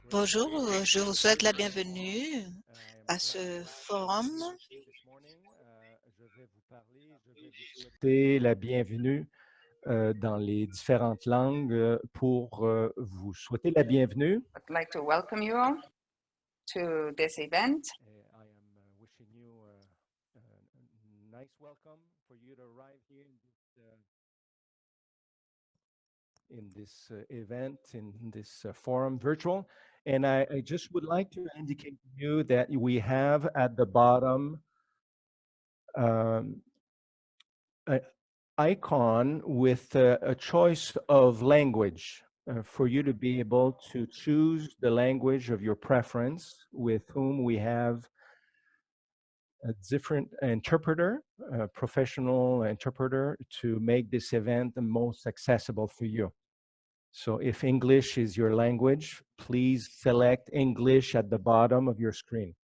Bonjour, je vous souhaite la bienvenue à ce forum. Je vais vous la bienvenue dans les différentes langues pour vous souhaiter la bienvenue. I'd like to welcome you all to this event. I am wishing you a nice welcome for you to arrive here in this event, in this forum virtual. And I just would like to indicate to you that we have at the bottom an icon with a choice of language for you to be able to choose the language of your preference, with whom we have a different interpreter, a professional interpreter, to make this event the most accessible for you. So if English is your language, please select English at the bottom of your screen.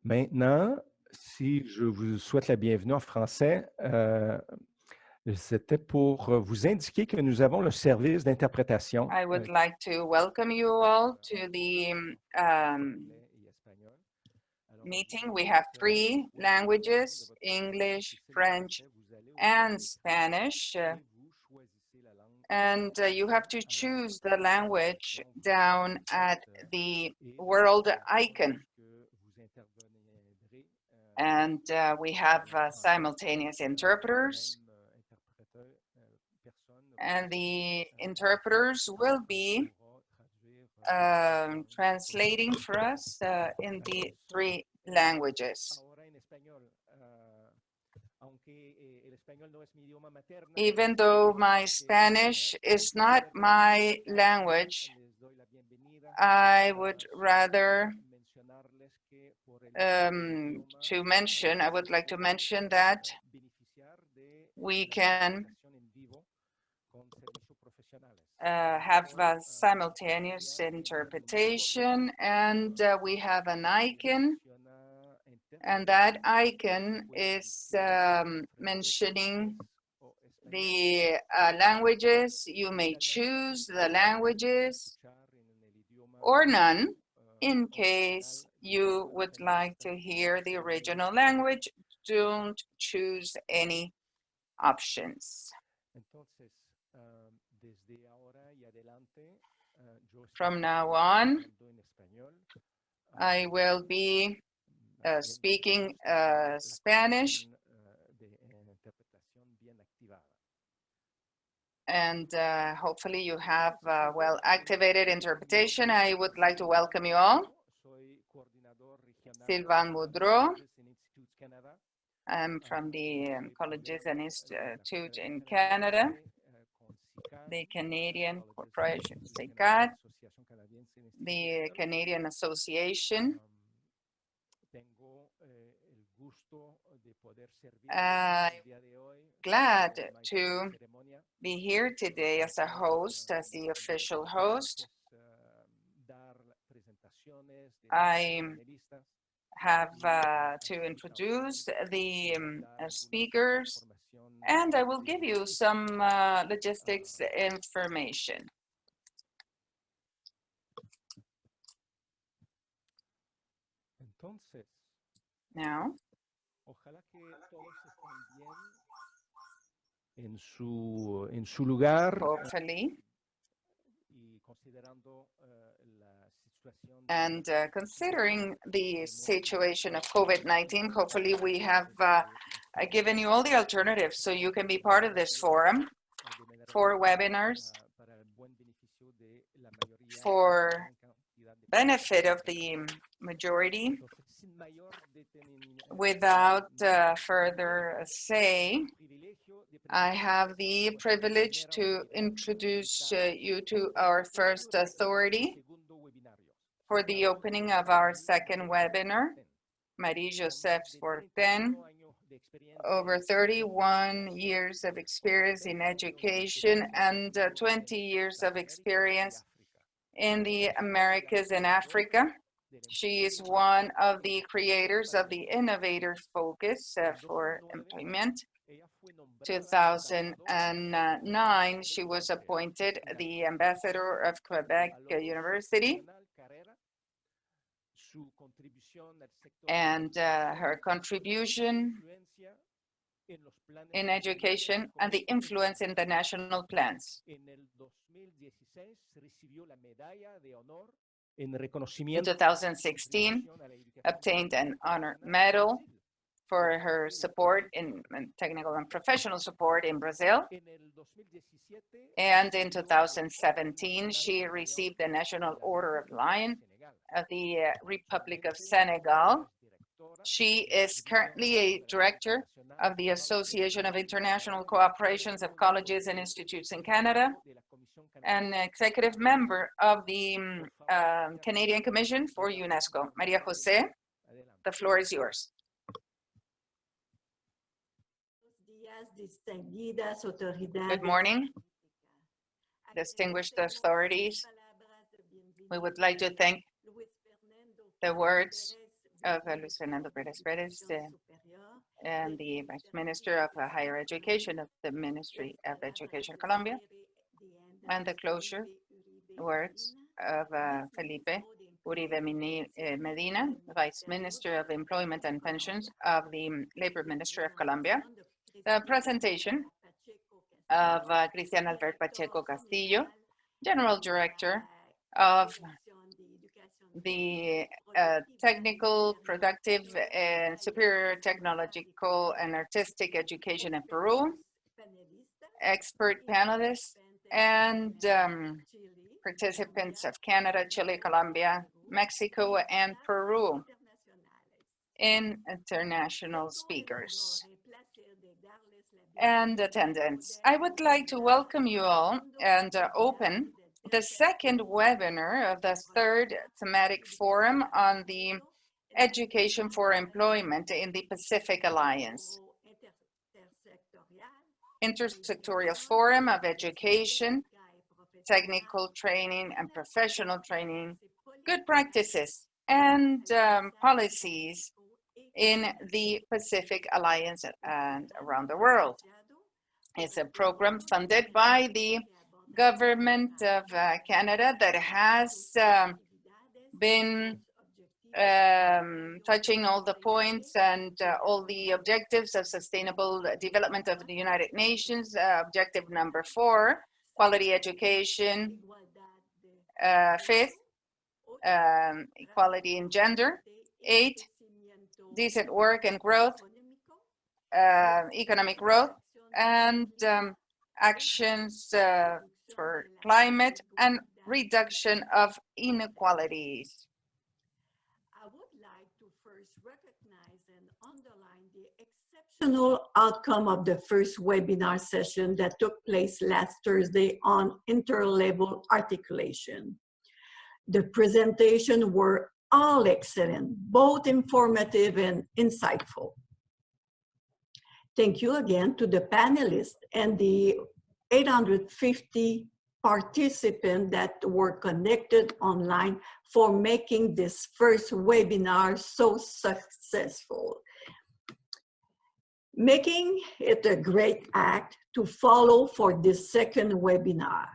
Maintenant, si je vous souhaite la bienvenue en français, c'était pour vous indiquer que nous avons le service d'interprétation. I would like to welcome you all to the meeting. We have 3 languages, English, French, and Spanish. And you have to choose the language down at the world icon. And we have simultaneous interpreters. And the interpreters will be translating for us in the 3 languages. Even though my Spanish is not my language, I would rather I would like to mention that we can have simultaneous interpretation, and we have an icon, and that icon is mentioning the languages. You may choose the languages or none in case you would like to hear the original language. Don't choose any options. From now on, I will be speaking Spanish, and hopefully you have well-activated interpretation. I would like to welcome you all. Sylvain Boudreau. I'm from the Colleges and Institute in Canada, the Canadian Corporation, CICAD, the Canadian Association. Glad to be here today as a host, as the official host. I have to introduce the speakers, and I will give you some logistics information. Now, en su lugar, hopefully, and considering the situation of COVID-19, hopefully we have given you all the alternatives so you can be part of this forum, 4 webinars for benefit of the majority. Without further say, I have the privilege to introduce you to our first authority for the opening of our second webinar, Marie-Joseph Fortin, over 31 years of experience in education and 20 years of experience in the Americas and Africa. She is one of the creators of the Innovator Focus for Employment, 2009, she was appointed the ambassador of Quebec University, and her contribution in education and the influence in the national plans. In 2016, obtained an honor medal for her support in technical and professional support in Brazil. And in 2017, she received the National Order of Lion of the Republic of Senegal. She is currently a director of the Association of International Cooperations of Colleges and Institutes in Canada, an executive member of the Canadian Commission for UNESCO. Maria Jose, the floor is yours. Good morning, distinguished authorities. We would like to thank the words of Luis Fernando Perez and the Vice Minister of Higher Education of the Ministry of Education, Colombia, and the closure words of Felipe Uribe Medina, Vice Minister of Employment and Pensions of the Labor Ministry of Colombia. The presentation of Cristian Albert Pacheco Castillo, General Director of the Technical, Productive, and Superior Technological and Artistic Education in Peru, expert panelists, and participants of Canada, Chile, Colombia, Mexico, and Peru, in international speakers and attendants. I would like to welcome you all and open the second webinar of the third thematic forum on the Education for Employment in the Pacific Alliance. Intersectoral Forum of Education, Technical Training and Professional Training, Good Practices and Policies in the Pacific Alliance and around the world. It's a program funded by the Government of Canada that has been touching all the points and all the objectives of sustainable development of the United Nations. Objective number 4, quality education. 5th, equality in gender. 8, decent work and growth, economic growth, and actions for climate and reduction of inequalities. I would like to first recognize and underline the exceptional outcome of the first webinar session that took place last Thursday on interlevel articulation. The presentations were all excellent, both informative and insightful. Thank you again to the panelists and the 850 participants that were connected online for making this first webinar so successful. Making it a great act to follow for this second webinar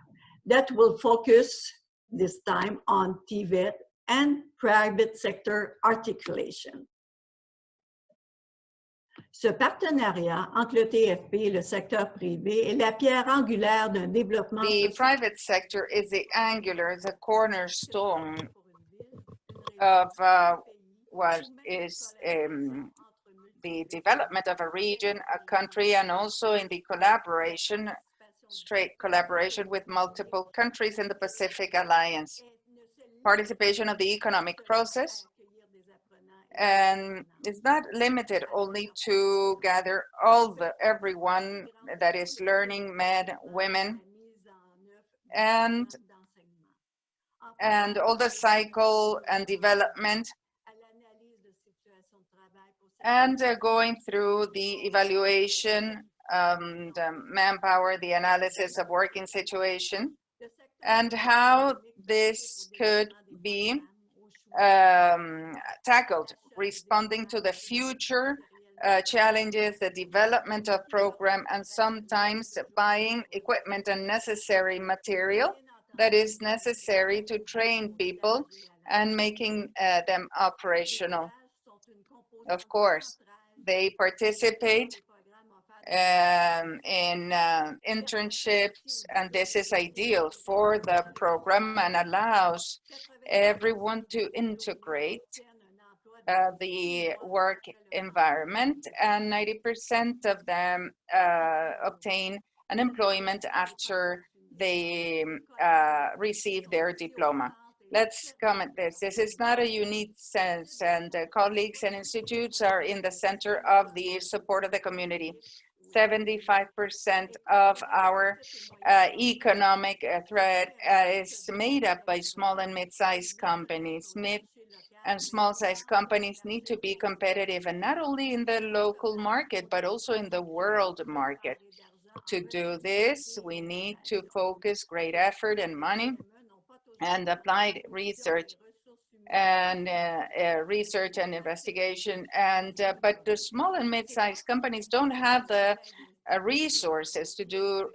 that will focus this time on TVET and private sector articulation. Ce partenariat entre le TFP et le secteur privé est la pierre angulaire d'un développement. The private sector is the cornerstone of what is the development of a region, a country, and also in the collaboration, straight collaboration with multiple countries in the Pacific Alliance. Participation of the economic process, and it's not limited only to gather everyone that is learning, men, women, and all the cycle and development, and going through the evaluation, the manpower, the analysis of working situation, and how this could be tackled, responding to the future challenges the development of program and sometimes buying equipment and necessary material that is necessary to train people and making them operational. Of course, they participate in internships, and this is ideal for the program and allows everyone to integrate the work environment, and 90% of them obtain an employment after they receive their diploma. Let's comment this. This is not a unique sense, and colleagues and institutes are in the center of the support of the community. 75% of our economic threat is made up by small and mid-sized companies. Mid and small-sized companies need to be competitive, and not only in the local market, but also in the world market. To do this, we need to focus great effort and money and applied research and investigation. But the small and mid-sized companies don't have the resources to do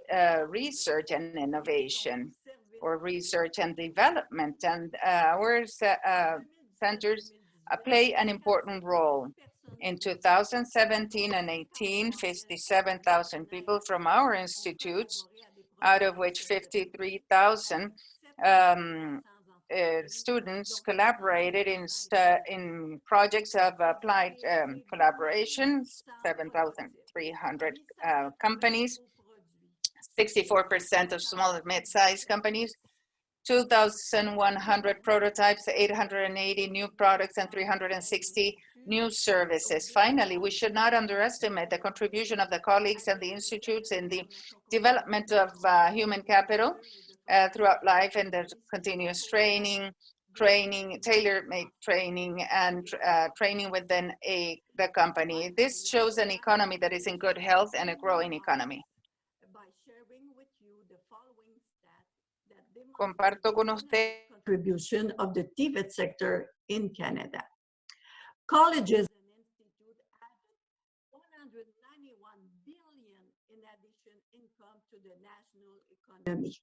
research and innovation or research and development. And our centers play an important role. In 2017 and 18, 57,000 people from our institutes, out of which 53,000 students collaborated in projects of applied collaboration, 7,300 companies, 64% of small and mid-sized companies, 2,100 prototypes, 880 new products, and 360 new services. Finally, we should not underestimate the contribution of the colleagues and the institutes in the development of human capital throughout life, and the continuous training, tailor-made training, and training within the company. This shows an economy that is in good health and a growing economy. Comparto con usted contribution of the TVET sector in Canada. Colleges and institutes added 191 billion in addition income to the national economy.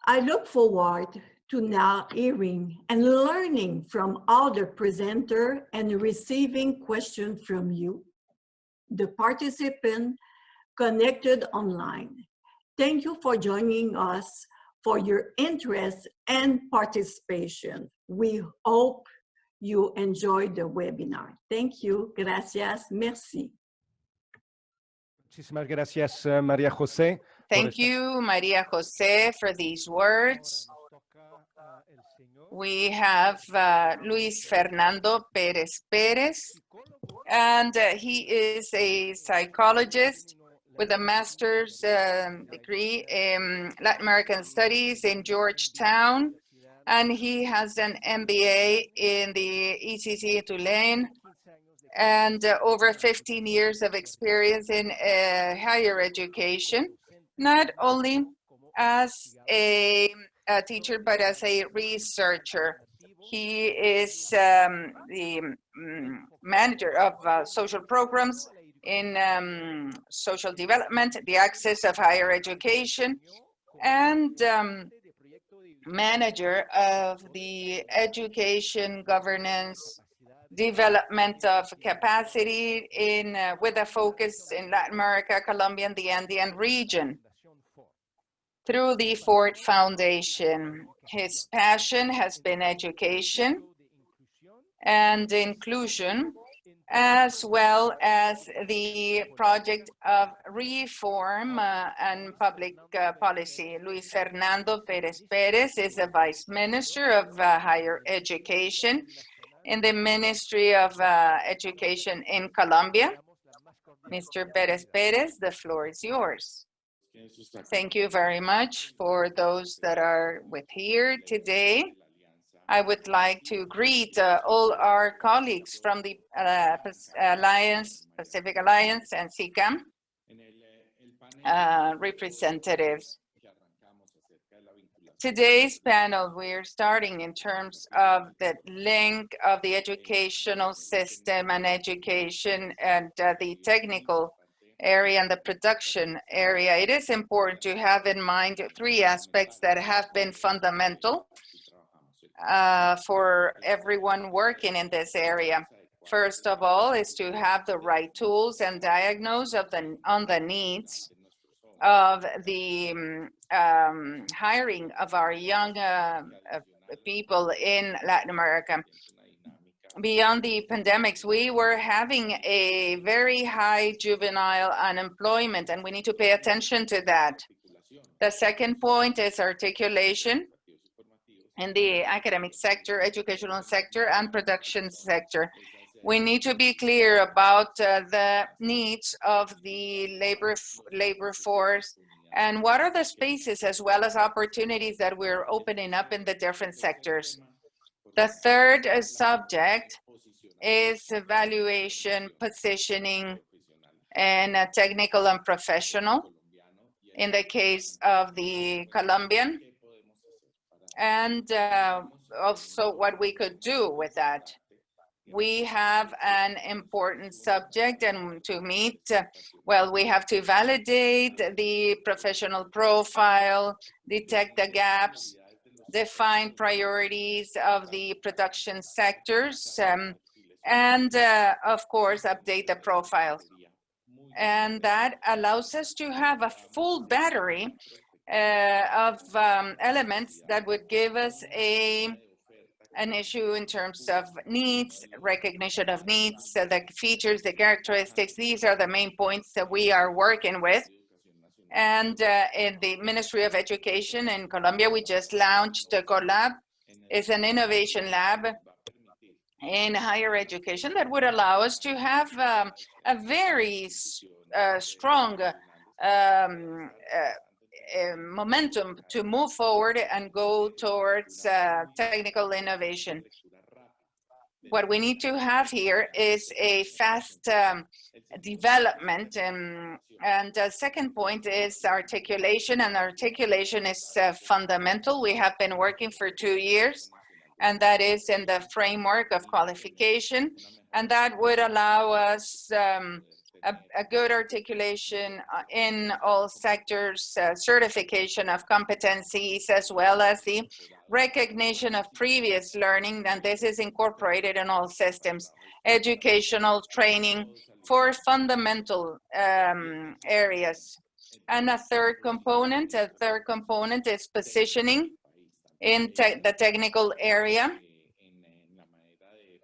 I look forward to now hearing and learning from other presenters and receiving questions from you, the participants connected online. Thank you for joining us, for your interest and participation. We hope you enjoyed the webinar. Thank you. Gracias. Merci. Muchísimas gracias, María José. Thank you, Maria Jose, for these words. We have Luis Fernando Perez, and he is a psychologist with a master's degree in Latin American Studies in Georgetown, and he has an MBA in the ECC Tulane, and over 15 years of experience in higher education, not only as a teacher, but as a researcher. He is the manager of social programs in social development, the access of higher education, and manager of the education governance development of capacity in with a focus in Latin America, Colombia, and the Andean region. Through the Ford Foundation, his passion has been education and inclusion, as well as the project of reform and public policy. Luis Fernando Perez is the Vice Minister of Higher Education in the Ministry of Education in Colombia. Mr. Perez, the floor is yours. Thank you very much for those that are with here today. I would like to greet all our colleagues from the Pacific Alliance and CICAM representatives. Today's panel, we're starting in terms of the link of the educational system and education and the technical area and the production area. It is important to have in mind three aspects that have been fundamental for everyone working in this area. First of all is to have the right tools and diagnose on the needs of the hiring of our young people in Latin America. Beyond the pandemics, we were having a very high juvenile unemployment, and we need to pay attention to that. The second point is articulation in the academic sector, educational sector, and production sector. We need to be clear about the needs of the labor force and what are the spaces as well as opportunities that we're opening up in the different sectors. The third subject is evaluation, positioning, and technical and professional in the case of the Colombian, and also what we could do with that. We have an important subject and to meet, well, we have to validate the professional profile, detect the gaps, define priorities of the production sectors, and of course, update the profiles. And that allows us to have a full battery of elements that would give us an issue in terms of needs, recognition of needs, the features, the characteristics. These are the main points that we are working with. And in the Ministry of Education in Colombia, we just launched a CoLab. It's an innovation lab in higher education that would allow us to have a very strong momentum to move forward and go towards technical innovation. What we need to have here is a fast development, and the second point is articulation, and articulation is fundamental. We have been working for 2 years, and that is in the framework of qualification, and that would allow us a good articulation in all sectors, certification of competencies, as well as the recognition of previous learning, and this is incorporated in all systems. Educational training for fundamental areas. And a third component is positioning in the technical area,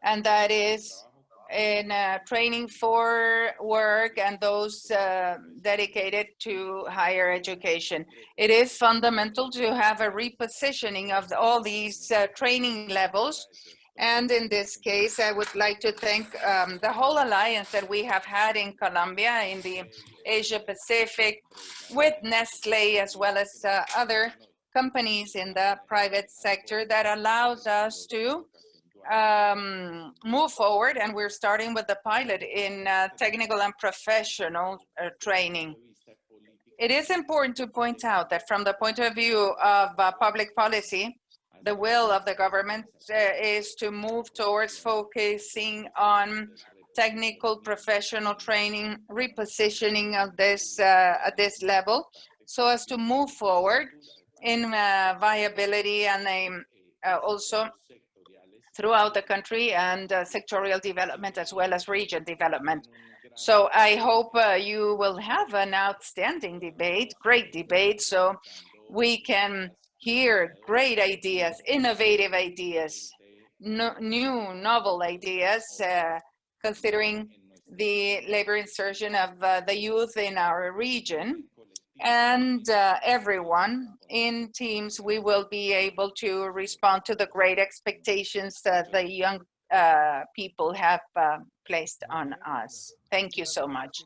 and that is in training for work and those dedicated to higher education. It is fundamental to have a repositioning of all these training levels. And in this case, I would like to thank the whole alliance that we have had in Colombia, in the Asia Pacific, with Nestle, as well as other companies in the private sector that allows us to move forward, and we're starting with the pilot in technical and professional training. It is important to point out that from the point of view of public policy, the will of the government is to move towards focusing on technical professional training, repositioning of this at this level, so as to move forward in viability and also throughout the country, and sectorial development as well as region development. So I hope you will have an outstanding debate, great debate, so we can hear great ideas, innovative ideas, new novel ideas, considering the labor insertion of the youth in our region. And everyone in teams, we will be able to respond to the great expectations that the young people have placed on us. Thank you so much.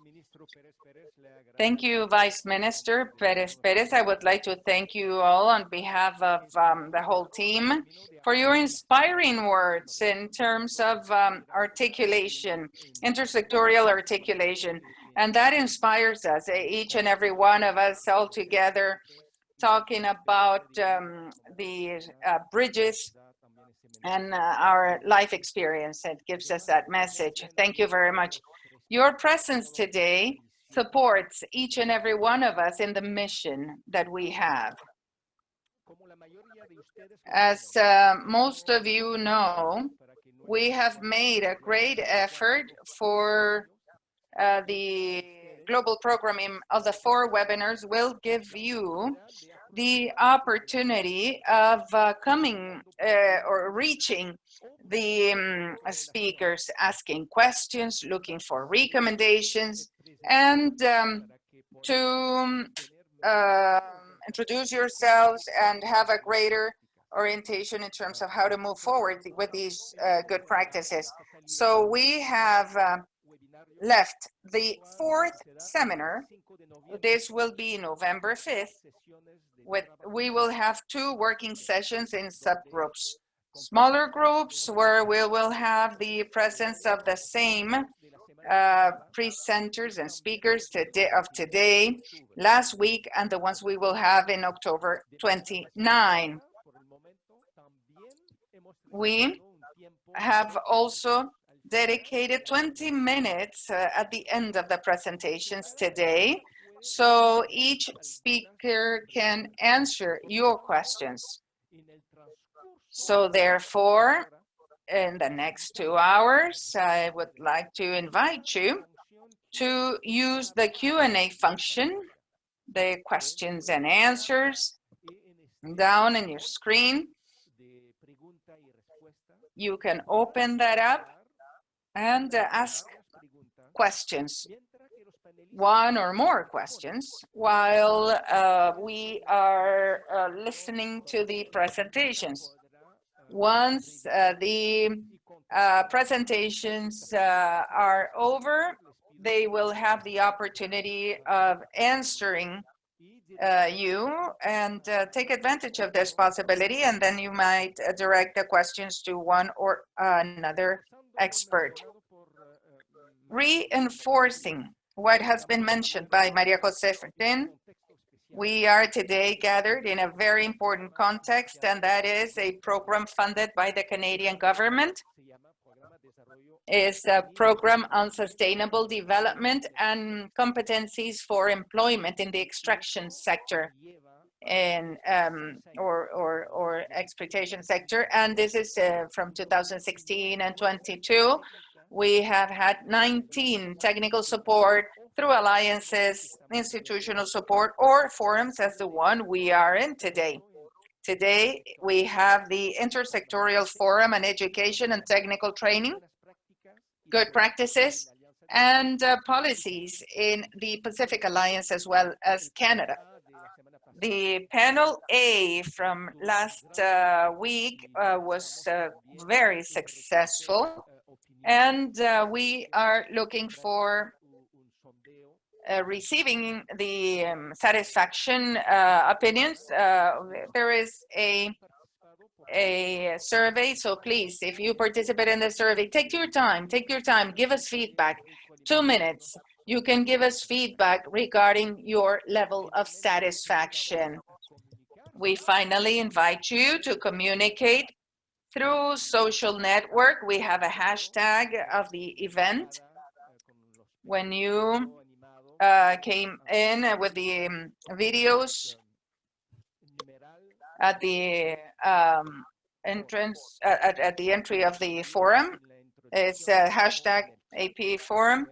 Thank you, Vice Minister Perez. I would like to thank you all on behalf of the whole team for your inspiring words in terms of articulation, intersectorial articulation. And that inspires us, each and every one of us all together, talking about the bridges and our life experience. It gives us that message. Thank you very much. Your presence today supports each and every one of us in the mission that we have. As most of you know, we have made a great effort for the global programming of the 4 webinars will give you the opportunity of coming or reaching the speakers, asking questions, looking for recommendations, and to introduce yourselves and have a greater orientation in terms of how to move forward with these good practices. So we have left the 4th seminar. This will be November 5th. We will have 2 working sessions in subgroups. Smaller groups where we will have the presence of the same presenters and speakers of today, last week, and the ones we will have in October 29. We have also dedicated 20 minutes at the end of the presentations today, so each speaker can answer your questions. So therefore, in the next 2 hours, I would like to invite you to use the Q&A function, the questions and answers down in your screen. You can open that up and ask questions, 1 or more questions, while we are listening to the presentations. Once the presentations are over, they will have the opportunity of answering you and take advantage of this possibility, and then you might direct the questions to one or another expert. Reinforcing what has been mentioned by Maria Jose Fertin, we are today gathered in a very important context, and that is a program funded by the Canadian government. It's a program on sustainable development and competencies for employment in the extraction sector and or exploitation sector. And this is from 2016 and 22. We have had 19 technical support through alliances, institutional support, or forums as the one we are in today. Today, we have the Intersectoral Forum on Education and Technical Training, good practices, and policies in the Pacific Alliance as well as Canada. The panel A from last week was very successful, and we are looking for receiving the satisfaction opinions. There is a survey, so please, if you participate in the survey, take your time, give us feedback. 2 minutes. You can give us feedback regarding your level of satisfaction. We finally invite you to communicate through social network. We have a hashtag of the event. When you came in with the videos at the entrance, at the entry of the forum, it's hashtag AP Forum.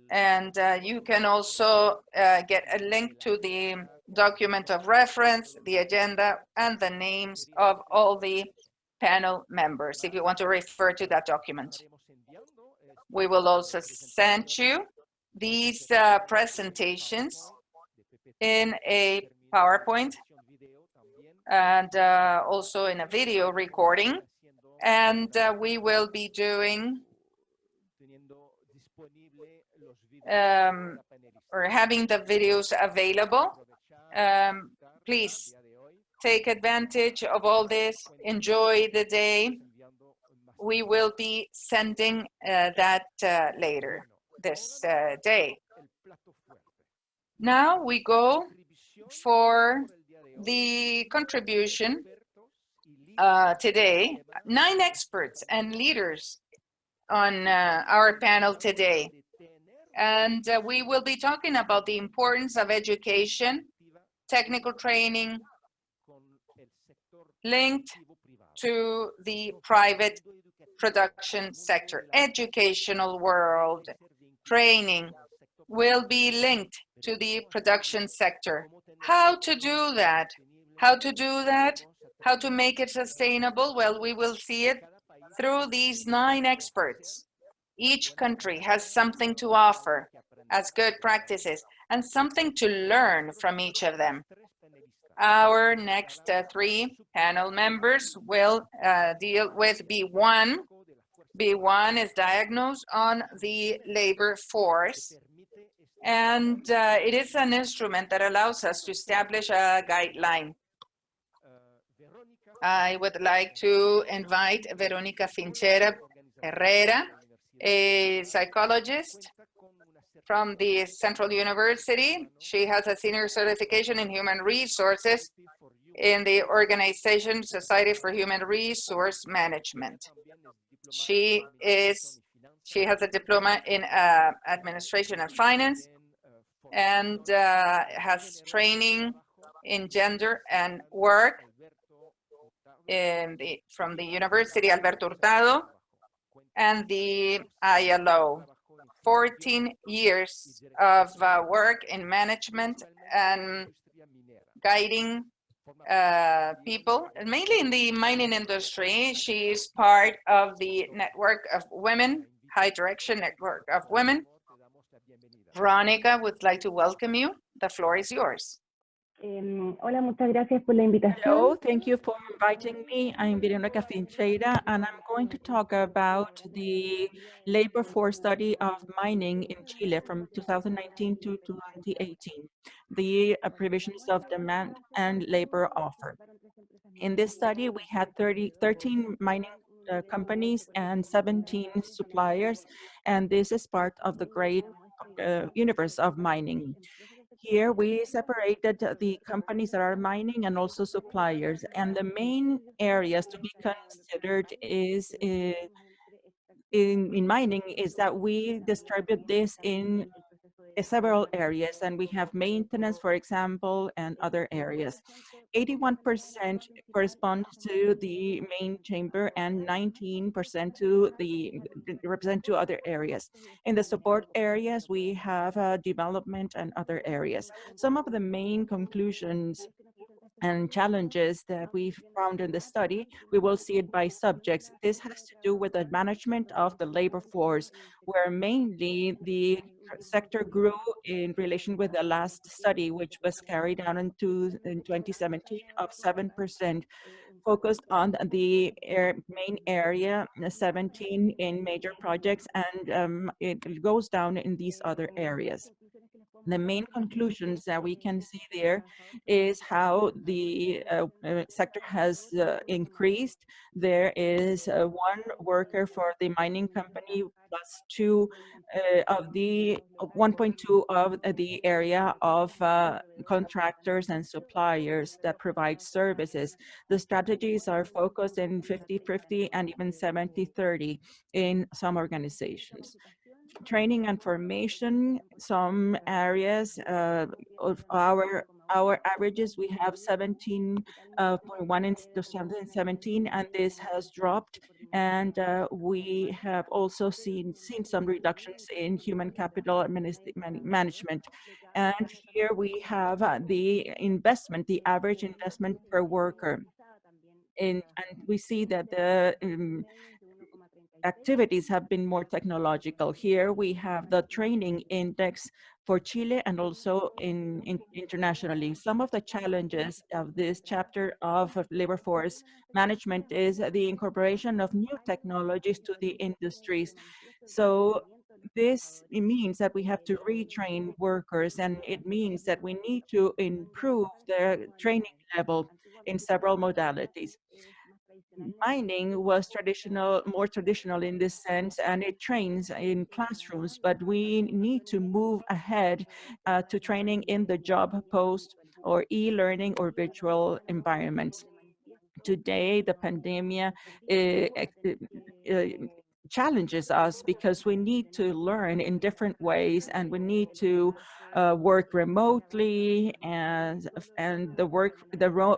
And you can also get a link to the document of reference, the agenda, and the names of all the panel members if you want to refer to that document. We will also send you these presentations in a PowerPoint and also in a video recording. And we will be doing or having the videos available. Please take advantage of all this. Enjoy the day. We will be sending that later this day. Now we go for the contribution today. 9 experts and leaders on our panel today. And we will be talking about the importance of education, technical training, linked to the private production sector. Educational world training will be linked to the production sector. How to do that? How to do that? How to make it sustainable? Well, we will see it through these 9 experts. Each country has something to offer as good practices and something to learn from each of them. Our next 3 panel members will deal with B1. B1 is diagnosed on the labor force, and it is an instrument that allows us to establish a guideline. I would like to invite Verónica Finchera Herrera, a psychologist from the Central University. She has a senior certification in human resources in the organization Society for Human Resource Management. She has a diploma in administration and finance and has training in gender and work from the University Alberto Hurtado and the ILO. 14 years of work in management and guiding people, mainly in the mining industry. She is part of the network of women, High Direction Network of Women. Veronica would like to welcome you. The floor is yours. Hola, muchas gracias por la invitación. Hello, thank you for inviting me. I'm Verónica Fincheira, and I'm going to talk about the labor force study of mining in Chile from 2019 to 2018, the provisions of demand and labor offer. In this study, we had 13 mining companies and 17 suppliers, and this is part of the great universe of mining. Here we separated the companies that are mining and also suppliers, and the main areas to be considered is in mining is that we distribute this in several areas, and we have maintenance, for example, and other areas. 81% corresponds to the main chamber and 19% to represent to other areas. In the support areas, we have development and other areas. Some of the main conclusions and challenges that we've found in the study, we will see it by subjects. This has to do with the management of the labor force, where mainly the sector grew in relation with the last study, which was carried out in 2017 of 7%, focused on the main area, 17 in major projects, and it goes down in these other areas. The main conclusions that we can see there is how the sector has increased. There is 1 worker for the mining company plus 2 of the 1.2 of the area of contractors and suppliers that provide services. The strategies are focused in 50-50 and even 70-30 in some organizations. Training and formation, some areas of our averages, we have 17.1 in 2017, and this has dropped. And we have also seen some reductions in human capital management. And here we have the investment, the average investment per worker. And we see that the activities have been more technological. Here we have the training index for Chile and also internationally. Some of the challenges of this chapter of labor force management is the incorporation of new technologies to the industries. So this means that we have to retrain workers, and it means that we need to improve their training level in several modalities. Mining was more traditional in this sense, and it trains in classrooms, but we need to move ahead to training in the job post or e-learning or virtual environments. Today, the pandemic challenges us because we need to learn in different ways, and we need to work remotely, and the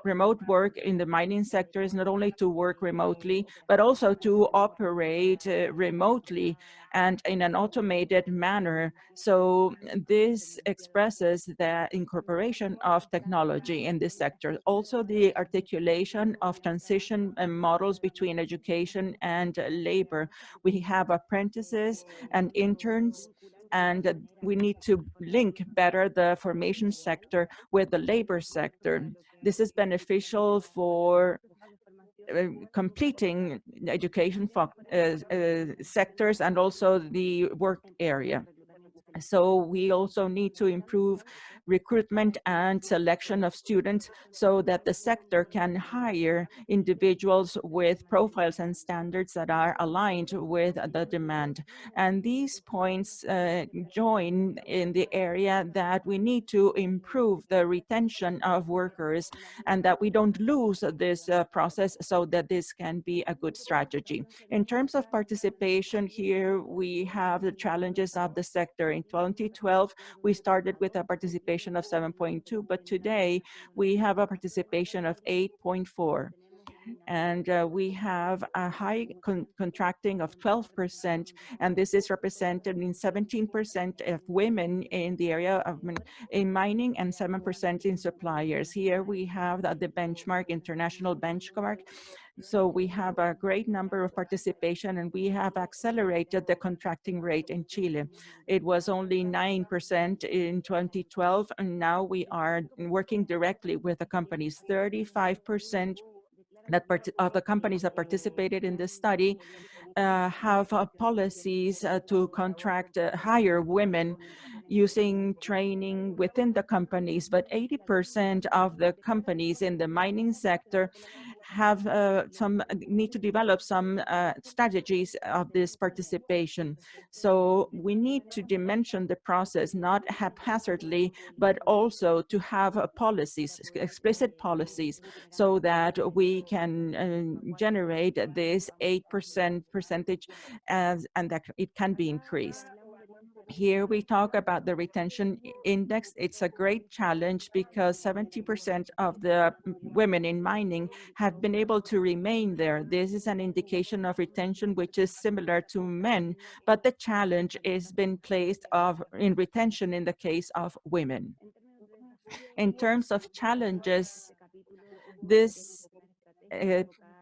remote work in the mining sector is not only to work remotely, but also to operate remotely and in an automated manner. So this expresses the incorporation of technology in this sector. Also, the articulation of transition models between education and labor. We have apprentices and interns, and we need to link better the formation sector with the labor sector. This is beneficial for completing education sectors and also the work area. So we also need to improve recruitment and selection of students so that the sector can hire individuals with profiles and standards that are aligned with the demand. And these points join in the area that we need to improve the retention of workers and that we don't lose this process, so that this can be a good strategy. In terms of participation, here we have the challenges of the sector. In 2012, we started with a participation of 7.2, but today we have a participation of 8.4. And we have a high contracting of 12%, and this is represented in 17% of women in the area of in mining and 7% in suppliers. Here we have the benchmark, international benchmark. So we have a great number of participation, and we have accelerated the contracting rate in Chile. It was only 9% in 2012, and now we are working directly with the companies. 35% of the companies that participated in this study have policies to contract hire women using training within the companies, but 80% of the companies in the mining sector have need to develop some strategies of this participation. So we need to dimension the process, not haphazardly, but also to have policies, explicit policies, so that we can generate this 8% percentage and that it can be increased. Here we talk about the retention index. It's a great challenge because 70% of the women in mining have been able to remain there. This is an indication of retention which is similar to men, but the challenge is been placed in retention in the case of women. In terms of challenges, this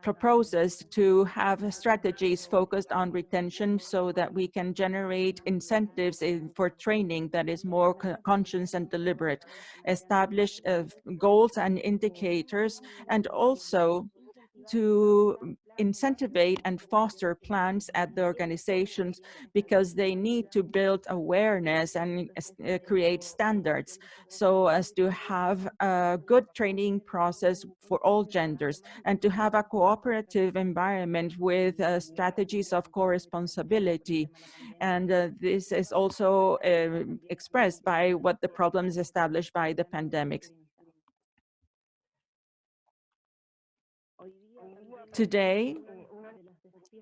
proposes to have strategies focused on retention so that we can generate incentives for training that is more conscious and deliberate, establish goals and indicators, and also to incentivize and foster plans at the organizations, because they need to build awareness and create standards so as to have a good training process for all genders, and to have a cooperative environment with strategies of co-responsibility. And this is also expressed by what the problems established by the pandemics. Today,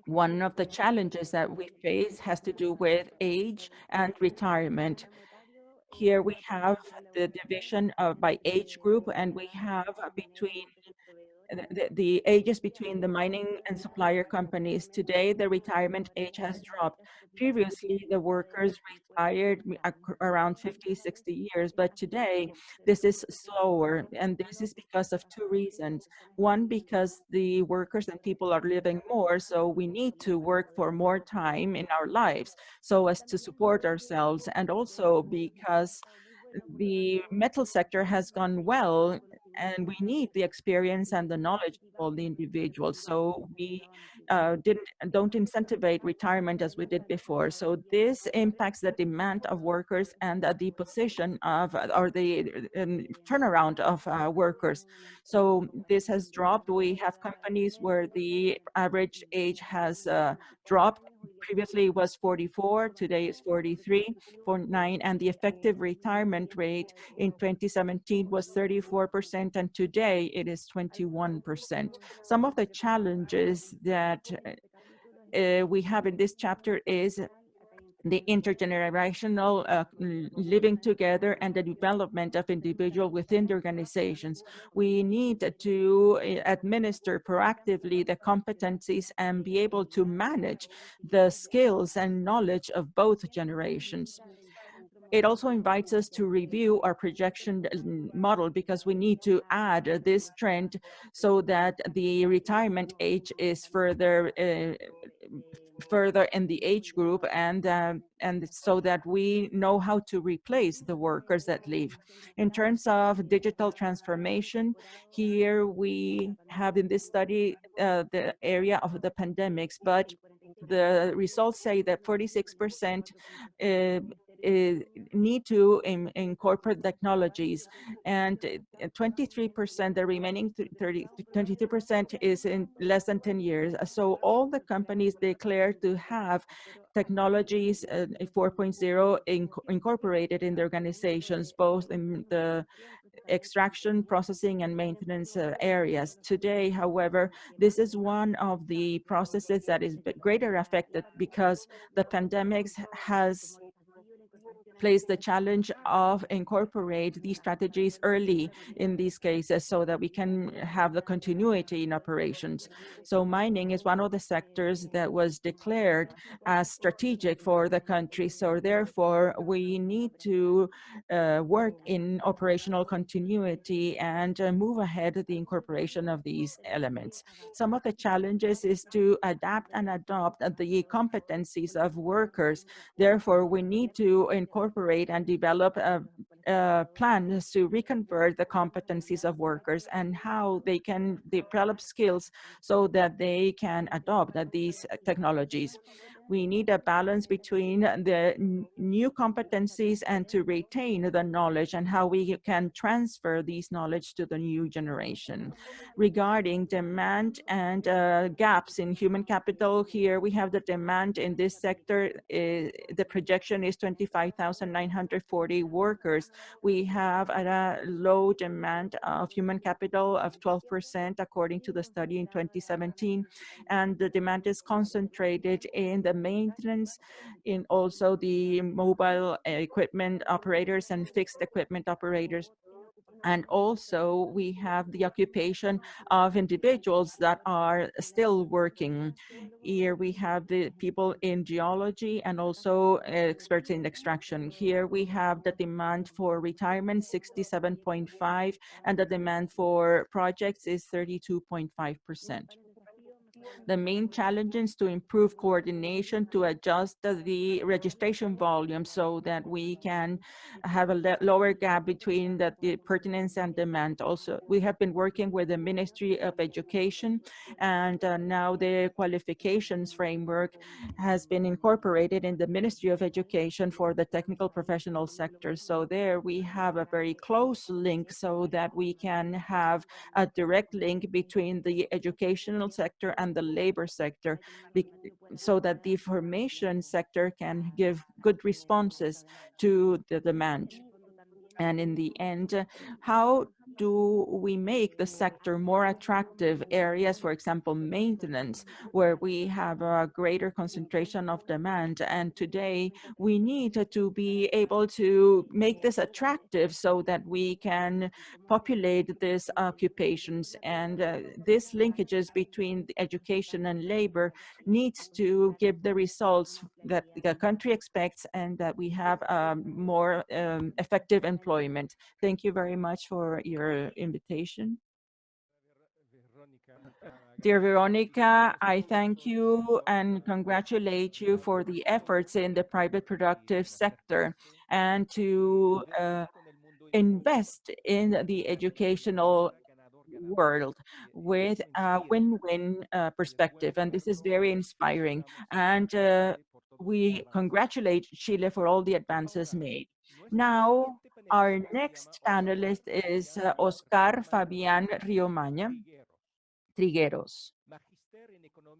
one of the challenges that we face has to do with age and retirement. Here we have the division by age group, and we have between the ages between the mining and supplier companies. Today, the retirement age has dropped. Previously, the workers retired around 50, 60 years, but today this is slower, and this is because of two reasons. One, because the workers and people are living more, so we need to work for more time in our lives so as to support ourselves, and also because the metal sector has gone well, and we need the experience and the knowledge of all the individuals. So we don't incentivize retirement as we did before. So this impacts the demand of workers and the position of, or the turnaround of workers. So this has dropped. We have companies where the average age has dropped previously it was 44, today it's 43.9, and the effective retirement rate in 2017 was 34%, and today it is 21%. Some of the challenges that we have in this chapter is the intergenerational living together and the development of individuals within the organizations. We need to administer proactively the competencies and be able to manage the skills and knowledge of both generations. It also invites us to review our projection model because we need to add this trend so that the retirement age is further in the age group, and so that we know how to replace the workers that leave. In terms of digital transformation, here we have in this study the area of the pandemics, but the results say that 46% need to incorporate technologies, and 23%, the remaining 23% is in less than 10 years. So all the companies declare to have technologies 4.0 incorporated in their organizations, both in the extraction, processing, and maintenance areas. Today, however, this is one of the processes that is greater affected because the pandemic has placed the challenge of incorporate these strategies early in these cases so that we can have the continuity in operations. So mining is one of the sectors that was declared as strategic for the country. So therefore, we need to work in operational continuity and move ahead the incorporation of these elements. Some of the challenges is to adapt and adopt the competencies of workers. Therefore, we need to incorporate and develop plans to reconvert the competencies of workers and how they can develop skills so that they can adopt these technologies. We need a balance between the new competencies and to retain the knowledge and how we can transfer these knowledge to the new generation. Regarding demand and gaps in human capital, here we have the demand in this sector. The projection is 25,940 workers. We have a low demand of human capital of 12% according to the study in 2017, and the demand is concentrated in the maintenance, in also the mobile equipment operators and fixed equipment operators. And also we have the occupation of individuals that are still working. Here we have the people in geology and also experts in extraction. Here we have the demand for retirement, 67.5, and the demand for projects is 32.5%. The main challenge is to improve coordination to adjust the registration volume so that we can have a lower gap between the pertinence and demand. Also, we have been working with the Ministry of Education, and now the qualifications framework has been incorporated in the Ministry of Education for the technical professional sector. So there we have a very close link so that we can have a direct link between the educational sector and the labor sector, so that the formation sector can give good responses to the demand. And in the end, how do we make the sector more attractive areas, for example, maintenance, where we have a greater concentration of demand? And today we need to be able to make this attractive so that we can populate these occupations. And this linkages between the education and labor needs to give the results that the country expects and that we have more effective employment. Thank you very much for your invitation. Dear Veronica, I thank you and congratulate you for the efforts in the private productive sector and to invest in the educational world with a win-win perspective. And this is very inspiring. And we congratulate Chile for all the advances made. Now, our next panelist is Oscar Fabian Riomaña Trigueros,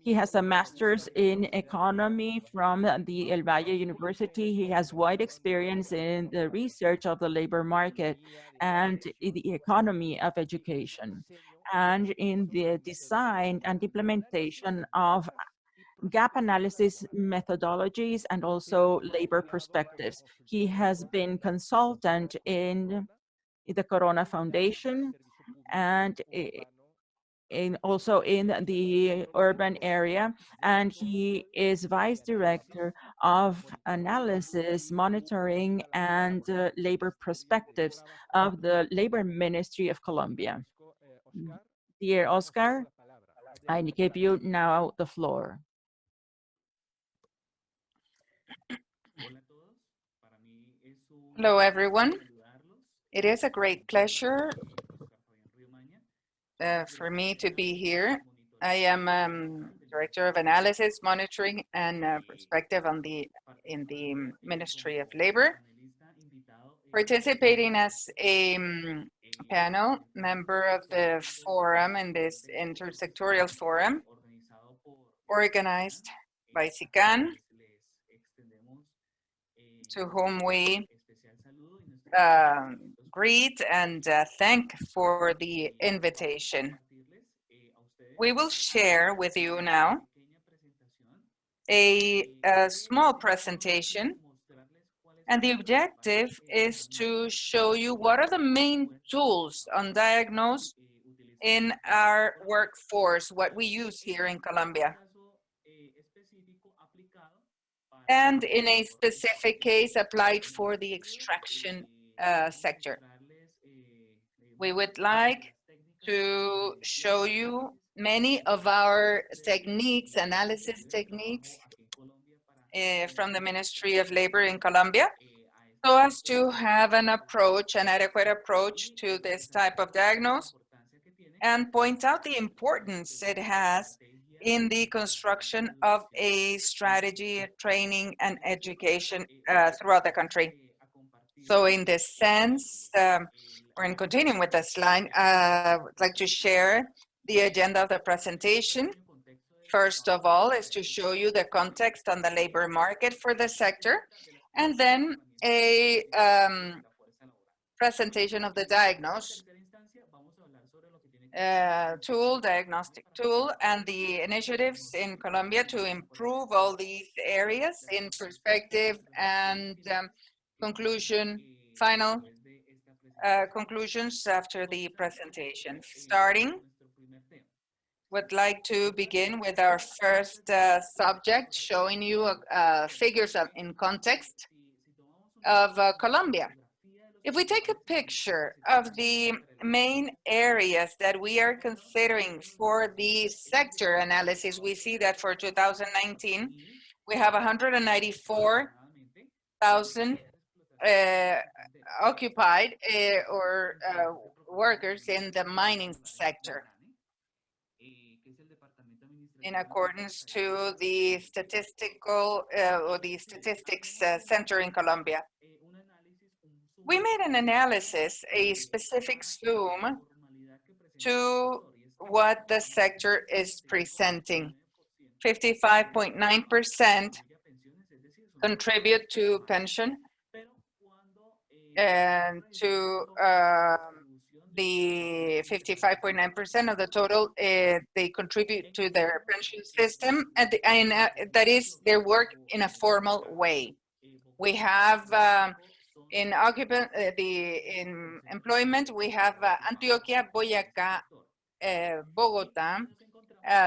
He has a master's in economy from the El Valle University. He has wide experience in the research of the labor market and the economy of education, and in the design and implementation of gap analysis methodologies and also labor perspectives. He has been consultant in the Corona Foundation and also in the urban area, and he is vice director of analysis, monitoring, and labor perspectives of the Labor Ministry of Colombia. Dear Oscar, I give you now the floor. Hello, everyone. It is a great pleasure for me to be here. I am Director of Analysis, Monitoring, and Perspective in the Ministry of Labor, participating as a panel member of the forum in this intersectorial forum organized by SICAN, to whom we greet and thank for the invitation. We will share with you now a small presentation, and the objective is to show you what are the main tools undiagnosed in our workforce, what we use here in Colombia. And in a specific case applied for the extraction sector. We would like to show you many of our techniques, analysis techniques from the Ministry of Labor in Colombia, so as to have an approach, an adequate approach to this type of diagnosis, and point out the importance it has in the construction of a strategy, training, and education throughout the country. So in this sense, or in continuing with this line, I would like to share the agenda of the presentation. First of all, is to show you the context on the labor market for the sector, and then a presentation of the diagnosis diagnostic tool, and the initiatives in Colombia to improve all these areas in perspective, and final conclusions after the presentation. Starting, would like to begin with our first subject, showing you figures in context of Colombia. If we take a picture of the main areas that we are considering for the sector analysis, we see that for 2019, we have 194,000 occupied or workers in the mining sector, in accordance to the statistical or the statistics center in Colombia. We made an analysis, a specific zoom to what the sector is presenting. 55.9% contribute to pension, and to the 55.9% of the total, they contribute to their pension system, and that is, they work in a formal way. We have in employment, we have Antioquia, Boyacá, Bogotá,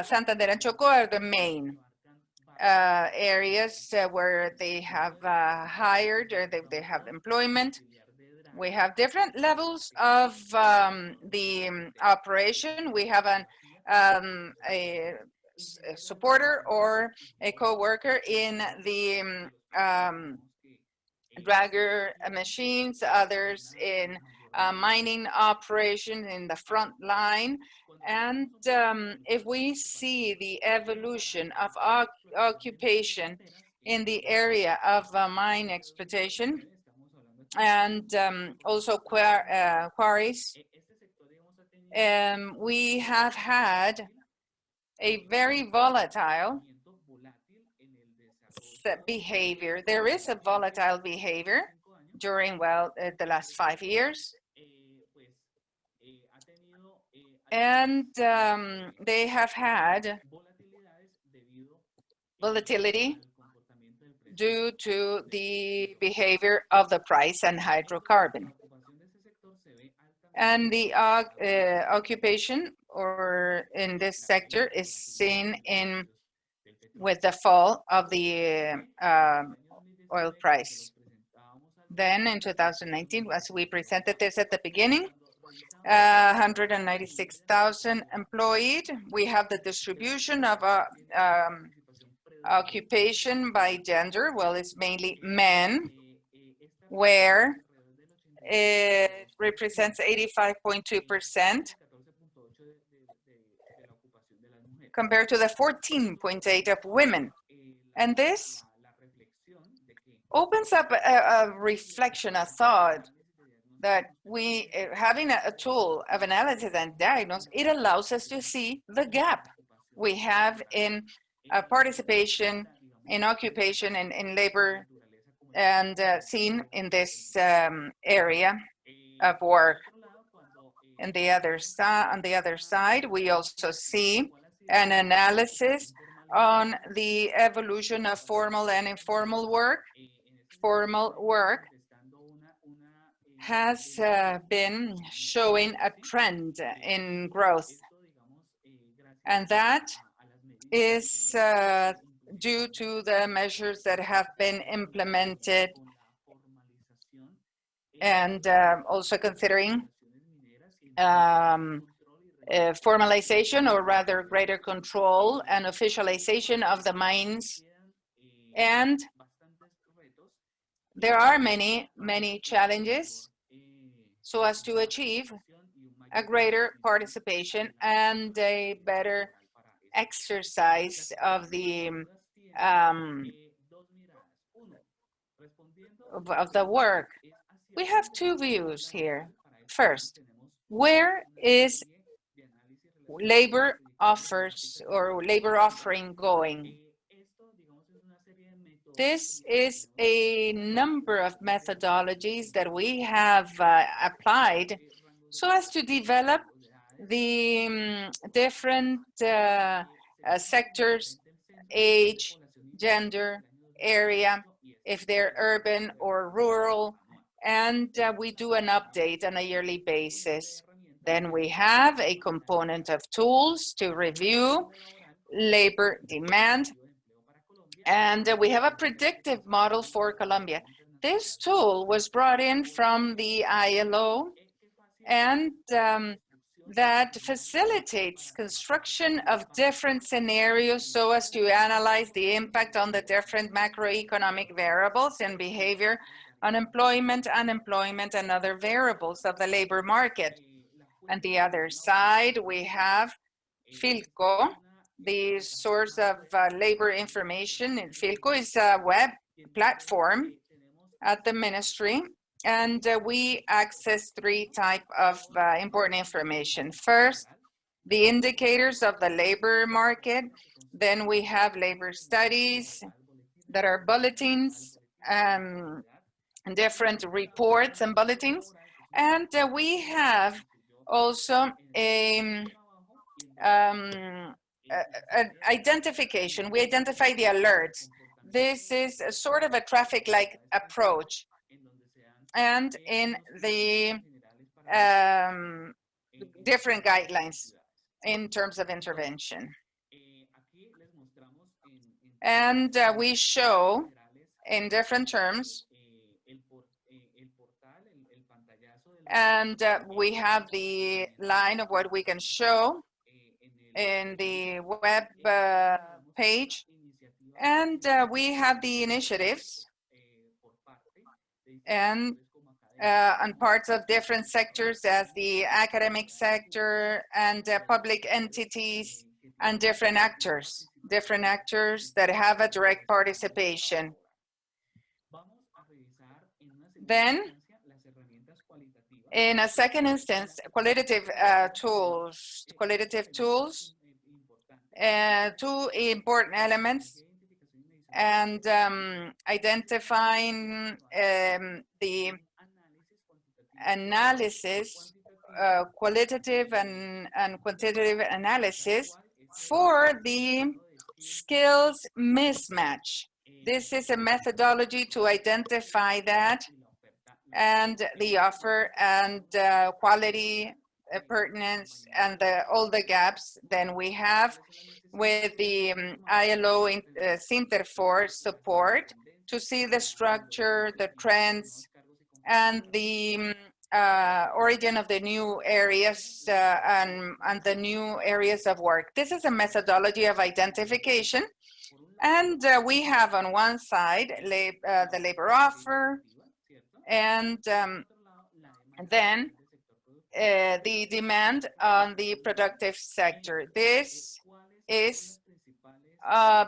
Santander, and Chocó are the main areas where they have hired, or they have employment. We have different levels of the operation. We have a supporter or a co-worker in the dragger machines, others in mining operation in the front line. And if we see the evolution of occupation in the area of mine exploitation, and also quarries, we have had a very volatile behavior. There is a volatile behavior during, well, the last 5 years. And they have had volatility due to the behavior of the price and hydrocarbon. And the occupation or in this sector is seen in with the fall of the oil price. Then in 2019, as we presented this at the beginning, 196,000 employed. We have the distribution of occupation by gender. Well, it's mainly men, where it represents 85.2% compared to the 14.8% of women. And this opens up a reflection, a thought, that we, having a tool of analysis and diagnosis, it allows us to see the gap we have in participation, in occupation, and in labor, and seen in this area of work. On the other side, we also see an analysis on the evolution of formal and informal work. Formal work has been showing a trend in growth, and that is due to the measures that have been implemented, and also considering formalization, or rather greater control and officialization of the mines. And there are many challenges so as to achieve a greater participation and a better exercise of the work. We have two views here. First, where is labor offers or labor offering going? This is a number of methodologies that we have applied so as to develop the different sectors, age, gender, area, if they're urban or rural, and we do an update on a yearly basis. Then we have a component of tools to review labor demand, and we have a predictive model for Colombia. This tool was brought in from the ILO, and that facilitates construction of different scenarios so as to analyze the impact on the different macroeconomic variables and behavior on employment, unemployment, and other variables of the labor market. On the other side, we have Filco, the source of labor information. And Filco is a web platform at the ministry, and we access three types of important information. First, the indicators of the labor market. Then we have labor studies that are bulletins, and different reports and bulletins. And we have also an identification. We identify the alerts. This is a sort of a traffic light approach. And in the different guidelines in terms of intervention. And we show in different terms, and we have the line of what we can show in the web page, and we have the initiatives and on parts of different sectors as the academic sector and public entities and different actors that have a direct participation. Then, in a second instance, qualitative tools. two important elements, and identifying the analysis, qualitative and quantitative analysis for the skills mismatch. This is a methodology to identify that, and the offer and quality, pertinence, and all the gaps. Then we have with the ILO Center for support to see the structure, the trends, and the origin of the new areas and the new areas of work. This is a methodology of identification. And we have on one side the labor offer, and then the demand on the productive sector. This is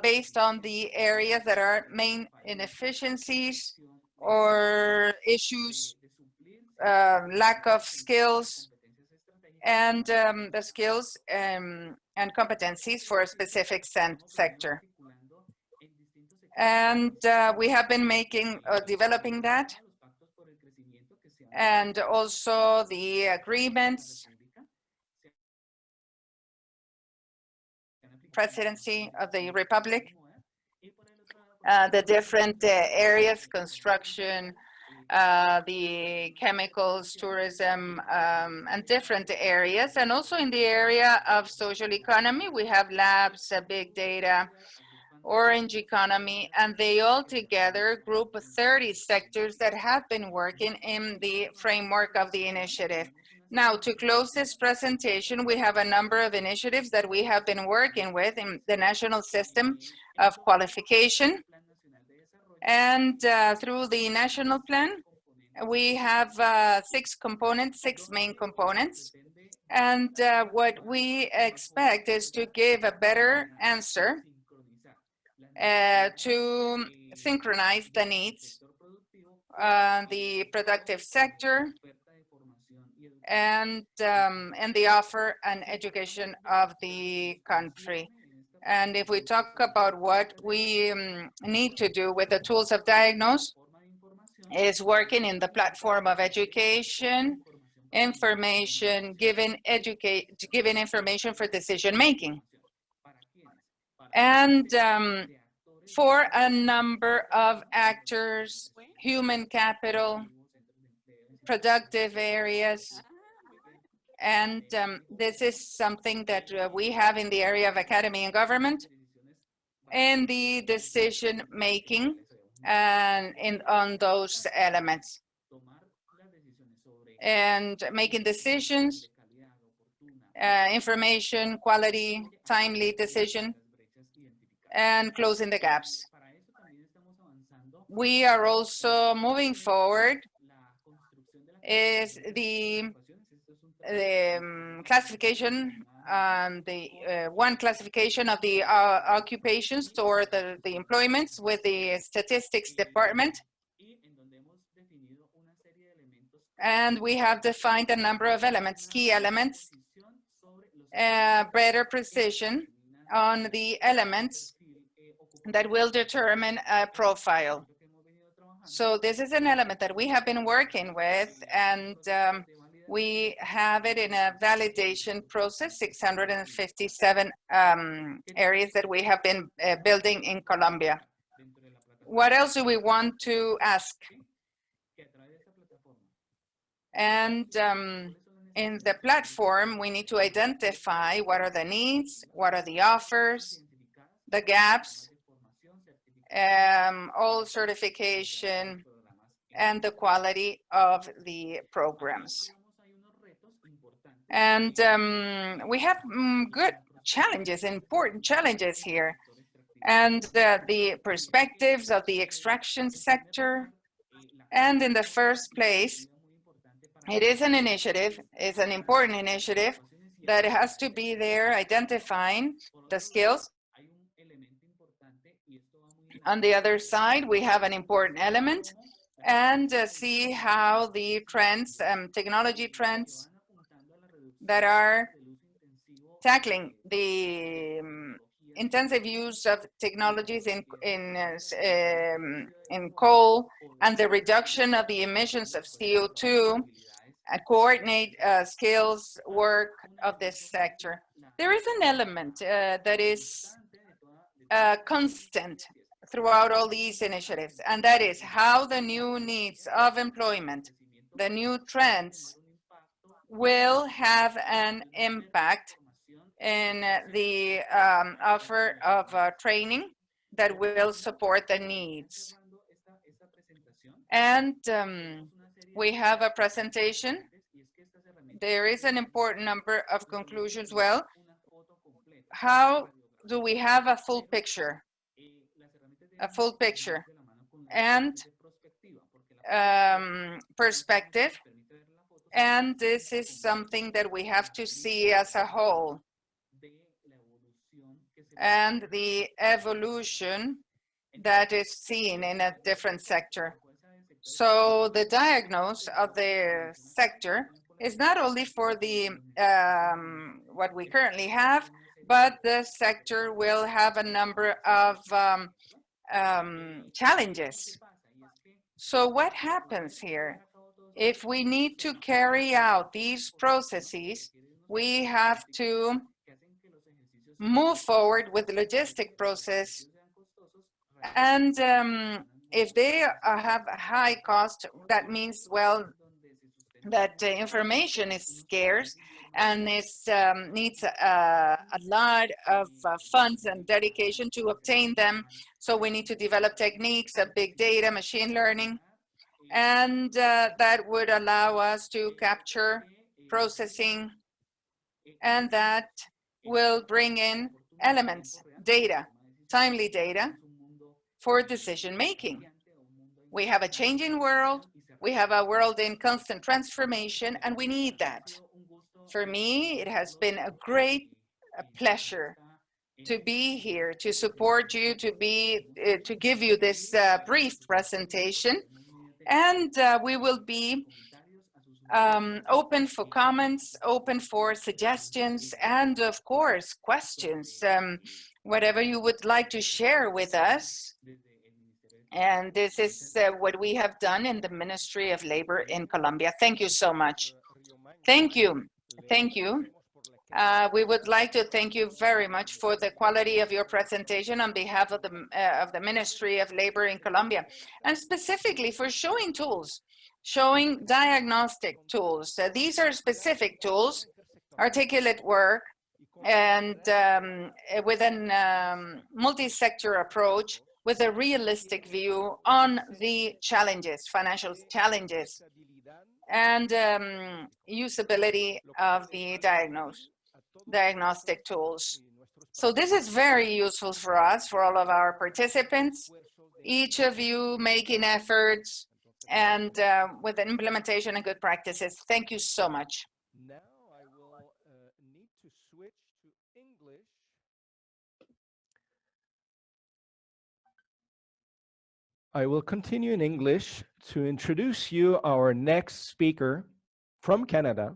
based on the areas that are main inefficiencies or issues, lack of skills, and the skills and competencies for a specific sector. And we have been developing that, and also the agreements, Presidency of the Republic, the different areas, construction, the chemicals, tourism, and different areas. And also in the area of social economy, we have labs, big data, orange economy, and they all together group 30 sectors that have been working in the framework of the initiative. Now, to close this presentation, we have a number of initiatives that we have been working with in the national system of qualification. And through the national plan, we have six main components. And what we expect is to give a better answer to synchronize the needs, the productive sector, and the offer and education of the country. And if we talk about what we need to do with the tools of diagnosis, is working in the platform of education, information, giving information for decision making. And for a number of actors, human capital, productive areas, and this is something that we have in the area of academy and government, and the decision making and on those elements, and making decisions, information, quality, timely decision, and closing the gaps. We are also moving forward is the classification, one classification of the occupations or the employments with the statistics department. And we have defined a number of elements, key elements, better precision on the elements that will determine a profile. So this is an element that we have been working with, and we have it in a validation process, 657 areas that we have been building in Colombia. What else do we want to ask? And in the platform, we need to identify what are the needs, what are the offers, the gaps, all certification, and the quality of the programs. And we have good challenges, important challenges here. And the perspectives of the extraction sector. And in the first place, it is an initiative, it's an important initiative that has to be there identifying the skills. On the other side, we have an important element, and see how the trends, technology trends that are tackling the intensive use of technologies in coal and the reduction of the emissions of CO2, coordinate skills work of this sector. There is an element that is constant throughout all these initiatives, and that is how the new needs of employment, the new trends, will have an impact in the offer of training that will support the needs. And we have a presentation. There is an important number of conclusions. Well, how do we have a full picture? A full picture and perspective. And this is something that we have to see as a whole. And the evolution that is seen in a different sector. So the diagnosis of the sector is not only for the what we currently have, but the sector will have a number of challenges. So what happens here? If we need to carry out these processes, we have to move forward with the logistic process. And if they have a high cost, that means, well, that information is scarce and it needs a lot of funds and dedication to obtain them. So we need to develop techniques of big data, machine learning, and that would allow us to capture processing, and that will bring in elements, data, timely data for decision making. We have a changing world, we have a world in constant transformation, and we need that. For me, it has been a great pleasure to be here, to support you, to give you this brief presentation. And we will be open for comments, open for suggestions, and of course, questions, whatever you would like to share with us. And this is what we have done in the Ministry of Labor in Colombia. Thank you so much. Thank you. Thank you. We would like to thank you very much for the quality of your presentation on behalf of the Ministry of Labor in Colombia, and specifically for showing tools, showing diagnostic tools. These are specific tools, articulate work, and with a multi-sector approach, with a realistic view on the challenges, financial challenges, and usability of the diagnostic tools. So this is very useful for us, for all of our participants, each of you making efforts and with the implementation and good practices. Thank you so much. Now I will need to switch to English. I will continue in English to introduce you our next speaker from Canada,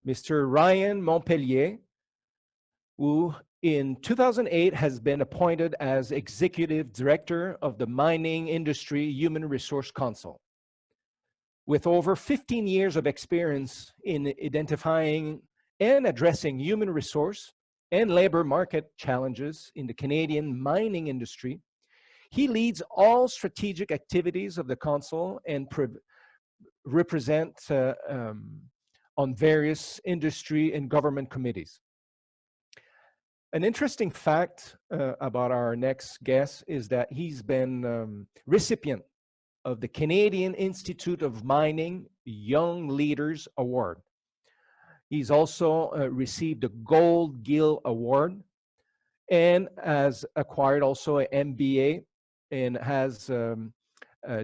Mr. Ryan Montpellier, who in 2008 has been appointed as Executive Director of the Mining Industry Human Resource Council. With over 15 years of experience in identifying and addressing human resource and labor market challenges in the Canadian mining industry, he leads all strategic activities of the council and represents on various industry and government committees. An interesting fact about our next guest is that he's been recipient of the Canadian Institute of Mining Young Leaders Award. He's also received the Gold Gill Award and has acquired also an MBA and has a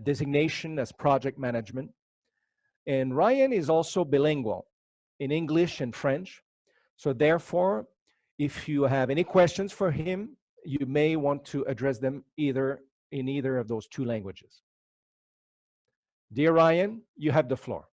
designation as project management. And Ryan is also bilingual in English and French. So therefore, if you have any questions for him, you may want to address them in either of those two languages. Dear Ryan, you have the floor.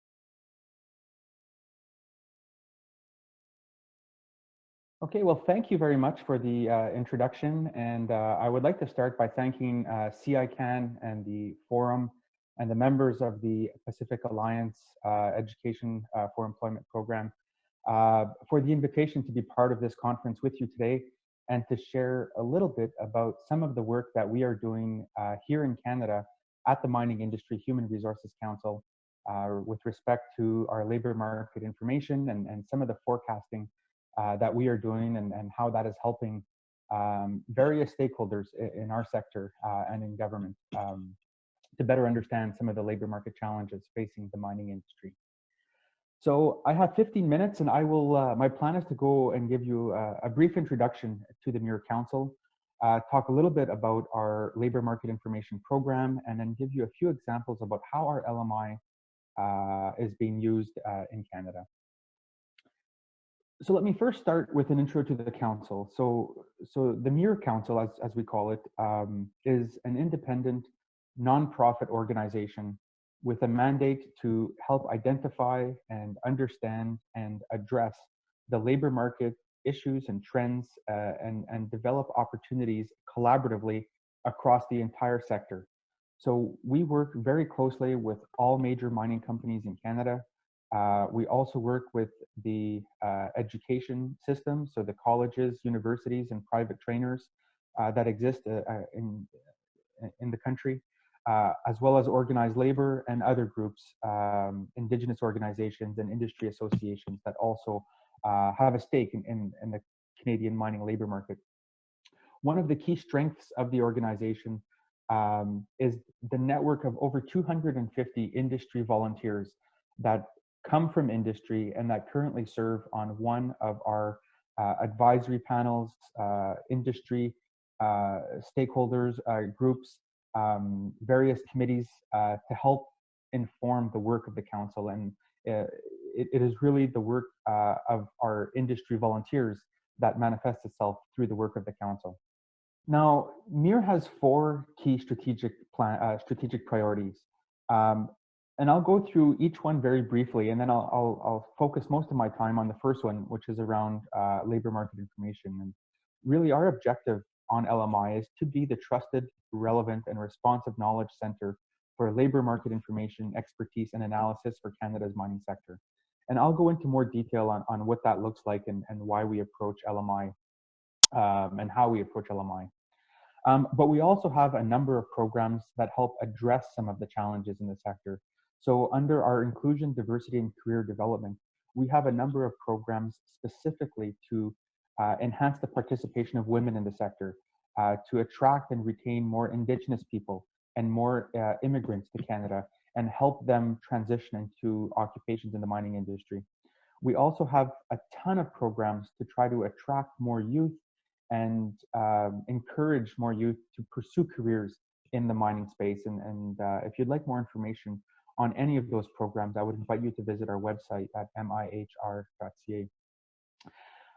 Okay, well, thank you very much for the introduction. And I would like to start by thanking CICAN and the forum and the members of the Pacific Alliance Education for Employment program for the invitation to be part of this conference with you today and to share a little bit about some of the work that we are doing here in Canada at the Mining Industry Human Resources Council with respect to our labor market information and some of the forecasting that we are doing and how that is helping various stakeholders in our sector and in government to better understand some of the labor market challenges facing the mining industry. So I have 15 minutes and I will, my plan is to go and give you a brief introduction to the MUIR Council, talk a little bit about our labor market information program, and then give you a few examples about how our LMI is being used in Canada. So let me first start with an intro to the council. So the MUIR Council, as we call it, is an independent, nonprofit organization with a mandate to help identify and understand and address the labor market issues and trends and develop opportunities collaboratively across the entire sector. So we work very closely with all major mining companies in Canada. We also work with the education system, so the colleges, universities, and private trainers that exist in the country, as well as organized labor and other groups, indigenous organizations and industry associations that also have a stake in the Canadian mining labor market. One of the key strengths of the organization is the network of over 250 industry volunteers that come from industry and that currently serve on one of our advisory panels, industry stakeholders, groups, various committees to help inform the work of the council. And it is really the work of our industry volunteers that manifests itself through the work of the council. Now, MUIR has 4 key strategic priorities. And I'll go through each one very briefly, and then I'll focus most of my time on the first one, which is around labor market information. And really our objective on LMI is to be the trusted, relevant, and responsive knowledge center for labor market information, expertise, and analysis for Canada's mining sector. And I'll go into more detail on what that looks like and why we approach LMI and how we approach LMI. But we also have a number of programs that help address some of the challenges in the sector. So under our inclusion, diversity, and career development, we have a number of programs specifically to enhance the participation of women in the sector, to attract and retain more Indigenous people and more immigrants to Canada and help them transition into occupations in the mining industry. We also have a ton of programs to try to attract more youth and encourage more youth to pursue careers in the mining space. And if you'd like more information on any of those programs, I would invite you to visit our website at mihr.ca.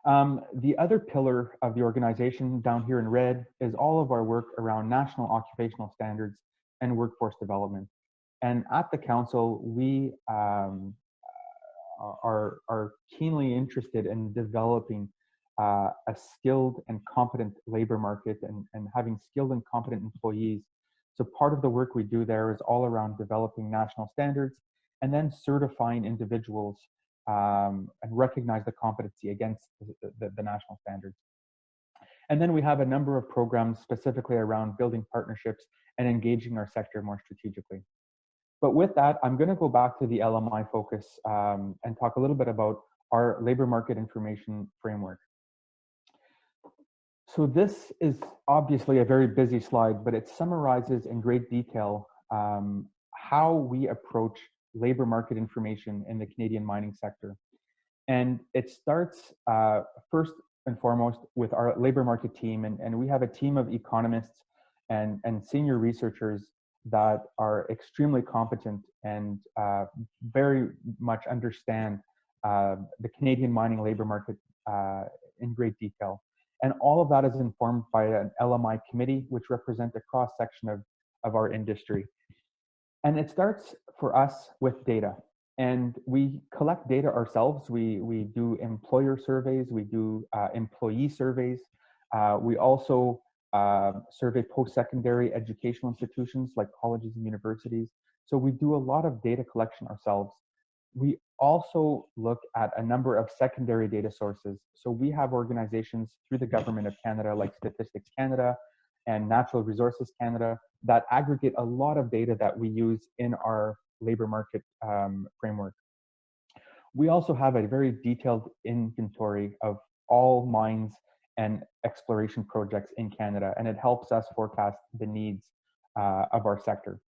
The other pillar of the organization down here in red is all of our work around national occupational standards and workforce development. And at the council, we are keenly interested in developing a skilled and competent labor market and having skilled and competent employees. So part of the work we do there is all around developing national standards and then certifying individuals and recognize the competency against the national standards. And then we have a number of programs specifically around building partnerships and engaging our sector more strategically. But with that, I'm going to go back to the LMI focus and talk a little bit about our labor market information framework. So this is obviously a very busy slide, but it summarizes in great detail how we approach labor market information in the Canadian mining sector. And it starts first and foremost with our labor market team. And we have a team of economists and senior researchers that are extremely competent and very much understand the Canadian mining labor market in great detail. And all of that is informed by an LMI committee, which represent a cross-section of our industry. And it starts for us with data. And we collect data ourselves. We do employer surveys, we do employee surveys. We also survey post-secondary educational institutions like colleges and universities. So we do a lot of data collection ourselves. We also look at a number of secondary data sources. So we have organizations through the Government of Canada like Statistics Canada and Natural Resources Canada that aggregate a lot of data that we use in our labor market framework. We also have a very detailed inventory of all mines and exploration projects in Canada, and it helps us forecast the needs of our sector.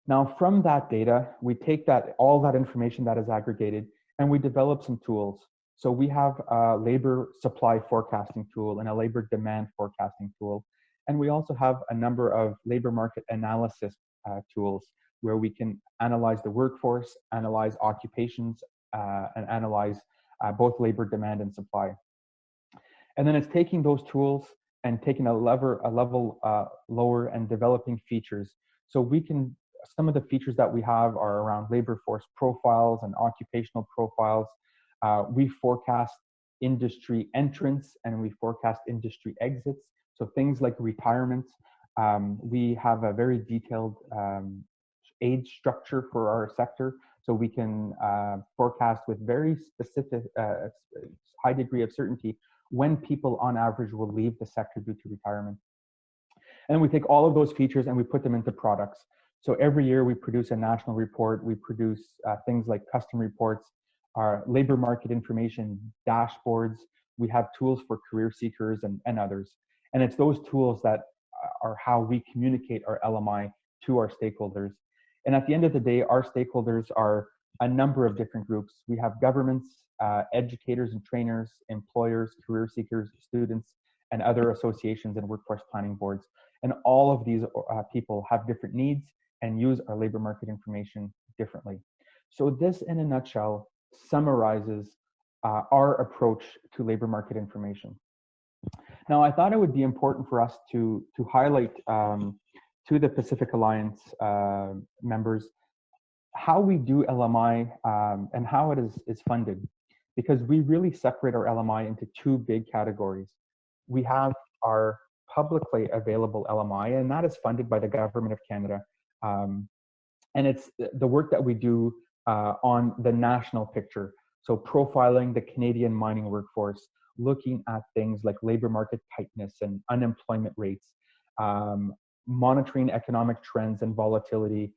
Now, from that data, we take all that information that is aggregated, and we develop some tools. So we have a labor supply forecasting tool and a labor demand forecasting tool. And we also have a number of labor market analysis tools where we can analyze the workforce, analyze occupations, and analyze both labor demand and supply. And then it's taking those tools and taking a level lower and developing features. So we can, some of the features that we have are around labor force profiles and occupational profiles. We forecast industry entrance and we forecast industry exits. So things like retirements. We have a very detailed age structure for our sector. So we can forecast with very specific, high degree of certainty when people on average will leave the sector due to retirement. And we take all of those features and we put them into products. So every year we produce a national report. We produce things like custom reports, our labor market information dashboards. We have tools for career seekers and others. And it's those tools that are how we communicate our LMI to our stakeholders. And at the end of the day, our stakeholders are a number of different groups. We have governments, educators and trainers, employers, career seekers, students, and other associations and workforce planning boards. And all of these people have different needs and use our labor market information differently. So this, in a nutshell, summarizes our approach to labor market information. Now, I thought it would be important for us to highlight to the Pacific Alliance members how we do LMI and how it is funded, because we really separate our LMI into two big categories. We have our publicly available LMI, and that is funded by the Government of Canada. And it's the work that we do on the national picture. So profiling the Canadian mining workforce, looking at things like labor market tightness and unemployment rates, monitoring economic trends and volatility,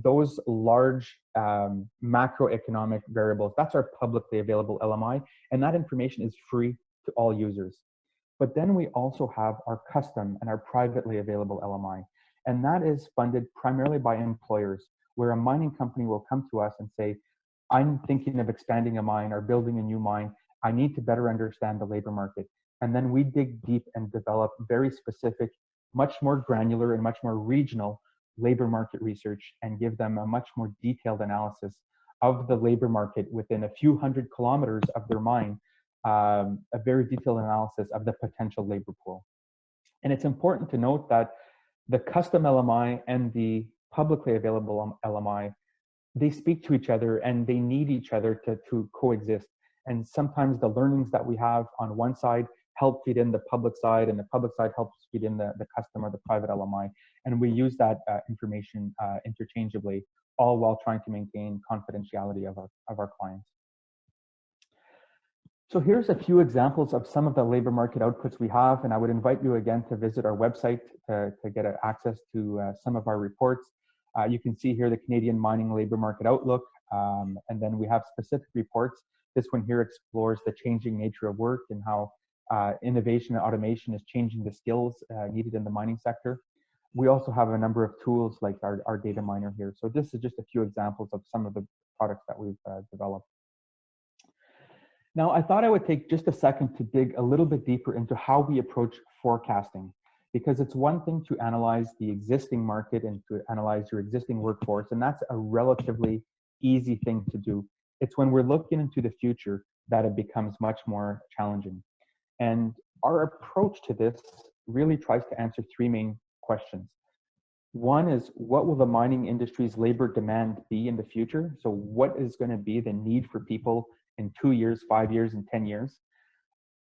those large macroeconomic variables. That's our publicly available LMI, and that information is free to all users. But then we also have our custom and our privately available LMI, and that is funded primarily by employers, where a mining company will come to us and say, I'm thinking of expanding a mine or building a new mine. I need to better understand the labor market. And then we dig deep and develop very specific, much more granular and much more regional labor market research and give them a much more detailed analysis of the labor market within a few hundred kilometers of their mine, a very detailed analysis of the potential labor pool. And it's important to note that the custom LMI and the publicly available LMI, they speak to each other and they need each other to coexist. And sometimes the learnings that we have on one side help feed in the public side, and the public side helps feed in the custom or the private LMI. And we use that information interchangeably, all while trying to maintain confidentiality of our clients. So here's a few examples of some of the labor market outputs we have, and I would invite you again to visit our website to get access to some of our reports. You can see here the Canadian Mining Labor Market Outlook, and then we have specific reports. This one here explores the changing nature of work and how innovation and automation is changing the skills needed in the mining sector. We also have a number of tools like our data miner here. So this is just a few examples of some of the products that we've developed. Now, I thought I would take just a second to dig a little bit deeper into how we approach forecasting, because it's one thing to analyze the existing market and to analyze your existing workforce, and that's a relatively easy thing to do. It's when we're looking into the future that it becomes much more challenging. And our approach to this really tries to answer three main questions. One is, what will the mining industry's labor demand be in the future? So what is going to be the need for people in 2 years, 5 years, and 10 years?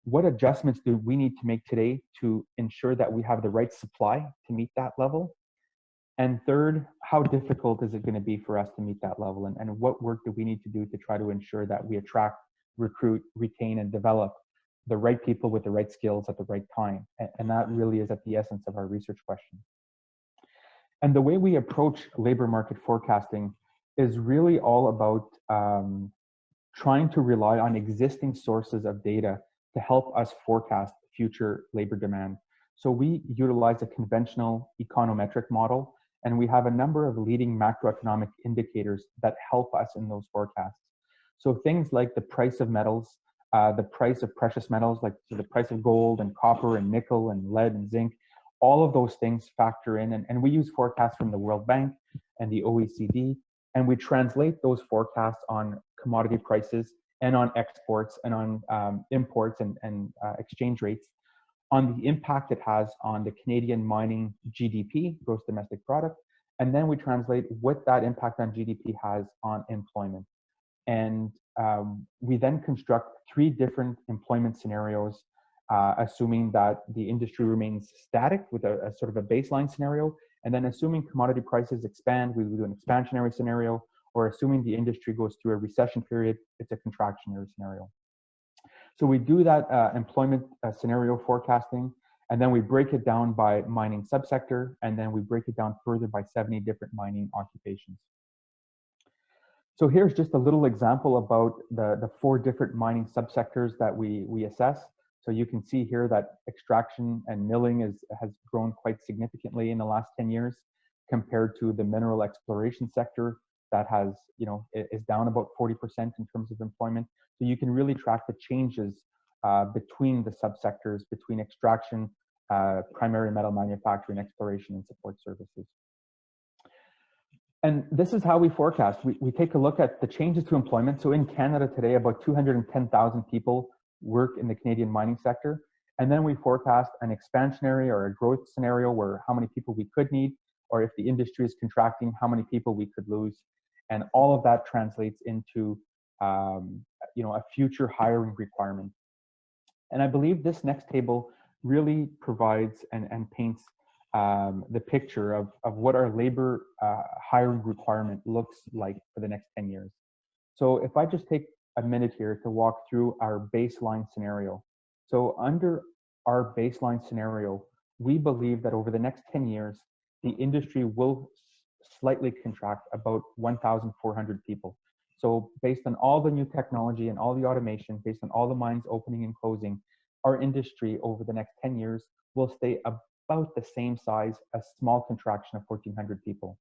What adjustments do we need to make today to ensure that we have the right supply to meet that level? And third, how difficult is it going to be for us to meet that level? And what work do we need to do to try to ensure that we attract, recruit, retain, and develop the right people with the right skills at the right time? And that really is at the essence of our research question. And the way we approach labor market forecasting is really all about trying to rely on existing sources of data to help us forecast future labor demand. So we utilize a conventional econometric model, and we have a number of leading macroeconomic indicators that help us in those forecasts. So things like the price of metals, the price of precious metals, like the price of gold and copper and nickel and lead and zinc, all of those things factor in. And we use forecasts from the World Bank and the OECD, and we translate those forecasts on commodity prices and on exports and on imports and exchange rates, on the impact it has on the Canadian mining GDP, gross domestic product, and then we translate what that impact on GDP has on employment. And we then construct 3 different employment scenarios, assuming that the industry remains static with a sort of a baseline scenario, and then assuming commodity prices expand, we do an expansionary scenario, or assuming the industry goes through a recession period, it's a contractionary scenario. So we do that employment scenario forecasting, and then we break it down by mining subsector, and then we break it down further by 70 different mining occupations. So here's just a little example about the 4 different mining subsectors that we assess. So you can see here that extraction and milling has grown quite significantly in the last 10 years compared to the mineral exploration sector that has, is down about 40% in terms of employment. So you can really track the changes between the subsectors, between extraction, primary metal manufacturing, exploration, and support services. And this is how we forecast. We take a look at the changes to employment. So in Canada today, about 210,000 people work in the Canadian mining sector. And then we forecast an expansionary or a growth scenario where how many people we could need, or if the industry is contracting, how many people we could lose. And all of that translates into a future hiring requirement. And I believe this next table really provides and paints the picture of what our labor hiring requirement looks like for the next 10 years. So if I just take a minute here to walk through our baseline scenario. So under our baseline scenario, we believe that over the next 10 years, the industry will slightly contract about 1,400 people. So based on all the new technology and all the automation, based on all the mines opening and closing, our industry over the next 10 years will stay about the same size, a small contraction of 1,400 people.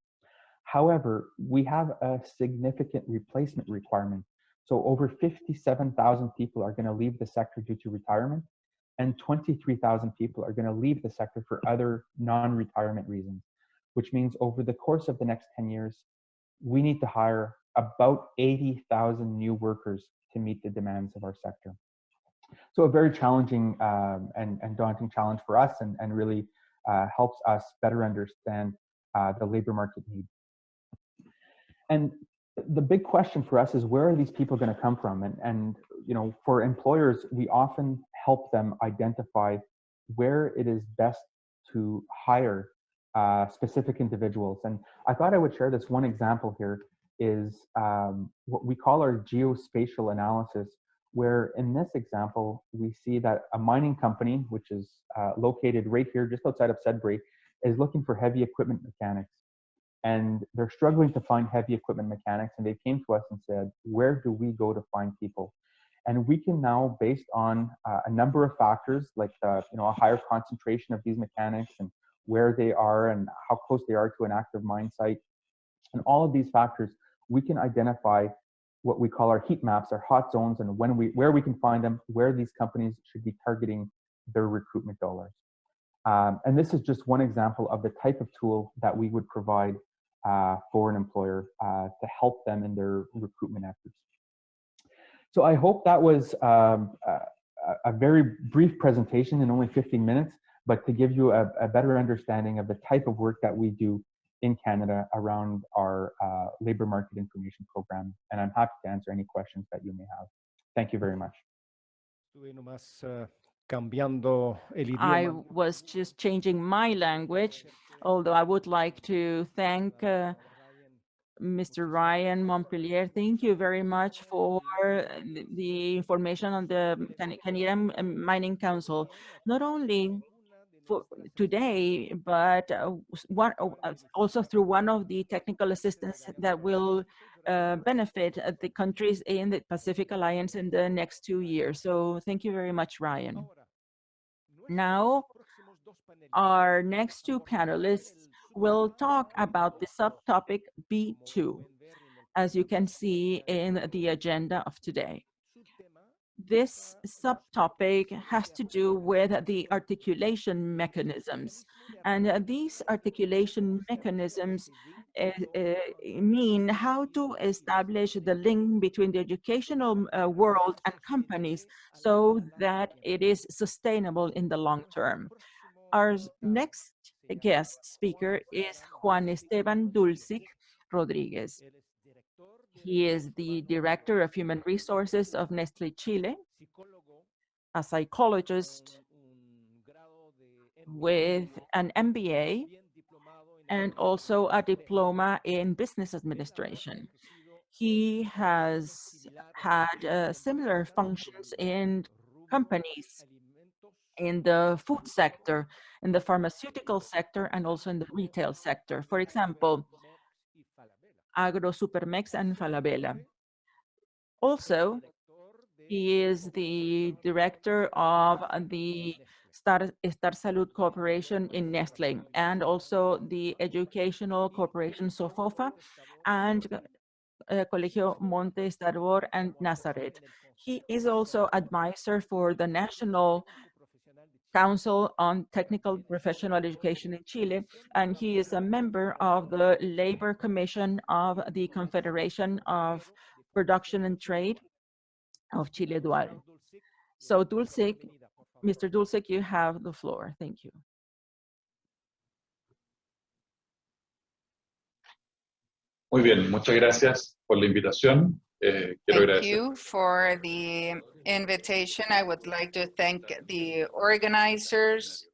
However, we have a significant replacement requirement. So over 57,000 people are going to leave the sector due to retirement, and 23,000 people are going to leave the sector for other non-retirement reasons, which means over the course of the next 10 years, we need to hire about 80,000 new workers to meet the demands of our sector. So a very challenging and daunting challenge for us, and really helps us better understand the labor market need. And the big question for us is, where are these people going to come from? And for employers, we often help them identify where it is best to hire specific individuals. And I thought I would share this one example here is what we call our geospatial analysis, where in this example, we see that a mining company, which is located right here just outside of Sudbury, is looking for heavy equipment mechanics. And they're struggling to find heavy equipment mechanics, and they came to us and said, where do we go to find people? And we can now, based on a number of factors, like a higher concentration of these mechanics and where they are and how close they are to an active mine site, and all of these factors, we can identify what we call our heat maps, our hot zones, and where we can find them, where these companies should be targeting their recruitment dollars. And this is just one example of the type of tool that we would provide for an employer to help them in their recruitment efforts. So I hope that was a very brief presentation in only 15 minutes, but to give you a better understanding of the type of work that we do in Canada around our labor market information program. And I'm happy to answer any questions that you may have. Thank you very much. I was just changing my language, although I would like to thank Mr. Ryan Montpellier. Thank you very much for the information on the Canadian Mining Council. Not only for today, but also through one of the technical assistance that will benefit the countries in the Pacific Alliance in the next 2 years. So thank you very much, Ryan. Now, our next two panelists will talk about the subtopic B2, as you can see in the agenda of today. This subtopic has to do with the articulation mechanisms. And these articulation mechanisms mean how to establish the link between the educational world and companies so that it is sustainable in the long term. Our next guest speaker is Juan Esteban Dulce Rodriguez. He is the Director of Human Resources of Nestlé Chile, a psychologist with an MBA and also a diploma in business administration. He has had similar functions in companies in the food sector, in the pharmaceutical sector, and also in the retail sector. For example, Agro Supermex and Falabella. Also, he is the director of the Star Salud Corporation in Nestlé, and also the Educational Corporation Sofofa, and Colegio Monte Tabor and Nazareth. He is also advisor for the National Council on Technical Professional Education in Chile, and he is a member of the Labor Commission of the Confederation of Production and Trade of Chile Dual. So Dulce, Mr. Dulce, you have the floor. Thank you. Muy bien, muchas gracias por la invitación. Thank you for the invitation. I would like to thank the organizers.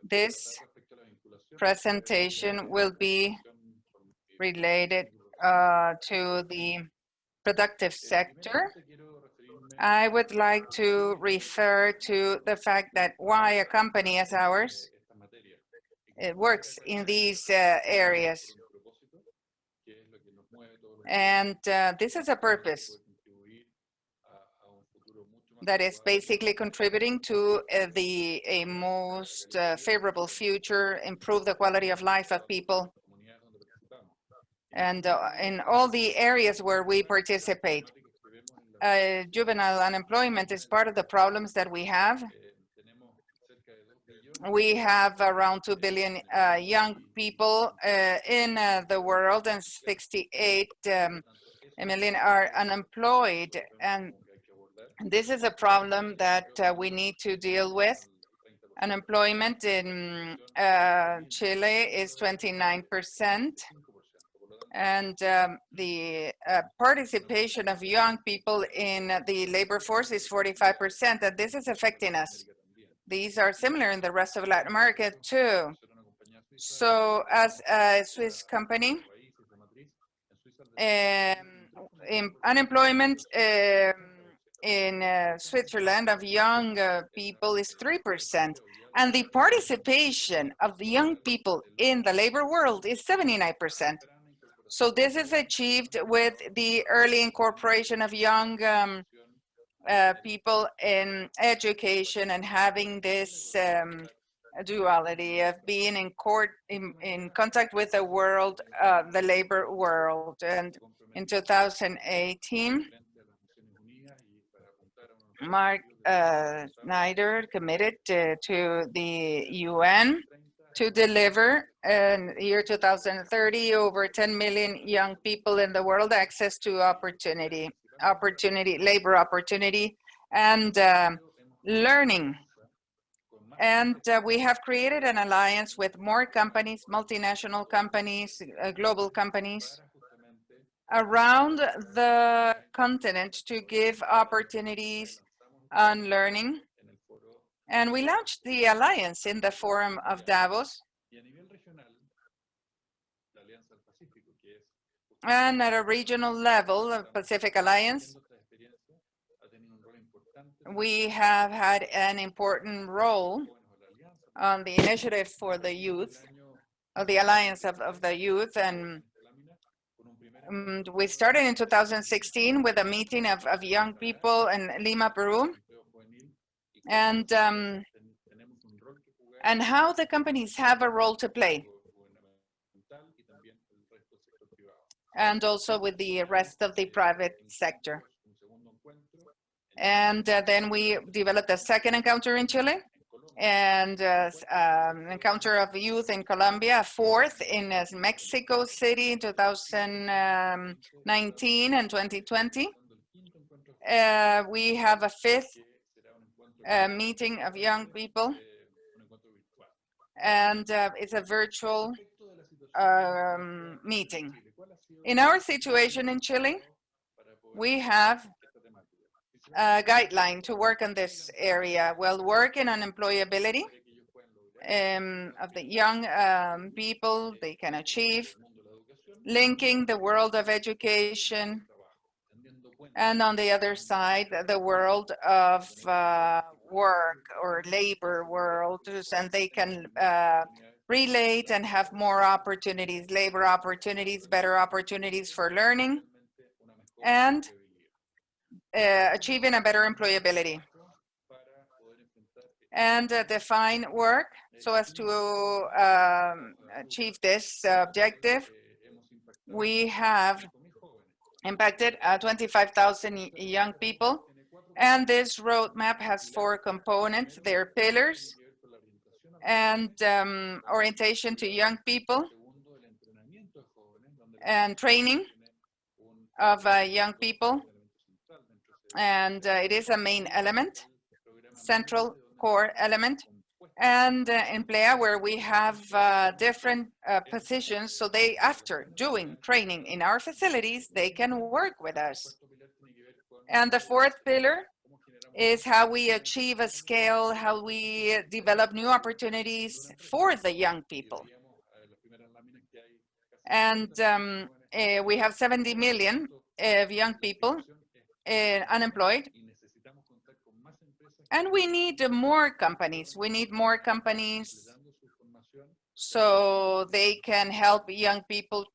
This presentation will be related to the productive sector. I would like to refer to the fact that why a company as ours works in these areas. And this is a purpose that is basically contributing to a most favorable future, improve the quality of life of people, and in all the areas where we participate. Juvenile unemployment is part of the problems that we have. We have around 2 billion young people in the world, and 68 million are unemployed. And this is a problem that we need to deal with. Unemployment in Chile is 29%. And the participation of young people in the labor force is 45%, and this is affecting us. These are similar in the rest of Latin America too. So as a Swiss company, unemployment in Switzerland of young people is 3%, and the participation of the young people in the labor world is 79%. So this is achieved with the early incorporation of young people in education and having this duality of being in contact with the world, the labor world. And in 2018, Mark Snyder committed to the UN to deliver in the year 2030 over 10 million young people in the world access to labor opportunity, and learning And we have created an alliance with more companies, multinational companies, global companies around the continent to give opportunities on learning. And we launched the alliance in the Forum of Davos. And at a regional level, the Pacific Alliance, we have had an important role on the initiative for the youth, of the Alliance of the Youth. And we started in 2016 with a meeting of young people in Lima, Peru. And how the companies have a role to play. And also with the rest of the private sector. And then we developed a second encounter in Chile, and an encounter of youth in Colombia, a fourth in Mexico City in 2019 and 2020. We have a fifth meeting of young people, and it's a virtual meeting. In our situation in Chile, we have a guideline to work on this area. Well, working on employability of the young people they can achieve, linking the world of education, and on the other side, the world of work or labor world, and they can relate and have more opportunities, labor opportunities, better opportunities for learning, and achieving a better employability. And define work so as to achieve this objective. We have impacted 25,000 young people, and this roadmap has 4 components. They're pillars and orientation to young people and training of young people. And it is a main element, central core element. And in Playa, where we have different positions, so they, after doing training in our facilities, they can work with us. And the 4th pillar is how we achieve a scale, how we develop new opportunities for the young people. And we have 70 million of young people unemployed. And we need more companies. We need more companies so they can help young people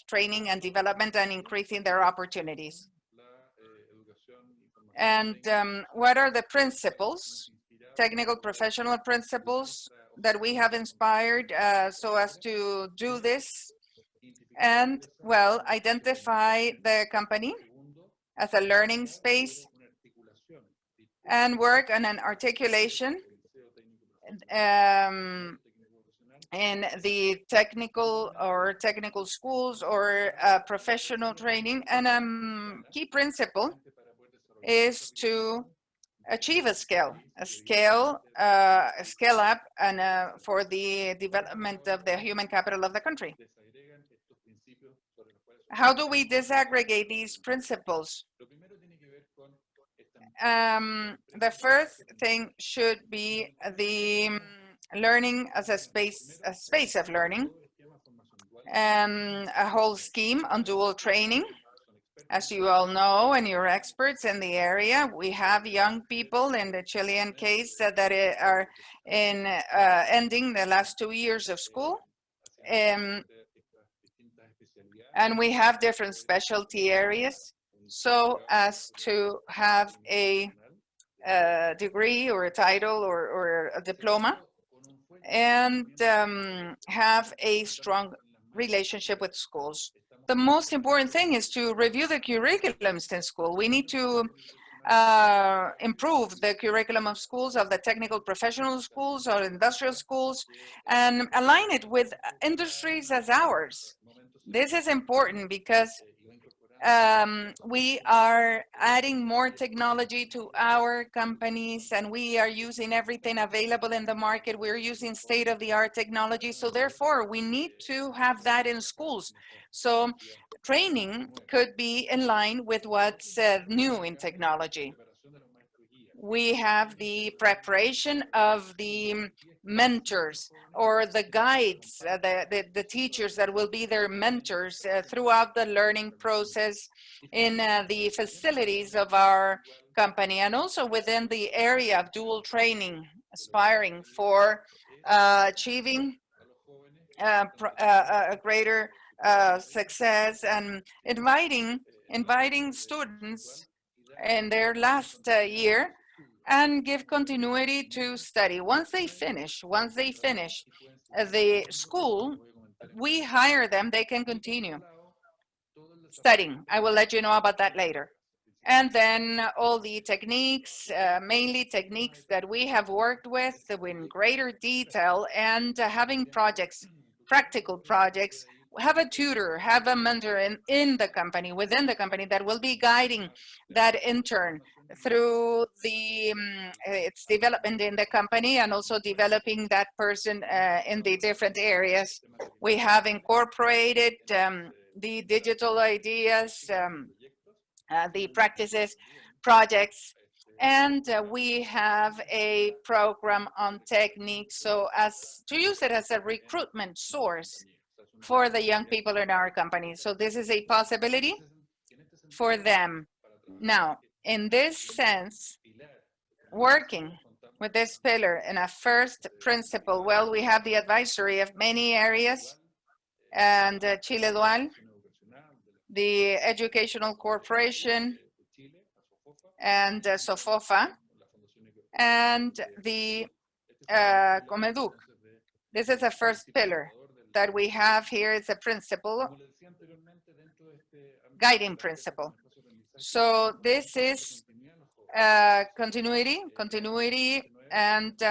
training and development and increasing their opportunities. And what are the principles, technical professional principles that we have inspired so as to do this? And, well, identify the company as a learning space and work on an articulation in the technical schools or professional training. And key principle is to achieve a scale up and for the development of the human capital of the country. How do we disaggregate these principles? The first thing should be the learning as a space of learning, a whole scheme on dual training. As you all know, and you're experts in the area, we have young people in the Chilean case that are ending the last 2 years of school. And we have different specialty areas so as to have a degree or a title or a diploma and have a strong relationship with schools. The most important thing is to review the curriculums in school. We need to improve the curriculum of schools, of the technical professional schools or industrial schools, and align it with industries as ours. This is important because We are adding more technology to our companies, and we are using everything available in the market. We're using state-of-the-art technology. So therefore, we need to have that in schools. So training could be in line with what's new in technology. We have the preparation of the mentors or the guides, the teachers that will be their mentors throughout the learning process in the facilities of our company, and also within the area of dual training, aspiring for achieving a greater success, and inviting students in their last year and give continuity to study. Once they finish the school, we hire them, they can continue studying. I will let you know about that later. And then all the techniques, mainly techniques that we have worked with in greater detail, and having projects, practical projects, have a tutor, have a mentor in the company, within the company, that will be guiding that intern through its development in the company, and also developing that person in the different areas. We have incorporated the digital ideas, the practices, projects, and we have a program on techniques so as to use it as a recruitment source for the young people in our company. So this is a possibility for them. Now, in this sense, working with this pillar in a first principle, well, we have the advisory of many areas, and Chile Dual, the Educational Corporation, and SOFOFA, and the Comeduc. This is the first pillar that we have here. It's a principle, guiding principle. So this is continuity, and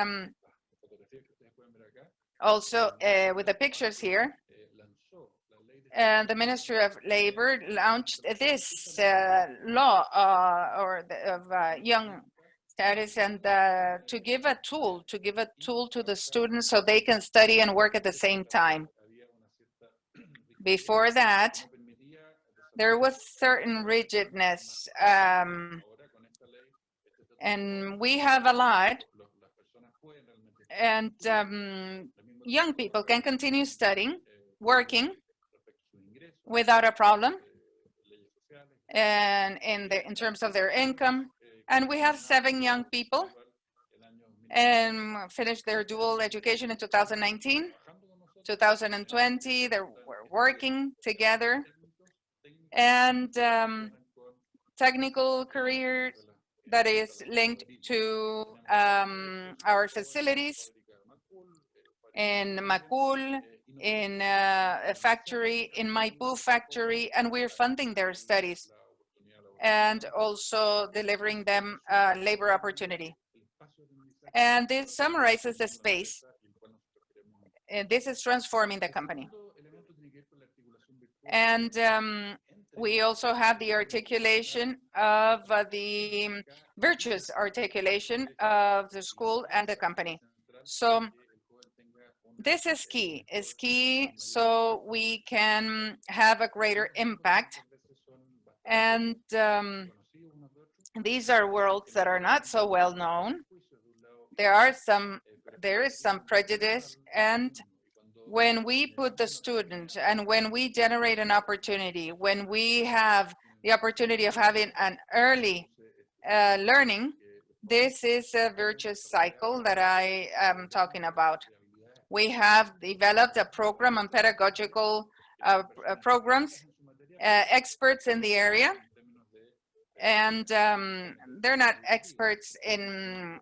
also with the pictures here. And the Ministry of Labor launched this law of young status, and to give a tool to the students so they can study and work at the same time. Before that, there was certain rigidness, and we have a lot, and young people can continue studying, working without a problem, and in terms of their income. And we have 7 young people and finished their dual education in 2019, 2020. They were working together, and technical career that is linked to our facilities in Macul, in a factory, in Maipú factory, and we're funding their studies and also delivering them labor opportunity. And this summarizes the space. And this is transforming the company. And we also have the articulation of the virtuous articulation of the school and the company. So this is key so we can have a greater impact. And these are worlds that are not so well known. There is some prejudice, and when we put the student and when we generate an opportunity, when we have the opportunity of having an early learning, this is a virtuous cycle that I am talking about. We have developed a program on pedagogical programs, experts in the area, and they're not experts in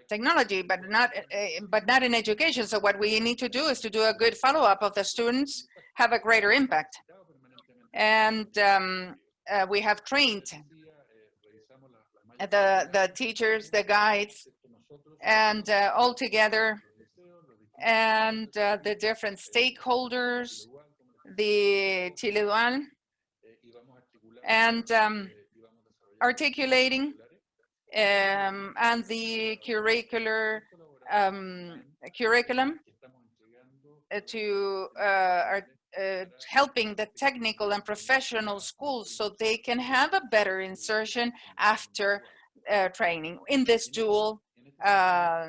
technology, but not in education. So what we need to do is to do a good follow-up of the students, have a greater impact. And we have trained the teachers, the guides, and all together, and the different stakeholders, the Chile Dual, and articulating and the curriculum to helping the technical and professional schools so they can have a better insertion after training in this dual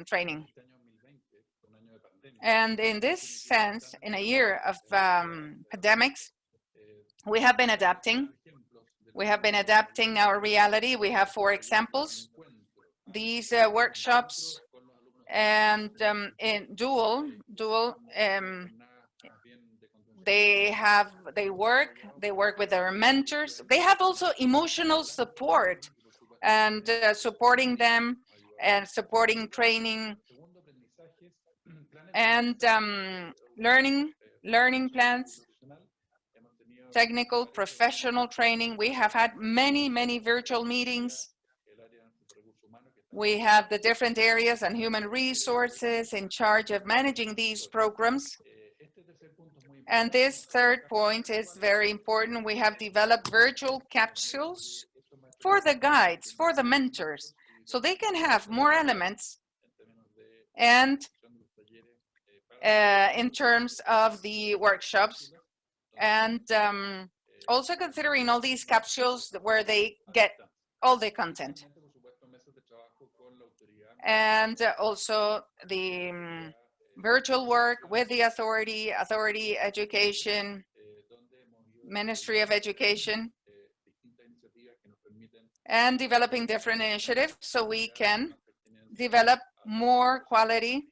training. And in this sense, in a year of pandemics, we have been adapting. We have been adapting our reality. We have 4 examples. These workshops and in dual, they work with their mentors. They have also emotional support and supporting them and supporting training and learning plans, technical, professional training. We have had many virtual meetings. We have the different areas and human resources in charge of managing these programs. And this 3rd point is very important. We have developed virtual capsules for the guides, for the mentors, so they can have more elements and in terms of the workshops, and also considering all these capsules where they get all the content. And also the virtual work with the authority education, Ministry of Education, and developing different initiatives so we can develop more quality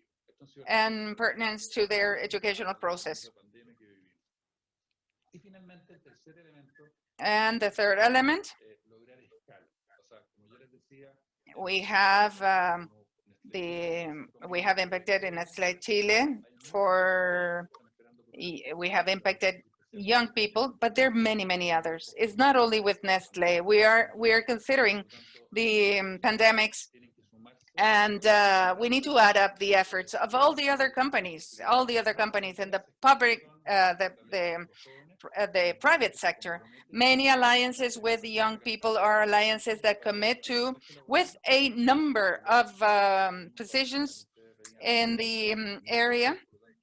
and pertinence to their educational process. And the 3rd element, we have impacted in Nestlé Chile we have impacted young people, but there are many others. It's not only with Nestlé. We are considering the pandemics, and we need to add up the efforts of all the other companies in the public, the private sector. Many alliances with the young people are alliances that commit to, with a number of positions in the area.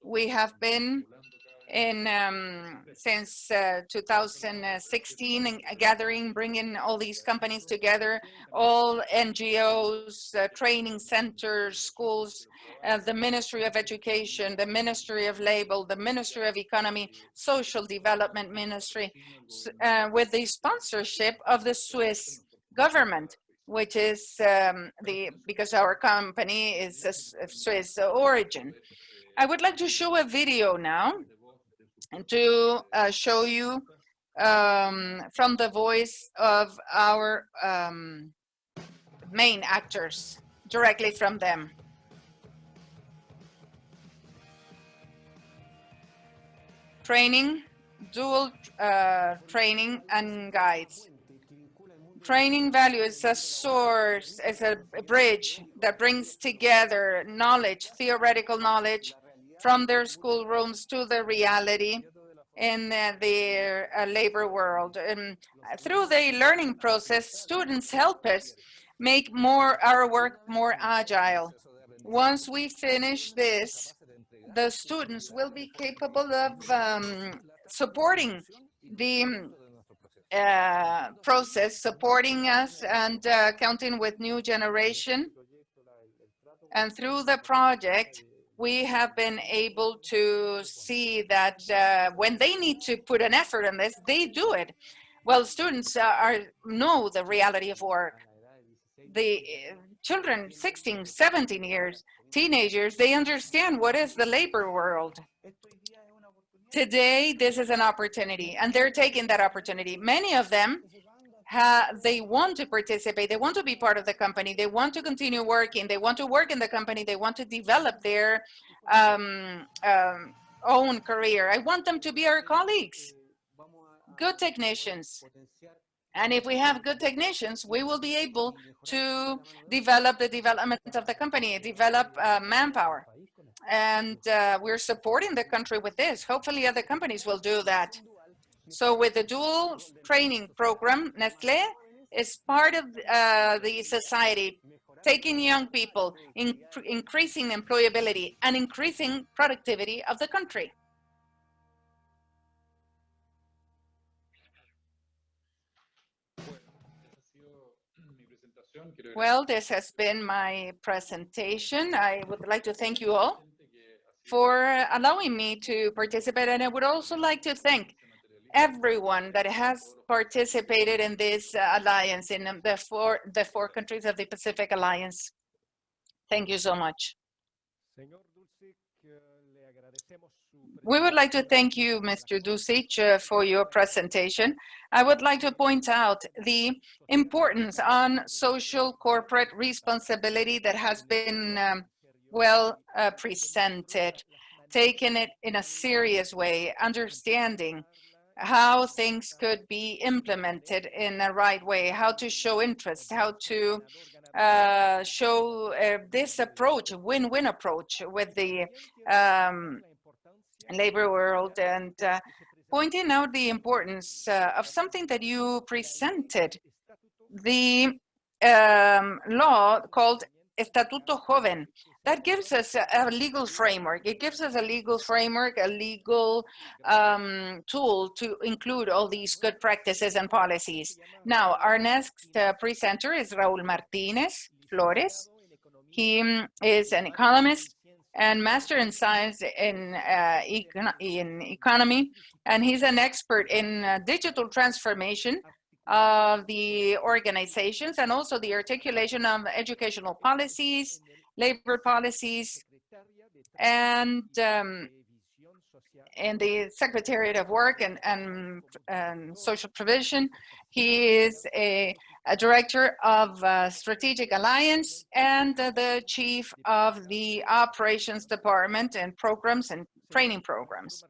We have been in since 2016 and gathering, bringing all these companies together, all NGOs, training centers, schools, the Ministry of Education, the Ministry of Labor, the Ministry of Economy, Social Development Ministry, with the sponsorship of the Swiss government, which is because our company is of Swiss origin. I would like to show a video now and to show you from the voice of our main actors, directly from them. Training, dual training and guides. Training value is a source, is a bridge that brings together knowledge, theoretical knowledge, from their schoolrooms to the reality in the labor world. And through the learning process, students help us make our work more agile. Once we finish this, the students will be capable of supporting the process, supporting us and counting with new generation. And through the project, we have been able to see that when they need to put an effort in this, they do it. Well, students know the reality of work. The children, 16, 17 years, teenagers, they understand what is the labor world. Today, this is an opportunity, and they're taking that opportunity. Many of them, they want to participate, they want to be part of the company, they want to continue working, they want to work in the company, they want to develop their own career. I want them to be our colleagues, good technicians. And if we have good technicians, we will be able to develop the development of the company, develop manpower. And we're supporting the country with this. Hopefully other companies will do that. So with the dual training program, Nestlé is part of the society, taking young people, increasing employability and increasing productivity of the country. Well, this has been my presentation. I would like to thank you all for allowing me to participate, and I would also like to thank everyone that has participated in this alliance, in the four countries of the Pacific Alliance. Thank you so much. We would like to thank you, Mr. Dulce, for your presentation. I would like to point out the importance on social corporate responsibility that has been well presented, taking it in a serious way, understanding how things could be implemented in a right way, how to show interest, how to show this approach, win-win approach with the labor world, and pointing out the importance of something that you presented, the law called Estatuto Joven. That gives us a legal framework. It gives us a legal framework, a legal tool to include all these good practices and policies. Now, our next presenter is Raúl Martínez Flores. He is an economist and master in science in economy, and he's an expert in digital transformation of the organizations and also the articulation of educational policies, labor policies, and in the Secretariat of Work and Social Provision. He is a director of Strategic Alliance and the chief of the Operations Department and Programs and Training Programs.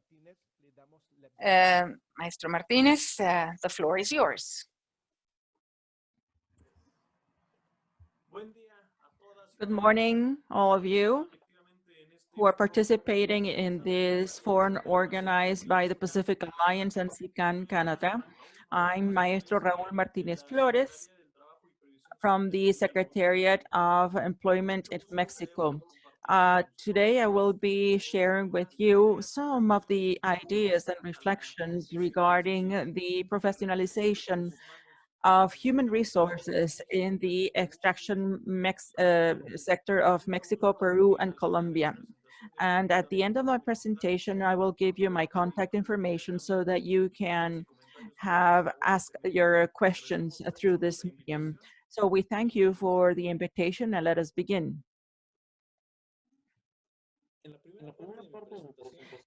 Maestro Martinez, the floor is yours. Good morning, all of you who are participating in this forum organized by the Pacific Alliance and SICAN Canada. I'm Maestro Raúl Martínez Flores from the Secretariat of Employment in Mexico. Today, I will be sharing with you some of the ideas and reflections regarding the professionalization of human resources in the extraction sector of Mexico, Peru, and Colombia. And at the end of my presentation, I will give you my contact information so that you can ask your questions through this medium. So we thank you for the invitation, and let us begin.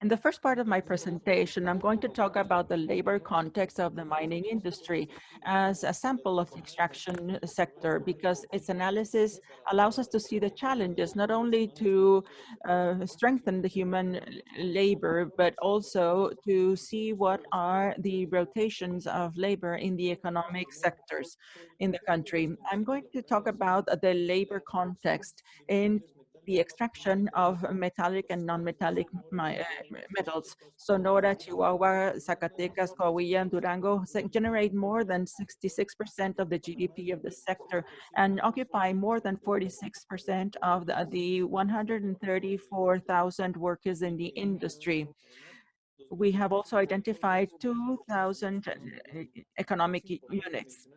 In the first part of my presentation, I'm going to talk about the labor context of the mining industry as a sample of the extraction sector, because its analysis allows us to see the challenges, not only to strengthen the human labor, but also to see what are the rotations of labor in the economic sectors in the country. I'm going to talk about the labor context in the extraction of metallic and non-metallic metals. Sonora, Chihuahua, Zacatecas, Coahuila, and Durango generate more than 66% of the GDP of the sector and occupy more than 46% of the 134,000 workers in the industry. We have also identified 2,000 economic units.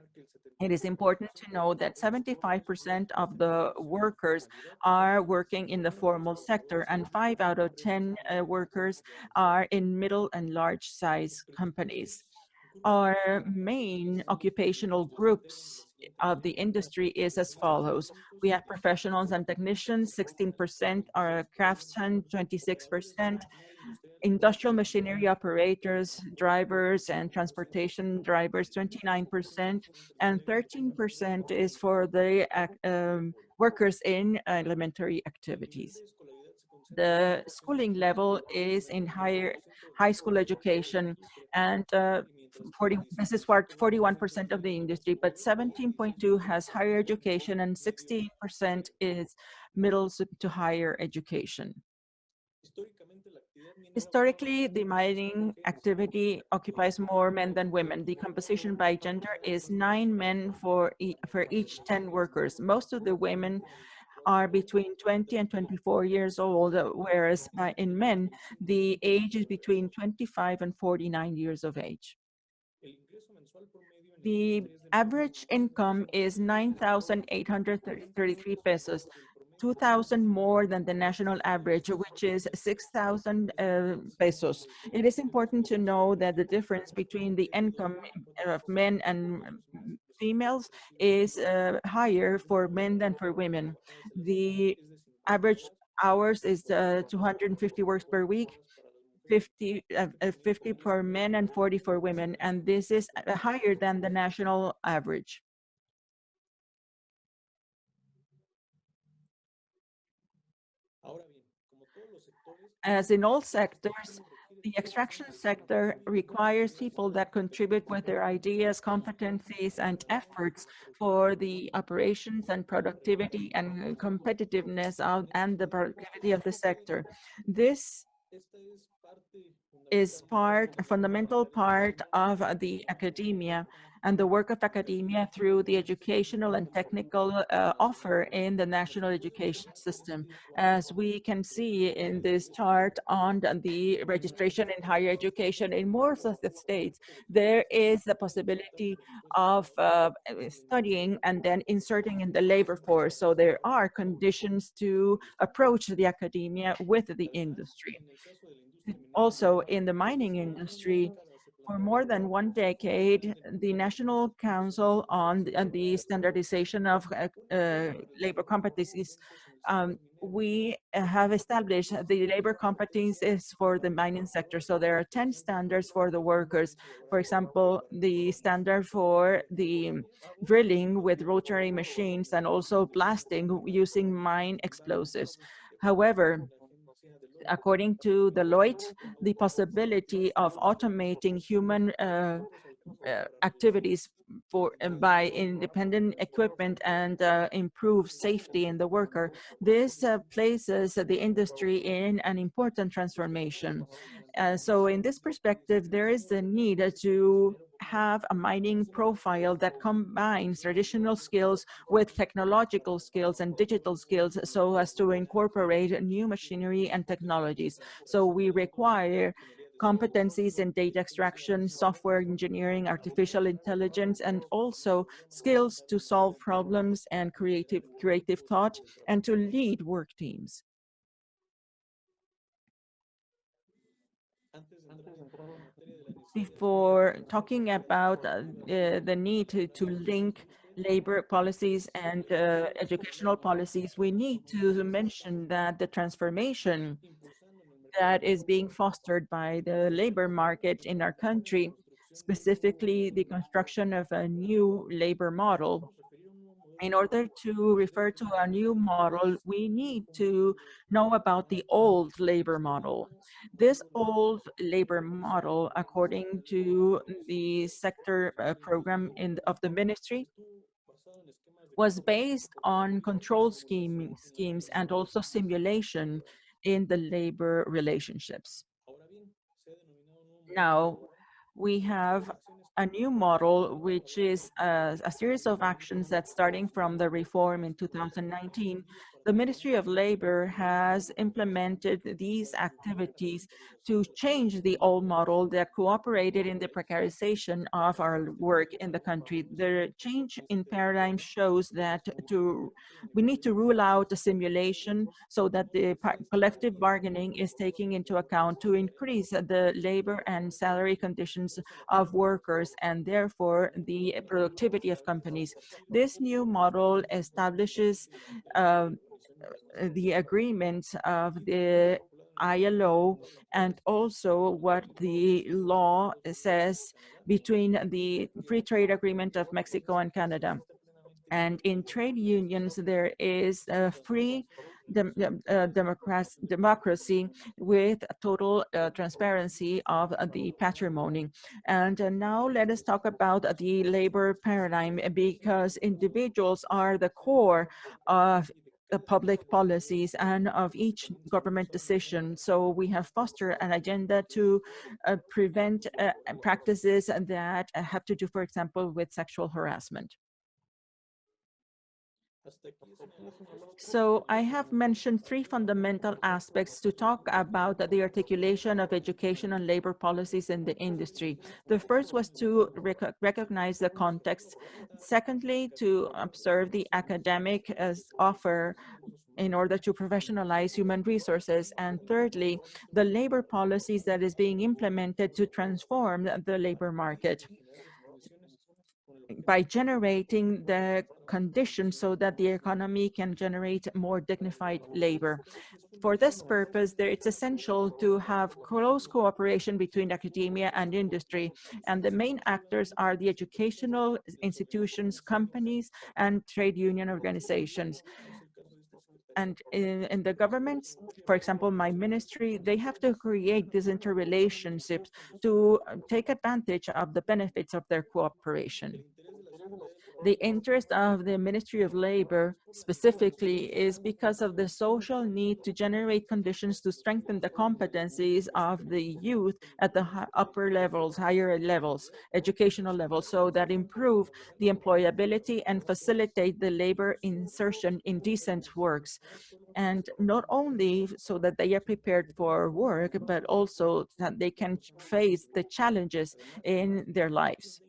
It is important to know that 75% of the workers are working in the formal sector, and 5 out of 10 workers are in middle and large size companies. Our main occupational groups of the industry is as follows. We have professionals and technicians, 16%, are craftsmen, 26%, industrial machinery operators, drivers, and transportation drivers, 29%, and 13% is for the workers in elementary activities. The schooling level is in high school education, and this is for 41% of the industry, but 17.2 has higher education and 60% is middle to higher education. Historically, the mining activity occupies more men than women. The composition by gender is 9 men for each 10 workers. Most of the women are between 20 and 24 years old, whereas in men, the age is between 25 and 49 years of age. The average income is 9,833 pesos, 2,000 more than the national average, which is 6,000 pesos. It is important to know that the difference between the income of men and females is higher for men than for women. The average hours is 250 works per week, 50 for men and 40 for women, and this is higher than the national average. As in all sectors, the extraction sector requires people that contribute with their ideas, competencies, and efforts for the operations and productivity and competitiveness and the productivity of the sector. This is a fundamental part of the academia and the work of academia through the educational and technical offer in the national education system. As we can see in this chart on the registration in higher education in most of the states, there is the possibility of studying and then inserting in the labor force. So there are conditions to approach the academia with the industry. Also, in the mining industry, for more than 1 decade, the National Council on the Standardization of Labor Competencies, we have established the labor competencies for the mining sector. So there are 10 standards for the workers. For example, the standard for the drilling with rotary machines and also blasting using mine explosives. However, according to Deloitte, the possibility of automating human activities by independent equipment and improve safety in the worker, this places the industry in an important transformation. So in this perspective, there is the need to have a mining profile that combines traditional skills with technological skills and digital skills so as to incorporate new machinery and technologies. So we require competencies in data extraction, software engineering, artificial intelligence, and also skills to solve problems and creative thought and to lead work teams. Before talking about the need to link labor policies and educational policies, we need to mention that the transformation that is being fostered by the labor market in our country, specifically the construction of a new labor model. In order to refer to a new model, we need to know about the old labor model. This old labor model, according to the sector program of the ministry, was based on control schemes and also simulation in the labor relationships. Now, we have a new model, which is a series of actions that starting from the reform in 2019, the Ministry of Labor has implemented these activities to change the old model that cooperated in the precarization of our work in the country. The change in paradigm shows that we need to rule out the simulation so that the collective bargaining is taking into account to increase the labor and salary conditions of workers and therefore the productivity of companies. This new model establishes the agreements of the ILO and also what the law says between the free trade agreement of Mexico and Canada. And in trade unions, there is a free democracy with total transparency of the patrimony. And now let us talk about the labor paradigm, because individuals are the core of public policies and of each government decision. So we have fostered an agenda to prevent practices that have to do, for example, with sexual harassment. So I have mentioned three fundamental aspects to talk about the articulation of education and labor policies in the industry. The first was to recognize the context. Secondly, to observe the academic offer in order to professionalize human resources. And thirdly, the labor policies that is being implemented to transform the labor market by generating the conditions so that the economy can generate more dignified labor. For this purpose, it's essential to have close cooperation between academia and industry, and the main actors are the educational institutions, companies, and trade union organizations. And in the governments, for example, my ministry, they have to create these interrelationships to take advantage of the benefits of their cooperation. The interest of the Ministry of Labor specifically is because of the social need to generate conditions to strengthen the competencies of the youth at the upper levels, higher levels, educational levels, so that improve the employability and facilitate the labor insertion in decent works. And not only so that they are prepared for work, but also that they can face the challenges in their lives.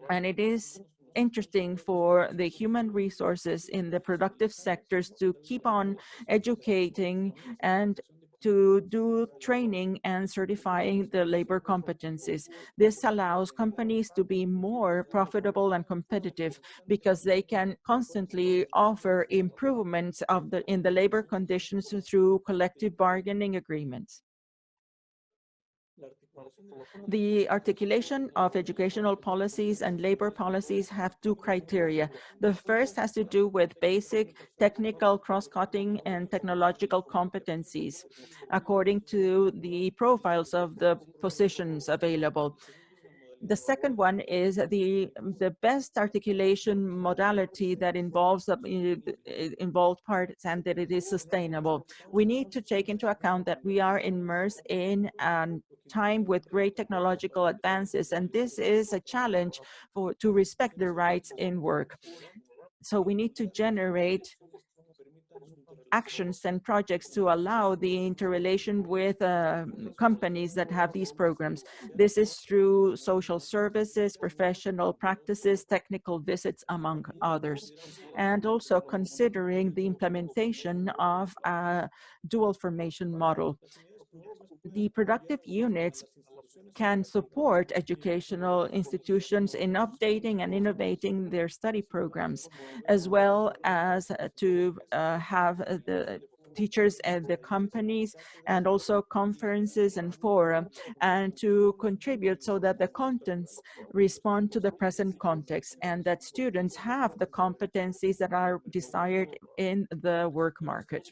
And it is interesting for the human resources in the productive sectors to keep on educating and to do training and certifying the labor competencies. This allows companies to be more profitable and competitive because they can constantly offer improvements in the labor conditions through collective bargaining agreements. The articulation of educational policies and labor policies have two criteria. The first has to do with basic technical, cross-cutting, and technological competencies according to the profiles of the positions available. The second one is the best articulation modality that involves involved parts and that it is sustainable. We need to take into account that we are immersed in time with great technological advances, and this is a challenge to respect the rights in work. So we need to generate actions and projects to allow the interrelation with companies that have these programs. This is through social services, professional practices, technical visits, among others, and also considering the implementation of a dual formation model. The productive units can support educational institutions in updating and innovating their study programs, as well as to have the teachers and the companies and also conferences and fora, and to contribute so that the contents respond to the present context and that students have the competencies that are desired in the work market.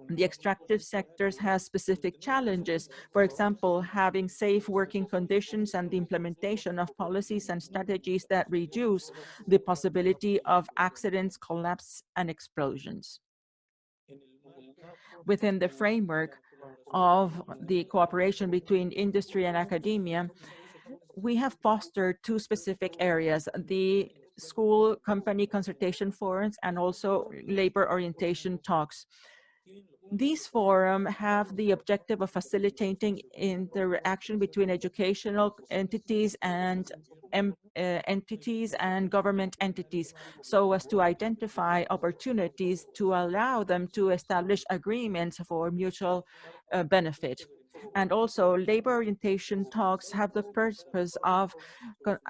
The extractive sectors has specific challenges, for example, having safe working conditions and the implementation of policies and strategies that reduce the possibility of accidents, collapse, and explosions. Within the framework of the cooperation between industry and academia, we have fostered two specific areas: the school company consultation forums and also labor orientation talks. These forums have the objective of facilitating interaction between educational entities and government entities, so as to identify opportunities to allow them to establish agreements for mutual benefit. And also, labor orientation talks have the purpose of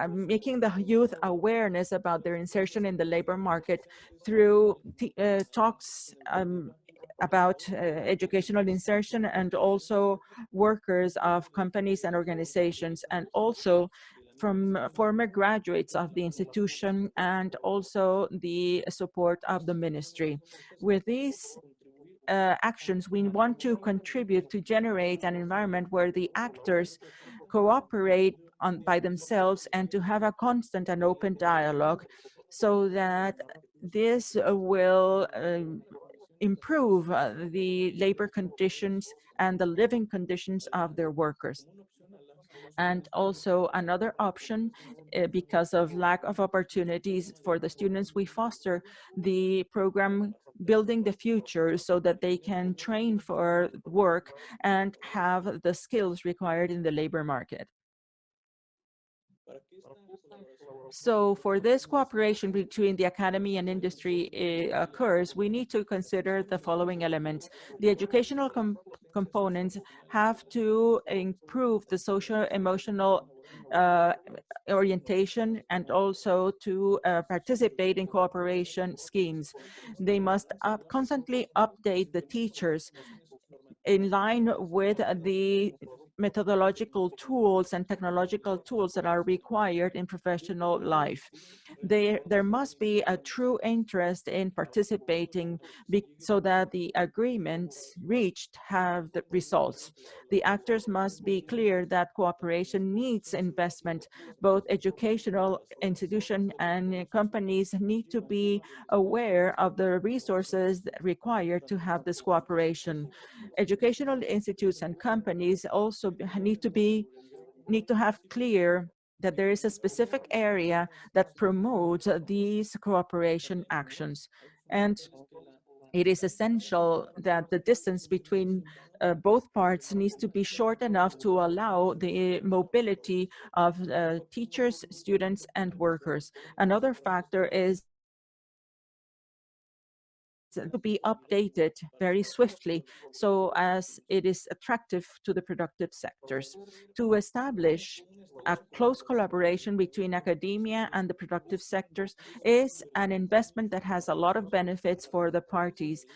making the youth awareness about their insertion in the labor market through talks about educational insertion, and also workers of companies and organizations, and also from former graduates of the institution, and also the support of the ministry. With these actions, we want to contribute to generate an environment where the actors cooperate by themselves and to have a constant and open dialogue, so that This will improve the labor conditions and the living conditions of their workers. And also another option, because of lack of opportunities for the students, we foster the program Building the Future so that they can train for work and have the skills required in the labor market. So for this cooperation between the academy and industry occurs, we need to consider the following elements. The educational components have to improve the social-emotional orientation and also to participate in cooperation schemes. They must constantly update the teachers in line with the methodological tools and technological tools that are required in professional life. There must be a true interest in participating so that the agreements reached have the results. The actors must be clear that cooperation needs investment. Both educational institutions and companies need to be aware of the resources required to have this cooperation. Educational institutes and companies also need to have clear that there is a specific area that promotes these cooperation actions. And it is essential that the distance between both parts needs to be short enough to allow the mobility of teachers, students, and workers. Another factor is to be updated very swiftly so as it is attractive to the productive sectors. To establish a close collaboration between academia and the productive sectors is an investment that has a lot of benefits for the parties,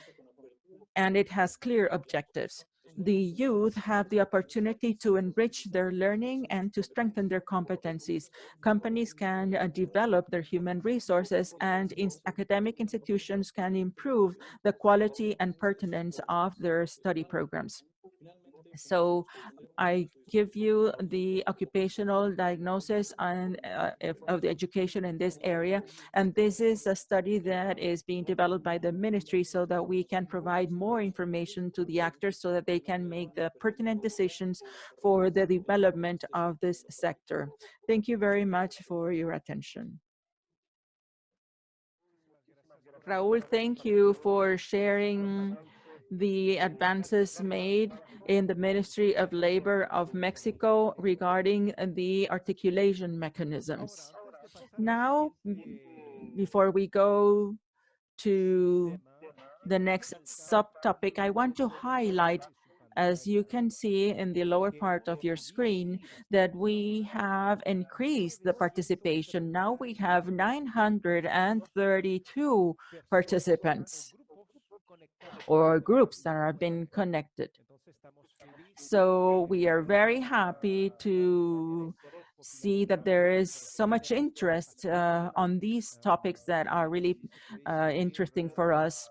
and it has clear objectives. The youth have the opportunity to enrich their learning and to strengthen their competencies. Companies can develop their human resources, and academic institutions can improve the quality and pertinence of their study programs. So I give you the occupational diagnosis of the education in this area. And this is a study that is being developed by the ministry so that we can provide more information to the actors so that they can make the pertinent decisions for the development of this sector. Thank you very much for your attention. Raul, thank you for sharing the advances made in the Ministry of Labor of Mexico regarding the articulation mechanisms. Now, before we go to the next subtopic, I want to highlight, as you can see in the lower part of your screen, that we have increased the participation. Now we have 932 participants or groups that have been connected. So we are very happy to see that there is so much interest on these topics that are really interesting for us.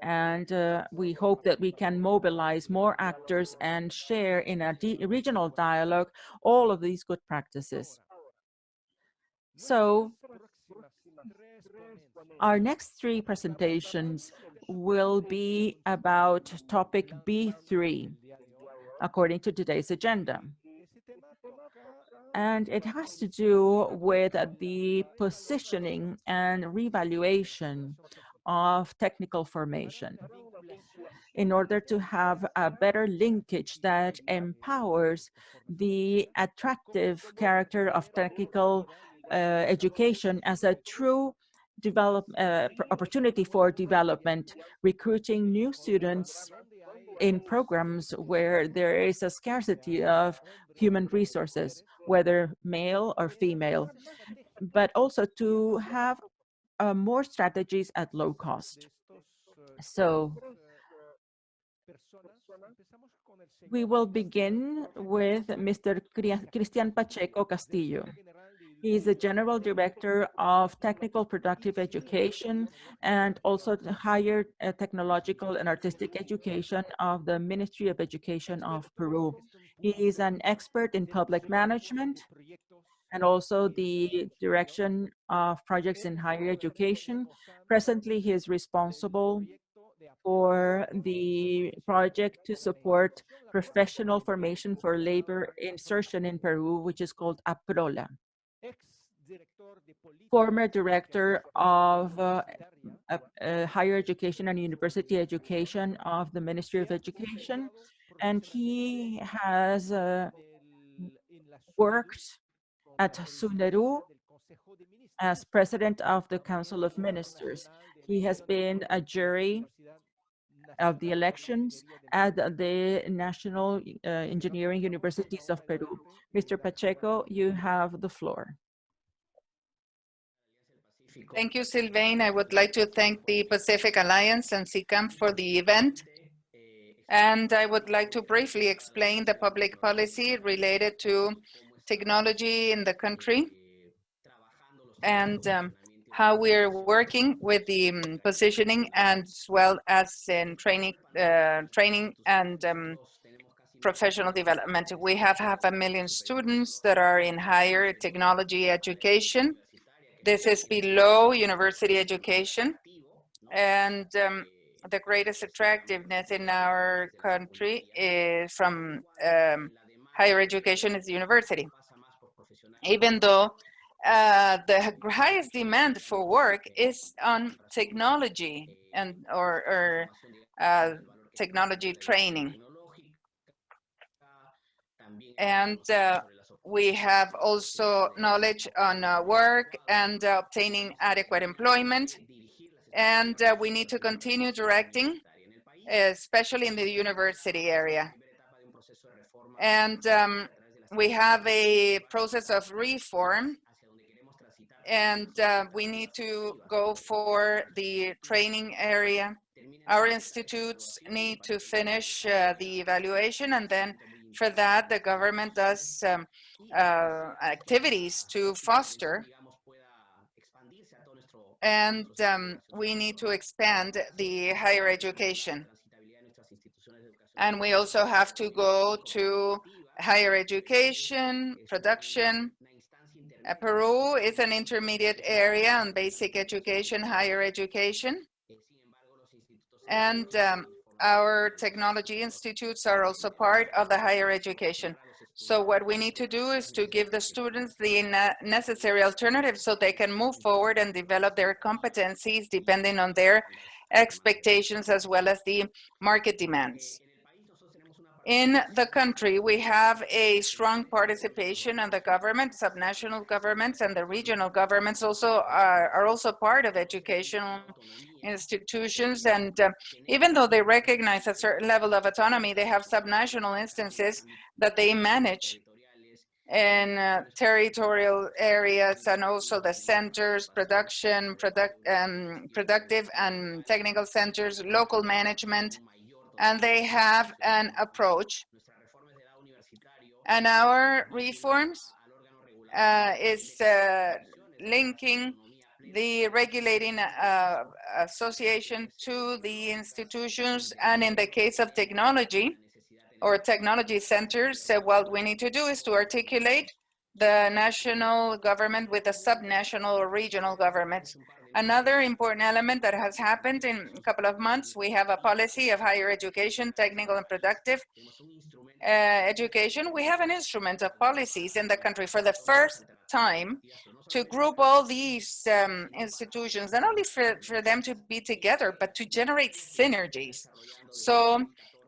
And we hope that we can mobilize more actors and share in a regional dialogue all of these good practices. So our next three presentations will be about topic B3, according to today's agenda. And it has to do with the positioning and revaluation of technical formation in order to have a better linkage that empowers the attractive character of technical education as a true opportunity for development, recruiting new students in programs where there is a scarcity of human resources, whether male or female, but also to have more strategies at low cost. So we will begin with Mr. Cristian Pacheco Castillo. He is the General Director of Technical Productive Education and also the Higher Technological and Artistic Education of the Ministry of Education of Peru. He is an expert in public management and also the direction of projects in higher education. Presently, he is responsible for the project to support professional formation for labor insertion in Peru, which is called APROLA. Former director of higher education and university education of the Ministry of Education, and he has worked at SUNERU as president of the Council of Ministers. He has been a jury of the elections at the National Engineering Universities of Peru. Mr. Pacheco, you have the floor. Thank you, Sylvain. I would like to thank the Pacific Alliance and CICAM for the event. And I would like to briefly explain the public policy related to technology in the country and how we're working with the positioning as well as in training and professional development. We have 500,000 students that are in higher technology education. This is below university education. And the greatest attractiveness in our country is from higher education is the university. Even though the highest demand for work is on technology and or technology training. And we have also knowledge on work and obtaining adequate employment. And we need to continue directing, especially in the university area. And we have a process of reform, and we need to go for the training area. Our institutes need to finish the evaluation, and then for that, the government does activities to foster. And we need to expand the higher education. And we also have to go to higher education, production. Peru is an intermediate area on basic education, higher education. And our technology institutes are also part of the higher education. So what we need to do is to give the students the necessary alternatives so they can move forward and develop their competencies depending on their expectations as well as the market demands. In the country, we have a strong participation, and the government, subnational governments, and the regional governments also are also part of educational institutions. And even though they recognize a certain level of autonomy, they have subnational instances that they manage in territorial areas, and also the centers, productive and technical centers, local management, and they have an approach. And our reforms is linking the regulating association to the institutions. And in the case of technology or technology centers, what we need to do is to articulate the national government with the subnational or regional governments. Another important element that has happened in a couple of months, we have a policy of higher education, technical and productive education. We have an instrument of policies in the country for the first time to group all these institutions, not only for them to be together, but to generate synergies. So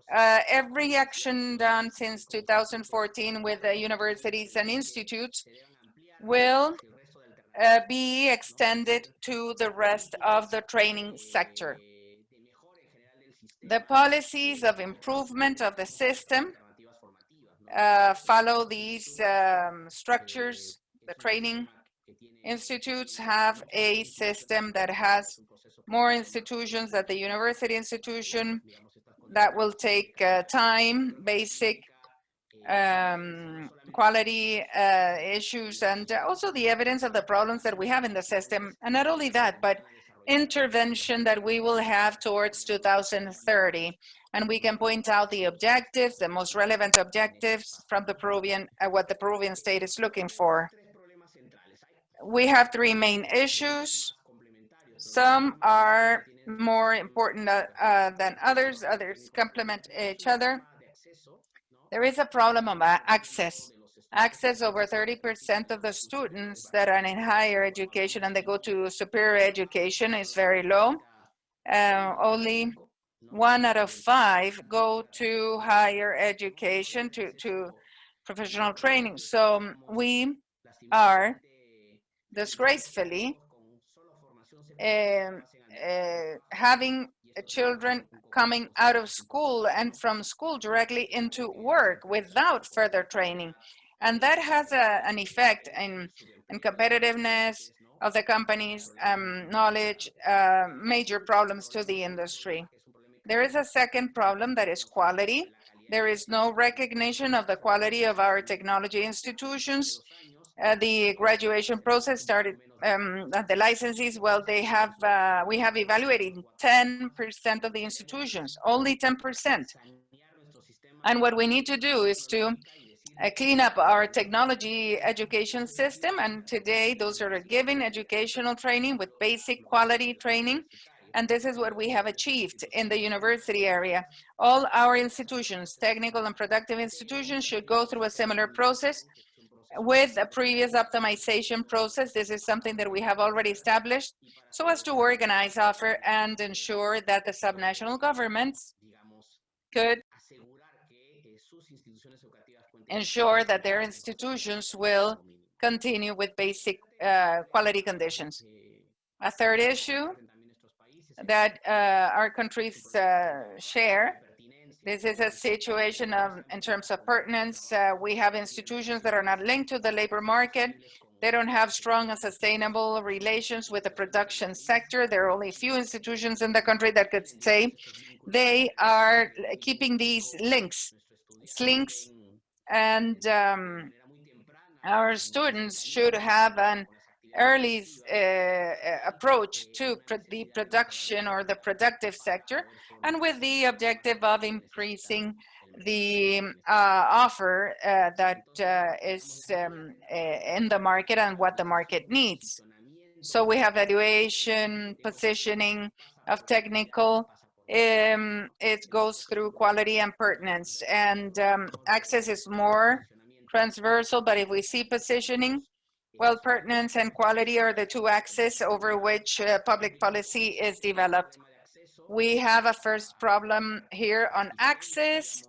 every action done since 2014 with the universities and institutes will be extended to the rest of the training sector. The policies of improvement of the system follow these structures. The training institutes have a system that has more institutions than the university institution. That will take time, basic quality issues, and also the evidence of the problems that we have in the system. And not only that, but intervention that we will have towards 2030. And we can point out the objectives, the most relevant objectives from the Peruvian, what the Peruvian state is looking for. we have three main issues. Some are more important than others. Others complement each other. There is a problem of access. Access, over 30% of the students that are in higher education and they go to superior education is very low. Only 1 out of 5 go to higher education, to professional training. So we are disgracefully having children coming out of school and from school directly into work without further training. And that has an effect in competitiveness of the companies, knowledge, major problems to the industry. There is a second problem, that is quality. There is no recognition of the quality of our technology institutions. The graduation process started, the licenses, well, we have evaluated 10% of the institutions, only 10%. And what we need to do is to clean up our technology education system. And today, those are giving educational training with basic quality training. And this is what we have achieved in the university area. All our institutions, technical and productive institutions, should go through a similar process with a previous optimization process. This is something that we have already established so as to organize, offer, and ensure that the subnational governments could ensure that their institutions will continue with basic quality conditions. A third issue that our countries share, this is a situation of, in terms of pertinence, we have institutions that are not linked to the labor market. They don't have strong and sustainable relations with the production sector. There are only a few institutions in the country that could say they are keeping these links, and our students should have an early approach to the production or the productive sector, and with the objective of increasing the offer that is in the market and what the market needs. So we have evaluation, positioning of technical, it goes through quality and pertinence, and access is more transversal, but if we see positioning, well, pertinence and quality are the two axes over which public policy is developed. We have a first problem here on access.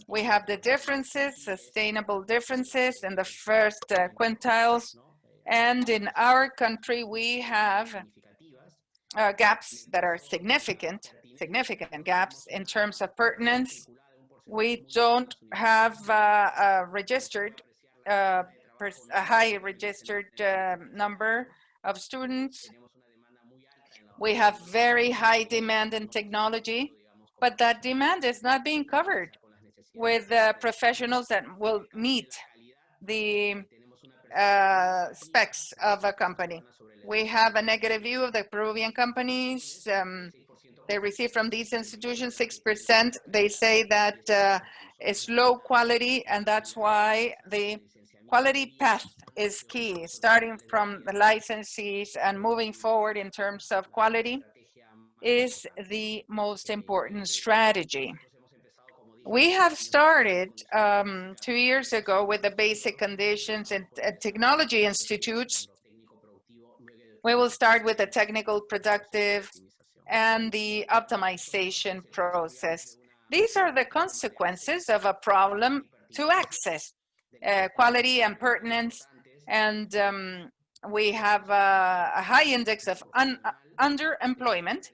We have the differences, sustainable differences in the first quintiles. And in our country, we have gaps that are significant gaps in terms of pertinence. We don't have a registered, a high registered number of students. We have very high demand in technology, but that demand is not being covered with professionals that will meet the specs of a company. We have a negative view of the Peruvian companies. They receive from these institutions 6%. They say that it's low quality, and that's why the quality path is key, starting from the licensees and moving forward in terms of quality is the most important strategy. We have started 2 years ago with the basic conditions in technology institutes. We will start with the technical, productive, and the optimization process. These are the consequences of a problem to access quality and pertinence, and we have a high index of underemployment,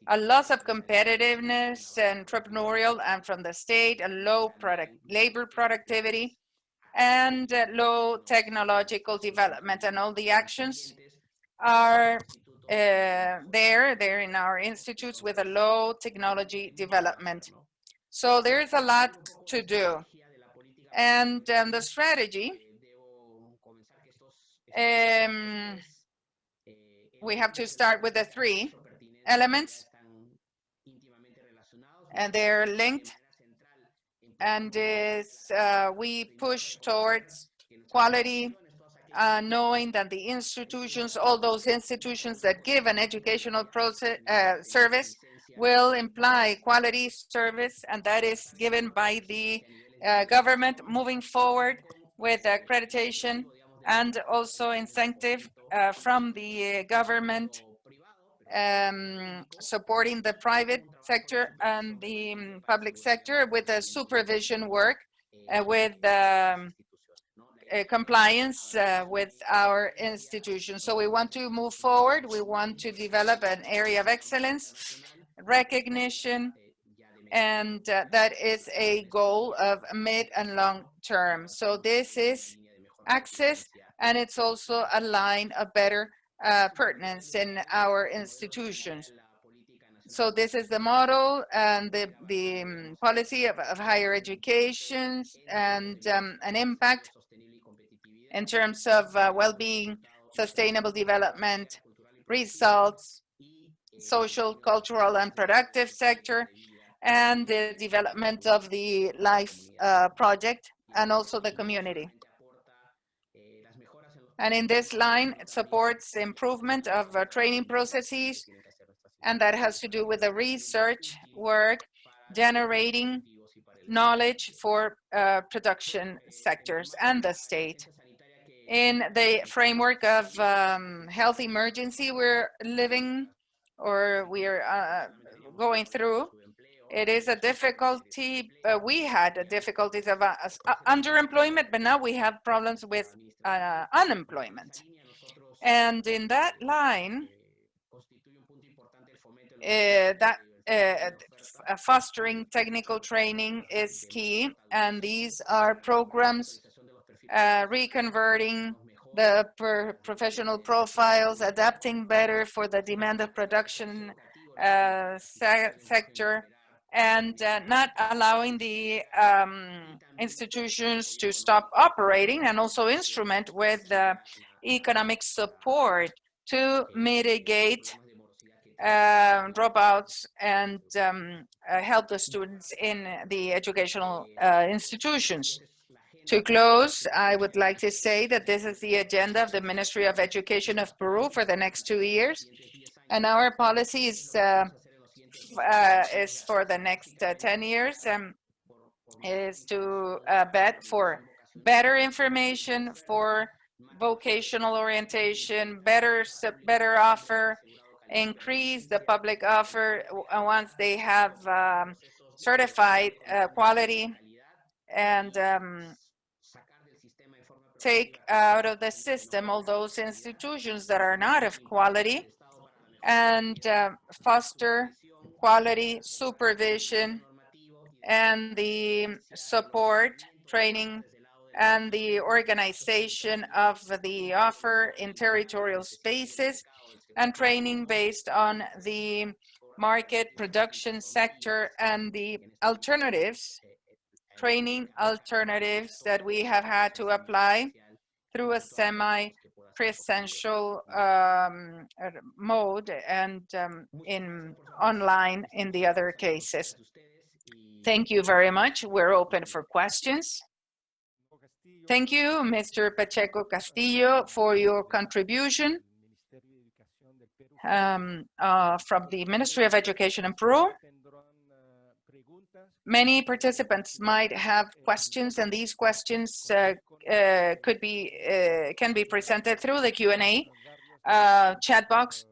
a loss of competitiveness, entrepreneurial and from the state, a low labor productivity, and low technological development. And all the actions are they're in our institutes with a low technology development. So there's a lot to do. And the strategy, we have to start with the 3 elements, and they're linked. And we push towards quality, knowing that the institutions, all those institutions that give an educational process, service, will imply quality service, and that is given by the government moving forward with accreditation and also incentive from the government, supporting the private sector and the public sector with the supervision work, with compliance with our institutions. So we want to move forward. We want to develop an area of excellence, recognition, and that is a goal of mid and long term. So this is access, and it's also a line of better pertinence in our institutions. So this is the model and the policy of higher education and an impact in terms of well-being, sustainable development, results, social, cultural, and productive sector, and the development of the life project, and also the community. And in this line, it supports improvement of training processes, and that has to do with the research work, generating knowledge for production sectors and the state. In the framework of health emergency we're living, or we're going through, it is a difficulty. We had difficulties of underemployment, but now we have problems with unemployment. And in that line, fostering technical training is key, and these are programs reconverting the professional profiles, adapting better for the demand of production sector, and not allowing the institutions to stop operating, and also instrument with economic support to mitigate dropouts and help the students in the educational institutions. To close, I would like to say that this is the agenda of the Ministry of Education of Peru for the next 2 years, and our policy is for the next 10 years, is to bet for better information, for vocational orientation, better offer, increase the public offer once they have certified quality, and take out of the system all those institutions that are not of quality, and foster quality supervision and the support, training, and the organization of the offer in territorial spaces, and training based on the market production sector and the alternatives, training alternatives that we have had to apply through a semi-presential mode, and in online in the other cases. Thank you very much. We're open for questions. Thank you, Mr. Pacheco Castillo, for your contribution from the Ministry of Education in Peru. Many participants might have questions, and these questions can be presented through the Q&A chat box.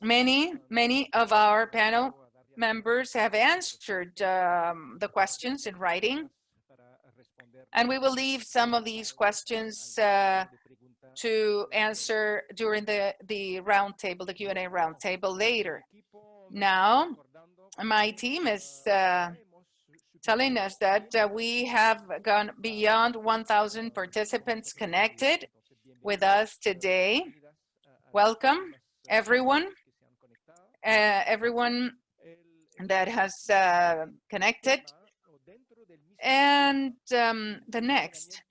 Many of our panel members have answered the questions in writing, and we will leave some of these questions to answer during the roundtable, the Q&A roundtable later. Now, my team is telling us that we have gone beyond 1,000 participants connected with us today. Welcome, everyone. Everyone that has connected. And the next,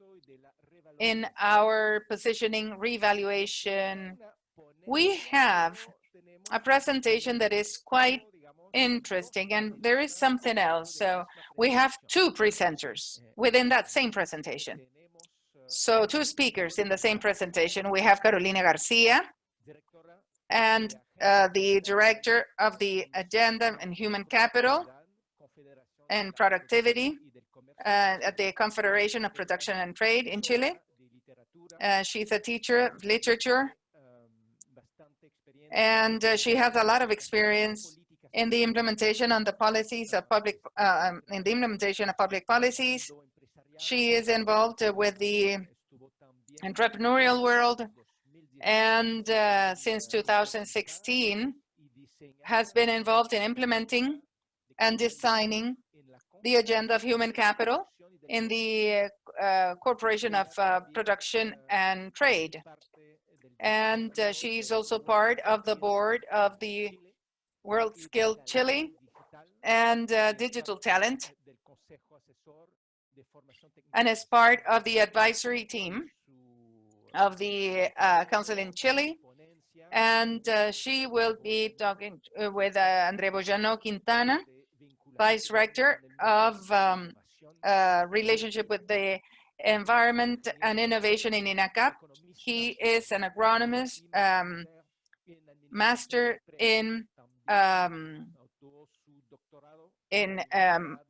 in our positioning reevaluation, we have a presentation that is quite interesting, and there is something else. So we have two presenters within that same presentation. So 2 speakers in the same presentation. We have Carolina Garcia and the director of the Agenda and Human Capital and Productivity at the Confederation of Production and Trade in Chile. She's a teacher of literature, and she has a lot of experience in the implementation on the policies of public policies. She is involved with the entrepreneurial world, and since 2016 has been involved in implementing and designing the agenda of human capital in the Corporation of Production and Trade. And she's also part of the board of the World Skilled Chile and Digital Talent, and is part of the advisory team of the Council in Chile. And she will be talking with André Boyano Quintana, Vice Rector of Relationship with the Environment and Innovation in INACAP. He is an agronomist, master in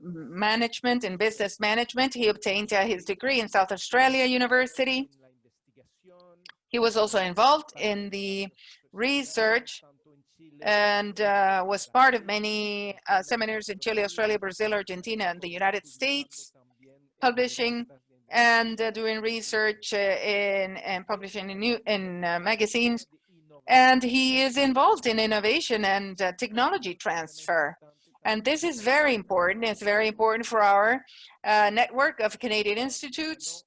management and business management. He obtained his degree in South Australia University. He was also involved in the research and was part of many seminars in Chile, Australia, Brazil, Argentina, and the United States, publishing and doing research and publishing in magazines. And he is involved in innovation and technology transfer. And this is very important. It's very important for our network of Canadian institutes.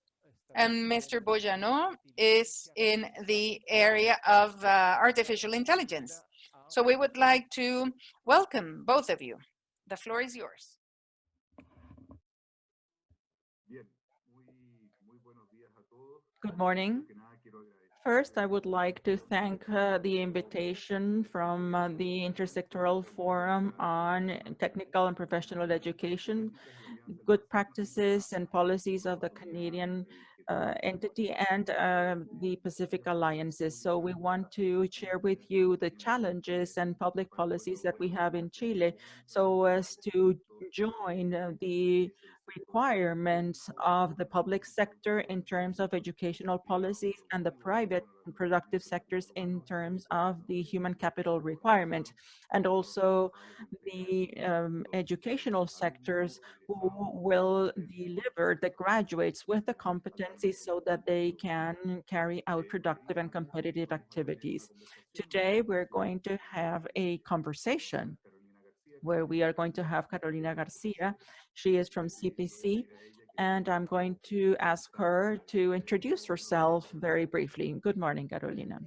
And Mr. Boyano is in the area of artificial intelligence. So we would like to welcome both of you. The floor is yours. Good morning. First, I would like to thank the invitation from the Intersectoral Forum on Technical and Professional Education, Good Practices and Policies of the Canadian entity and the Pacific Alliances. So we want to share with you the challenges and public policies that we have in Chile so as to join the requirements of the public sector in terms of educational policies and the private and productive sectors in terms of the human capital requirement, and also the educational sectors who will deliver the graduates with the competencies so that they can carry out productive and competitive activities. Today, we're going to have a conversation where we are going to have Carolina Garcia. She is from CPC, and I'm going to ask her to introduce herself very briefly. Good morning, Carolina.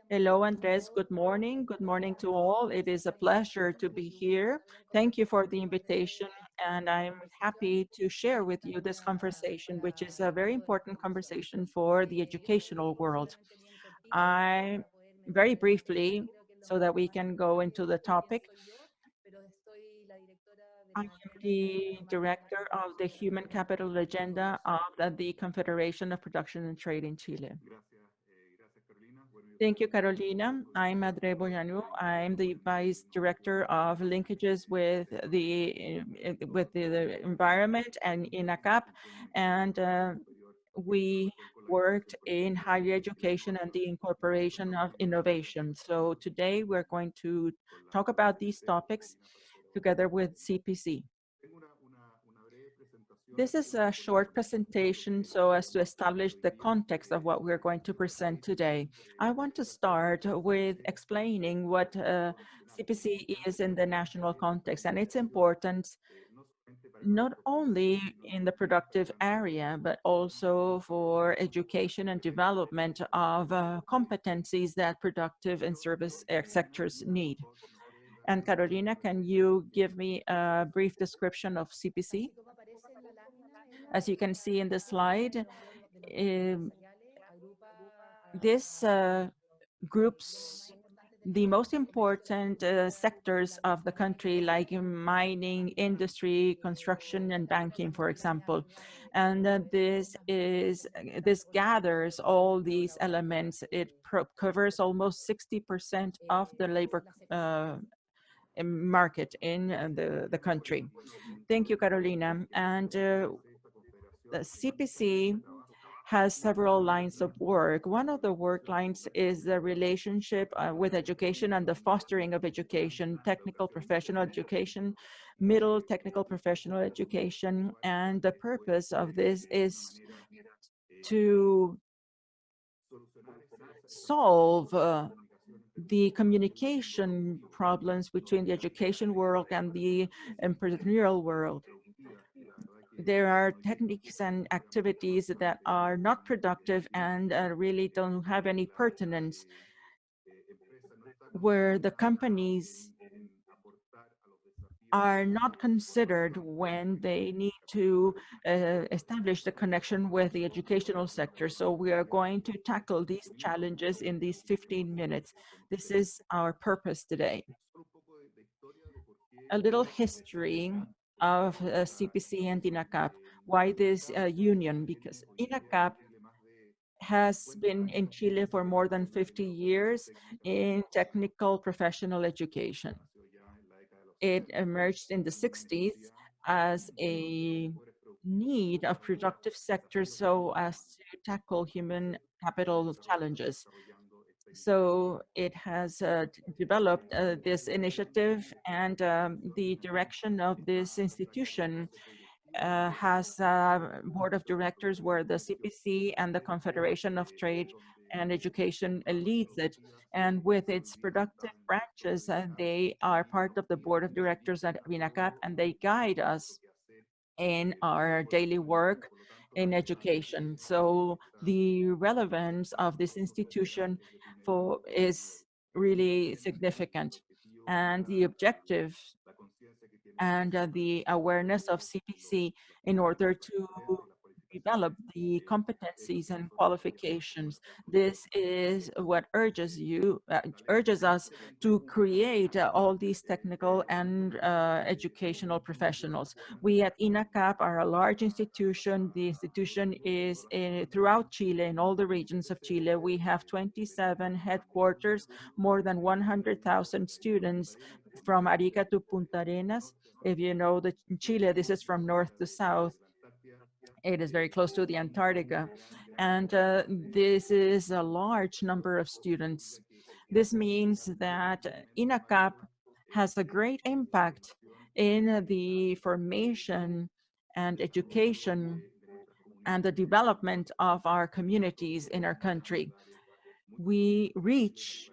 Hello, Andres. Good morning. Good morning to all. It is a pleasure to be here. Thank you for the invitation, and I'm happy to share with you this conversation, which is a very important conversation for the educational world. Very briefly, so that we can go into the topic, I am the director of the Human Capital Agenda of the Confederation of Production and Trade in Chile. Thank you, Carolina. I'm André Boyano. I'm the Vice Director of Linkages with the environment and INACAP, and we worked in higher education and the incorporation of innovation. So today we're going to talk about these topics together with CPC. This is a short presentation so as to establish the context of what we're going to present today. I want to start with explaining what CPC is in the national context, and it's important not only in the productive area, but also for education and development of competencies that productive and service sectors need. And Carolina, can you give me a brief description of CPC? As you can see in the slide, this groups the most important sectors of the country, like mining, industry, construction, and banking, for example. And this gathers all these elements. It covers almost 60% of the labor market in the country. Thank you, Carolina. And the CPC has several lines of work. One of the work lines is the relationship with education and the fostering of education, technical professional education, middle technical professional education. And the purpose of this is to solve the communication problems between the education world and the entrepreneurial world. There are techniques and activities that are not productive and really don't have any pertinence, where the companies are not considered when they need to establish the connection with the educational sector. So we are going to tackle these challenges in these 15 minutes. This is our purpose today. A little history of CPC and INACAP. Why this union? Because INACAP has been in Chile for more than 50 years in technical professional education. It emerged in the 60s as a need of productive sectors so as to tackle human capital challenges. So it has developed this initiative, and the direction of this institution has a board of directors where the CPC and the Confederation of Trade and Education leads it. And with its productive branches, they are part of the board of directors at INACAP, and they guide us in our daily work in education. So the relevance of this institution is really significant. And the objective and the awareness of CPC in order to develop the competencies and qualifications. This is what urges us to create all these technical and educational professionals. We at INACAP are a large institution. The institution is throughout Chile, in all the regions of Chile. We have 27 headquarters, more than 100,000 students from Arica to Punta Arenas. If you know that in Chile, this is from north to south. It is very close to the Antarctica. And this is a large number of students. This means that INACAP has a great impact in the formation and education and the development of our communities in our country. We reach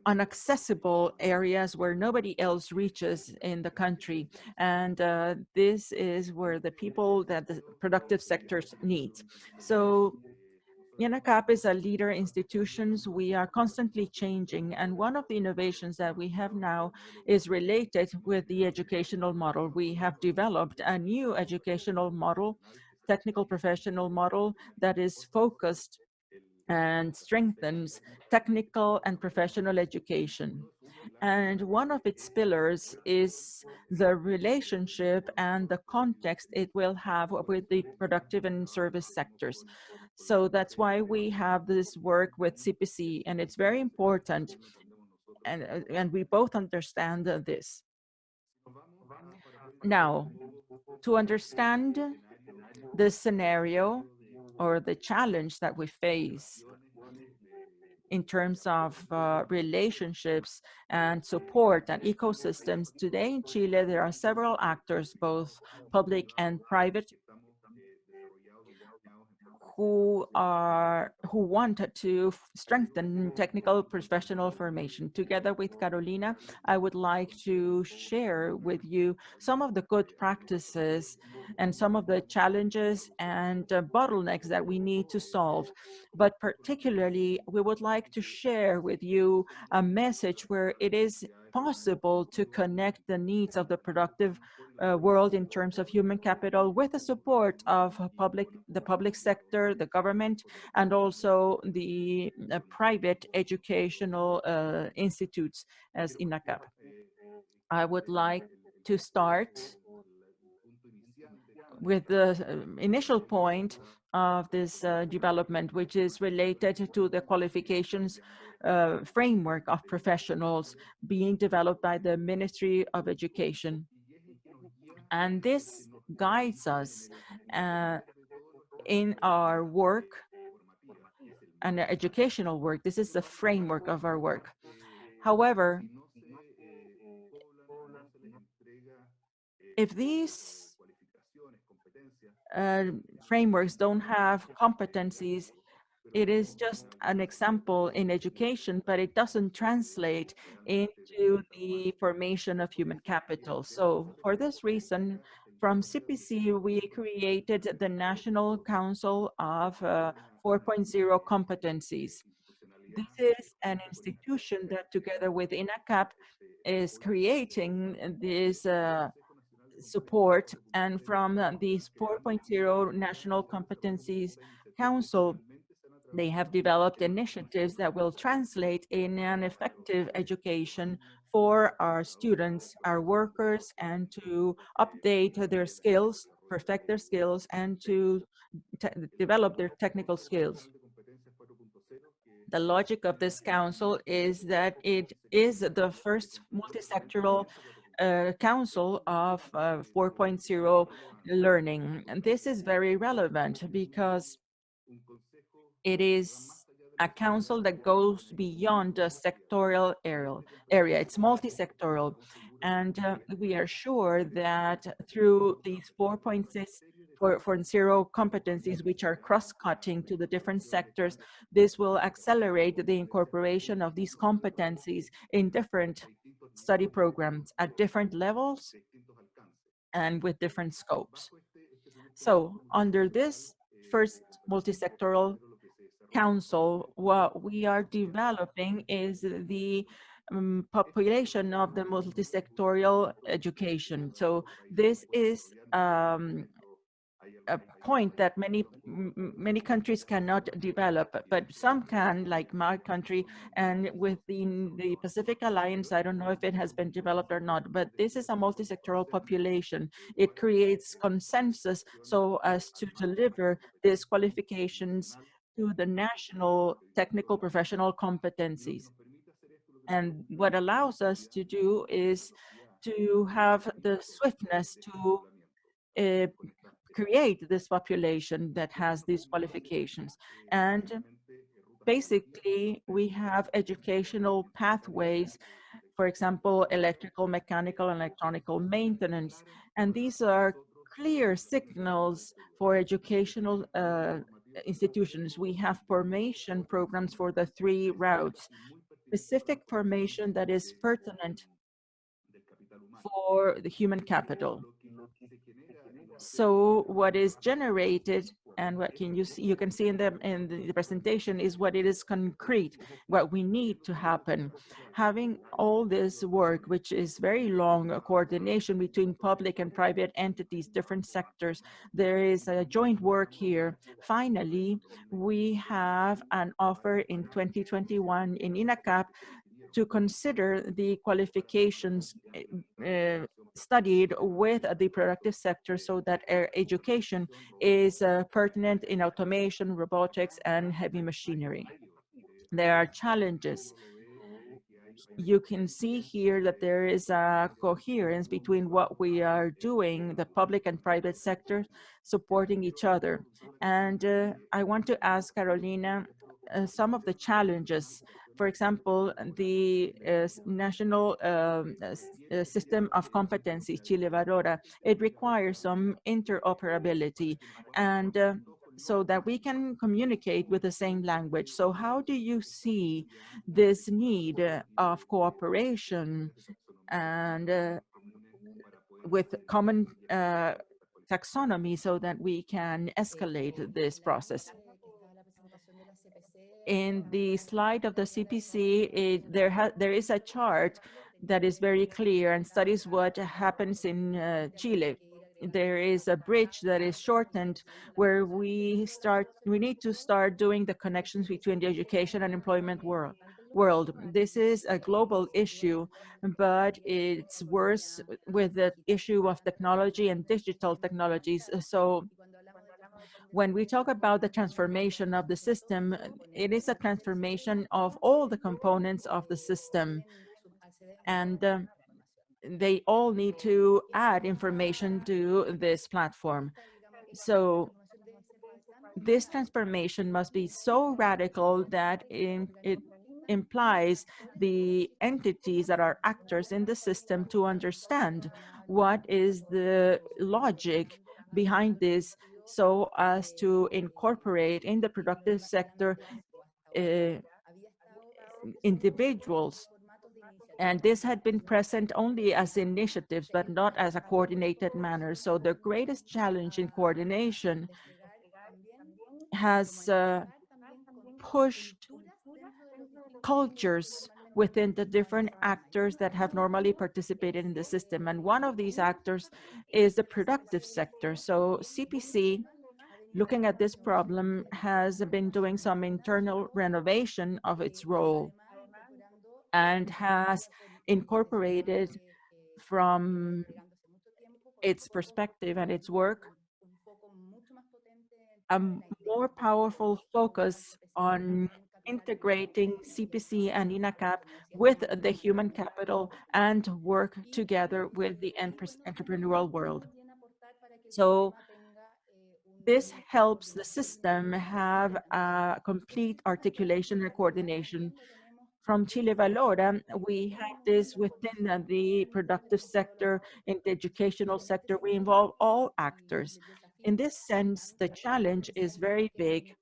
inaccessible areas where nobody else reaches in the country. And this is where the people that the productive sectors need. So INACAP is a leader institutions. We are constantly changing. And one of the innovations that we have now is related with the educational model. We have developed a new educational model, technical professional model, that is focused and strengthens technical and professional education. And one of its pillars is the relationship and the context it will have with the productive and service sectors. So that's why we have this work with CPC, and it's very important, and we both understand this. Now, to understand the scenario or the challenge that we face in terms of relationships and support and ecosystems. Today in Chile, there are several actors, both public and private, who want to strengthen technical professional formation. Together with Carolina, I would like to share with you some of the good practices and some of the challenges and bottlenecks that we need to solve. But particularly, we would like to share with you a message where it is possible to connect the needs of the productive world in terms of human capital, with the support of the public sector, the government, and also the private educational institutes as INACAP. I would like to start with the initial point of this development, which is related to the qualifications framework of professionals being developed by the Ministry of Education. And this guides us in our work and our educational work. This is the framework of our work. However, if these frameworks don't have competencies, it is just an example in education, but it doesn't translate into the formation of human capital. So for this reason, from CPC, we created the National Council of 4.0 Competencies. This is an institution that together with INACAP is creating this support, and from these 4.0 National Competencies Council, they have developed initiatives that will translate in an effective education for our students, our workers, and to update their skills, perfect their skills, and to develop their technical skills. The logic of this council is that it is the first multisectoral council of 4.0 learning. And this is very relevant because it is a council that goes beyond the sectorial area. It's multi-sectoral. And we are sure that through these 4.0 competencies, which are cross-cutting to the different sectors, this will accelerate the incorporation of these competencies in different study programs at different levels and with different scopes. So under this first multi-sectoral council, what we are developing is the population of the multisectorial education. So this is a point that many countries cannot develop, but some can, like my country, and within the Pacific Alliance, I don't know if it has been developed or not, but this is a multisectoral population. It creates consensus so as to deliver these qualifications to the national technical professional competencies. And what allows us to do is to have the swiftness to create this population that has these qualifications. And basically, we have educational pathways, for example, electrical, mechanical, and electronical maintenance. And these are clear signals for educational institutions. We have formation programs for the 3 routes, specific formation that is pertinent for the human capital. So what is generated and what you can see in the presentation is what it is concrete, what we need to happen. Having all this work, which is very long, coordination between public and private entities, different sectors, there is a joint work here. Finally, we have an offer in 2021 in INACAP to consider the qualifications studied with the productive sector so that education is pertinent in automation, robotics, and heavy machinery. There are challenges. You can see here that there is a coherence between what we are doing, the public and private sector supporting each other. And I want to ask Carolina some of the challenges. For example, the National System of Competencies, Chile Valora, it requires some interoperability and so that we can communicate with the same language. So how do you see this need of cooperation and with common taxonomy so that we can escalate this process? In the slide of the CPC, there is a chart that is very clear and studies what happens in Chile. There is a bridge that is shortened where we need to start doing the connections between the education and employment world. This is a global issue, but it's worse with the issue of technology and digital technologies. So when we talk about the transformation of the system, it is a transformation of all the components of the system. And they all need to add information to this platform. So this transformation must be so radical that it implies the entities that are actors in the system to understand what is the logic behind this, so as to incorporate in the productive sector individuals. And this had been present only as initiatives, but not as a coordinated manner. So the greatest challenge in coordination has pushed cultures within the different actors that have normally participated in the system. And one of these actors is the productive sector. So CPC, looking at this problem, has been doing some internal renovation of its role and has incorporated from its perspective and its work a more powerful focus on integrating CPC and INACAP with the human capital and work together with the entrepreneurial world. So this helps the system have a complete articulation and coordination. From Chile Valora, we have this within the productive sector. In the educational sector, we involve all actors. In this sense, the challenge is very big.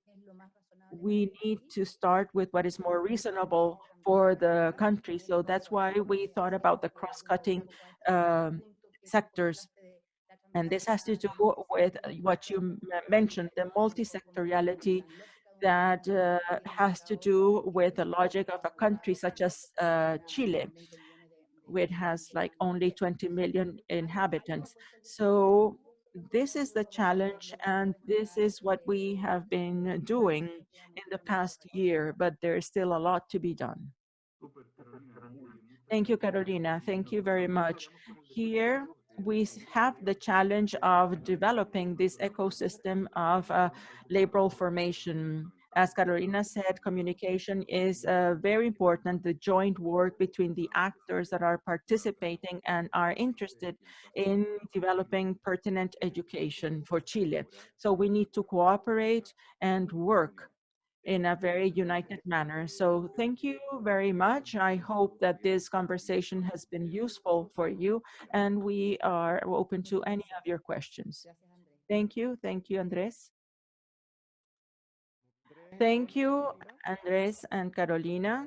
We need to start with what is more reasonable for the country. So that's why we thought about the cross-cutting sectors. And this has to do with what you mentioned, the multi-sectoriality that has to do with the logic of a country such as Chile, which has like only 20 million inhabitants. So this is the challenge, and this is what we have been doing in the past year, but there's still a lot to be done. Thank you, Carolina. Thank you very much. Here, we have the challenge of developing this ecosystem of laboral formation. As Carolina said, communication is very important, the joint work between the actors that are participating and are interested in developing pertinent education for Chile. So we need to cooperate and work in a very united manner. So thank you very much. I hope that this conversation has been useful for you, and we are open to any of your questions. Thank you. Thank you, Andres. Thank you, Andres and Carolina.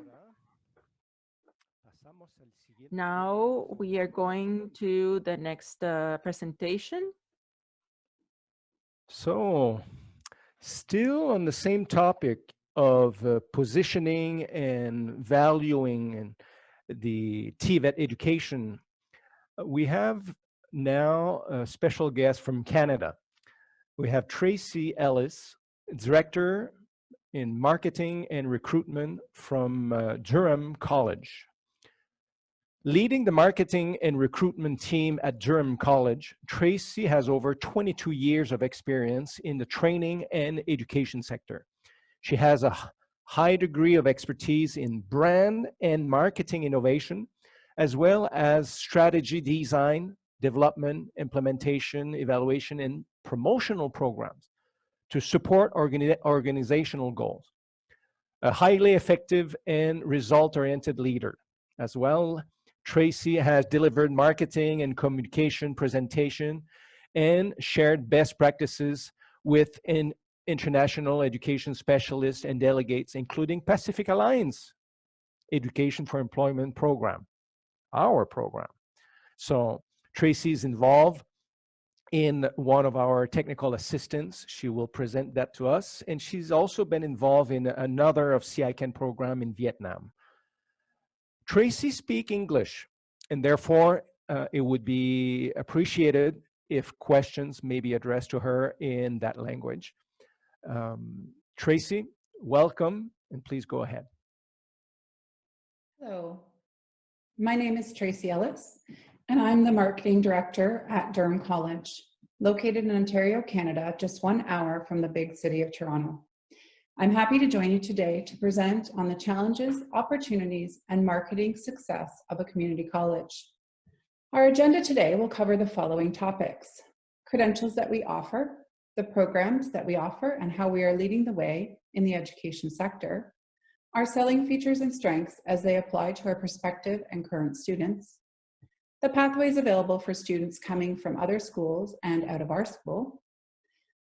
Now we are going to the next presentation. So, still on the same topic of positioning and valuing the TVET education, we have now a special guest from Canada. We have Tracy Ellis, Director in Marketing and Recruitment from Durham College. Leading the marketing and recruitment team at Durham College, Tracy has over 22 years of experience in the training and education sector. She has a high degree of expertise in brand and marketing innovation, as well as strategy design, development, implementation, evaluation, and promotional programs to support organizational goals. A highly effective and result-oriented leader. As well, Tracy has delivered marketing and communication presentation and shared best practices with an international education specialists and delegates, including Pacific Alliance Education for Employment program, our program. So Tracy is involved in one of our technical assistants. She will present that to us. And she's also been involved in another of CICAN program in Vietnam. Tracy speaks English, and therefore it would be appreciated if questions may be addressed to her in that language. Tracy, welcome, and please go ahead. Hello, my name is Tracy Ellis, and I'm the Marketing Director at Durham College, located in Ontario, Canada, just 1 hour from the big city of Toronto. I'm happy to join you today to present on the challenges, opportunities, and marketing success of a community college. Our agenda today will cover the following topics: credentials that we offer, the programs that we offer and how we are leading the way in the education sector, our selling features and strengths as they apply to our prospective and current students, the pathways available for students coming from other schools and out of our school,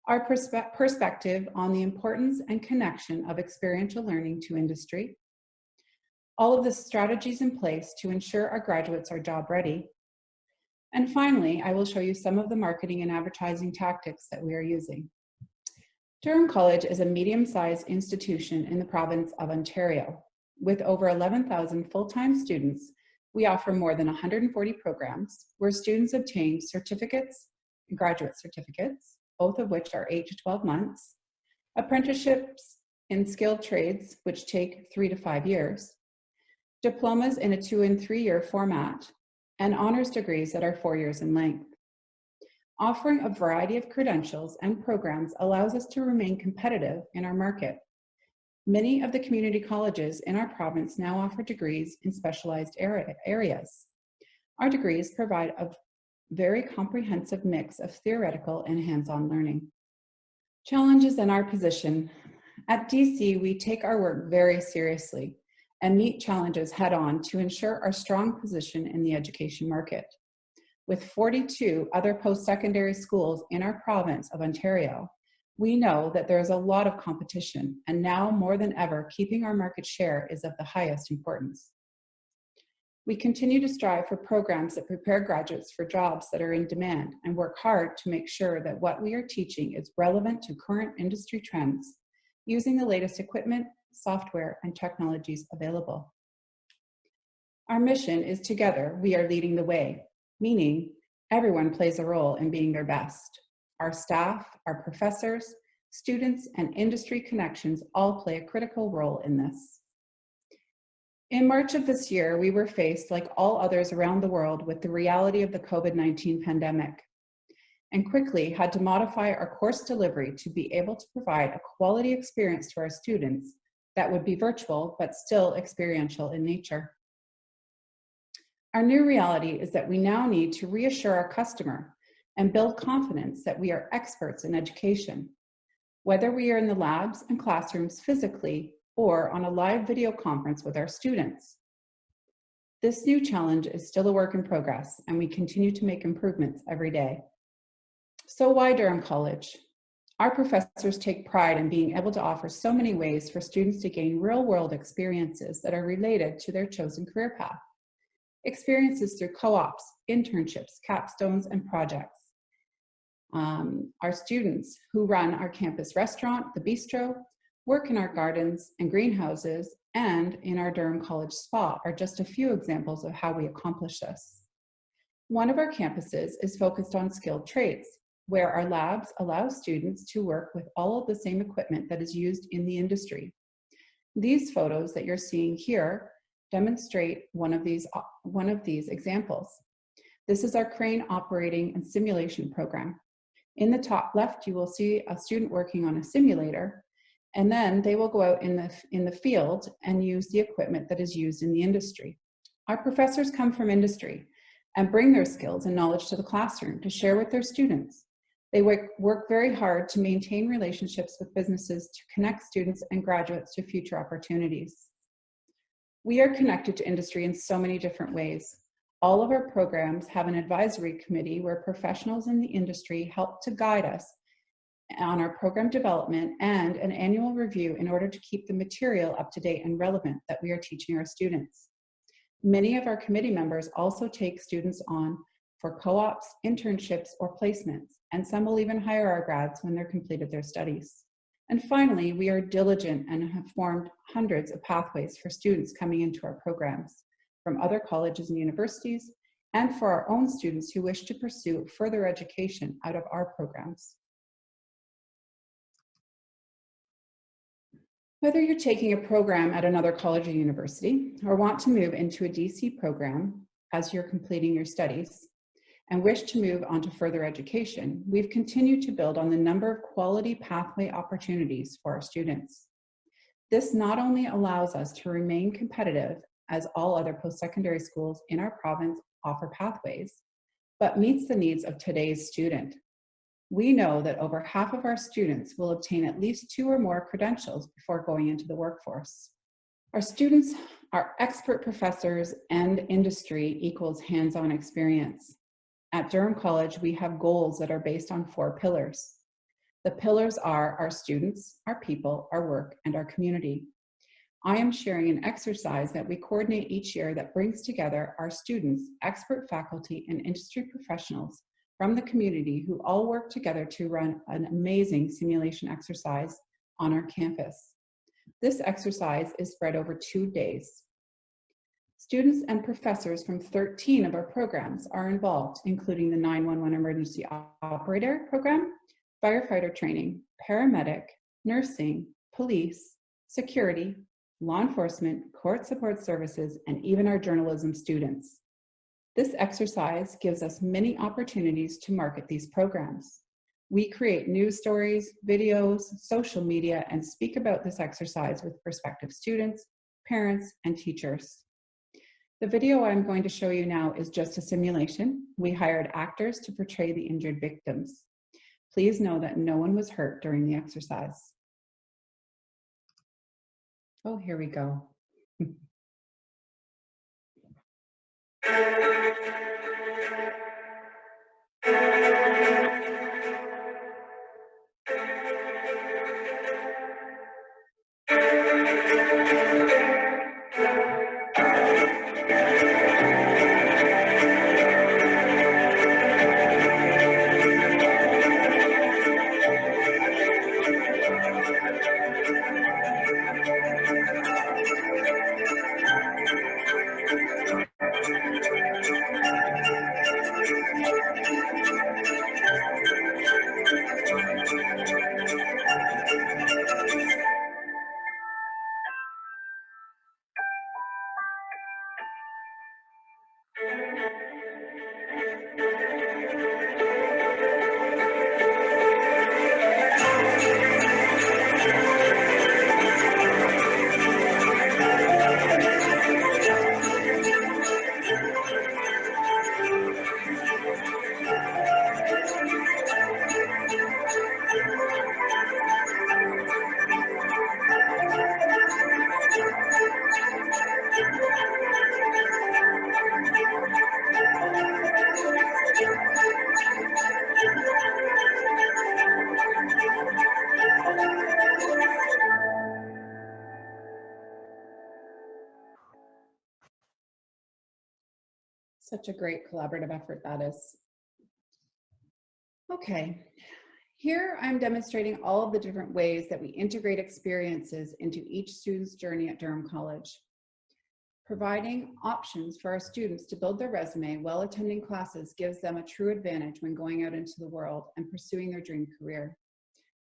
our perspective on the importance and connection of experiential learning to industry, all of the strategies in place to ensure our graduates are job ready, and finally, I will show you some of the marketing and advertising tactics that we are using. Durham College is a medium-sized institution in the province of Ontario. With over 11,000 full-time students, we offer more than 140 programs where students obtain certificates and graduate certificates, both of which are 8 to 12 months, apprenticeships in skilled trades, which take 3 to 5 years, diplomas in a 2 and 3 year format, and honors degrees that are 4 years in length. Offering a variety of credentials and programs allows us to remain competitive in our market. Many of the community colleges in our province now offer degrees in specialized areas. Our degrees provide a very comprehensive mix of theoretical and hands-on learning. Challenges in our position. At DC, we take our work very seriously and meet challenges head-on to ensure our strong position in the education market. With 42 other post-secondary schools in our province of Ontario, we know that there is a lot of competition, and now more than ever, keeping our market share is of the highest importance. We continue to strive for programs that prepare graduates for jobs that are in demand and work hard to make sure that what we are teaching is relevant to current industry trends, using the latest equipment, software, and technologies available. Our mission is together, we are leading the way, meaning everyone plays a role in being their best. Our staff, our professors, students, and industry connections all play a critical role in this. In March of this year, we were faced, like all others around the world, with the reality of the COVID-19 pandemic, and quickly had to modify our course delivery to be able to provide a quality experience to our students that would be virtual, but still experiential in nature. Our new reality is that we now need to reassure our customer and build confidence that we are experts in education, whether we are in the labs and classrooms physically or on a live video conference with our students. This new challenge is still a work in progress, and we continue to make improvements every day. So why Durham College? Our professors take pride in being able to offer so many ways for students to gain real-world experiences that are related to their chosen career path. Experiences through co-ops, internships, capstones, and projects. Our students who run our campus restaurant, The Bistro, work in our gardens and greenhouses, and in our Durham College spa are just a few examples of how we accomplish this. One of our campuses is focused on skilled trades, where our labs allow students to work with all of the same equipment that is used in the industry. These photos that you're seeing here demonstrate one of these examples. This is our crane operating and simulation program. In the top left, you will see a student working on a simulator, and then they will go out in the field and use the equipment that is used in the industry. Our professors come from industry and bring their skills and knowledge to the classroom to share with their students. They work very hard to maintain relationships with businesses to connect students and graduates to future opportunities. We are connected to industry in so many different ways. All of our programs have an advisory committee where professionals in the industry help to guide us on our program development and an annual review in order to keep the material up to date and relevant that we are teaching our students. Many of our committee members also take students on for co-ops, internships, or placements, and some will even hire our grads when they're completed their studies. And finally, we are diligent and have formed hundreds of pathways for students coming into our programs from other colleges and universities, and for our own students who wish to pursue further education out of our programs. Whether you're taking a program at another college or university, or want to move into a DC program as you're completing your studies, and wish to move on to further education, we've continued to build on the number of quality pathway opportunities for our students. This not only allows us to remain competitive as all other post-secondary schools in our province offer pathways, but meets the needs of today's student. We know that over half of our students will obtain at least 2 or more credentials before going into the workforce. Our students are expert professors, and industry equals hands-on experience. At Durham College, we have goals that are based on 4 pillars. The pillars are our students, our people, our work, and our community. I am sharing an exercise that we coordinate each year that brings together our students, expert faculty, and industry professionals from the community who all work together to run an amazing simulation exercise on our campus. This exercise is spread over 2 days. Students and professors from 13 of our programs are involved, including the 911 Emergency Operator Program, firefighter training, paramedic, nursing, police, security, law enforcement, court support services, and even our journalism students. This exercise gives us many opportunities to market these programs. We create news stories, videos, social media, and speak about this exercise with prospective students, parents, and teachers. The video I'm going to show you now is just a simulation. We hired actors to portray the injured victims. Please know that no one was hurt during the exercise. Oh, here we go. Such a great collaborative effort that is. Okay, here I'm demonstrating all of the different ways that we integrate experiences into each student's journey at Durham College. Providing options for our students to build their resume while attending classes gives them a true advantage when going out into the world and pursuing their dream career.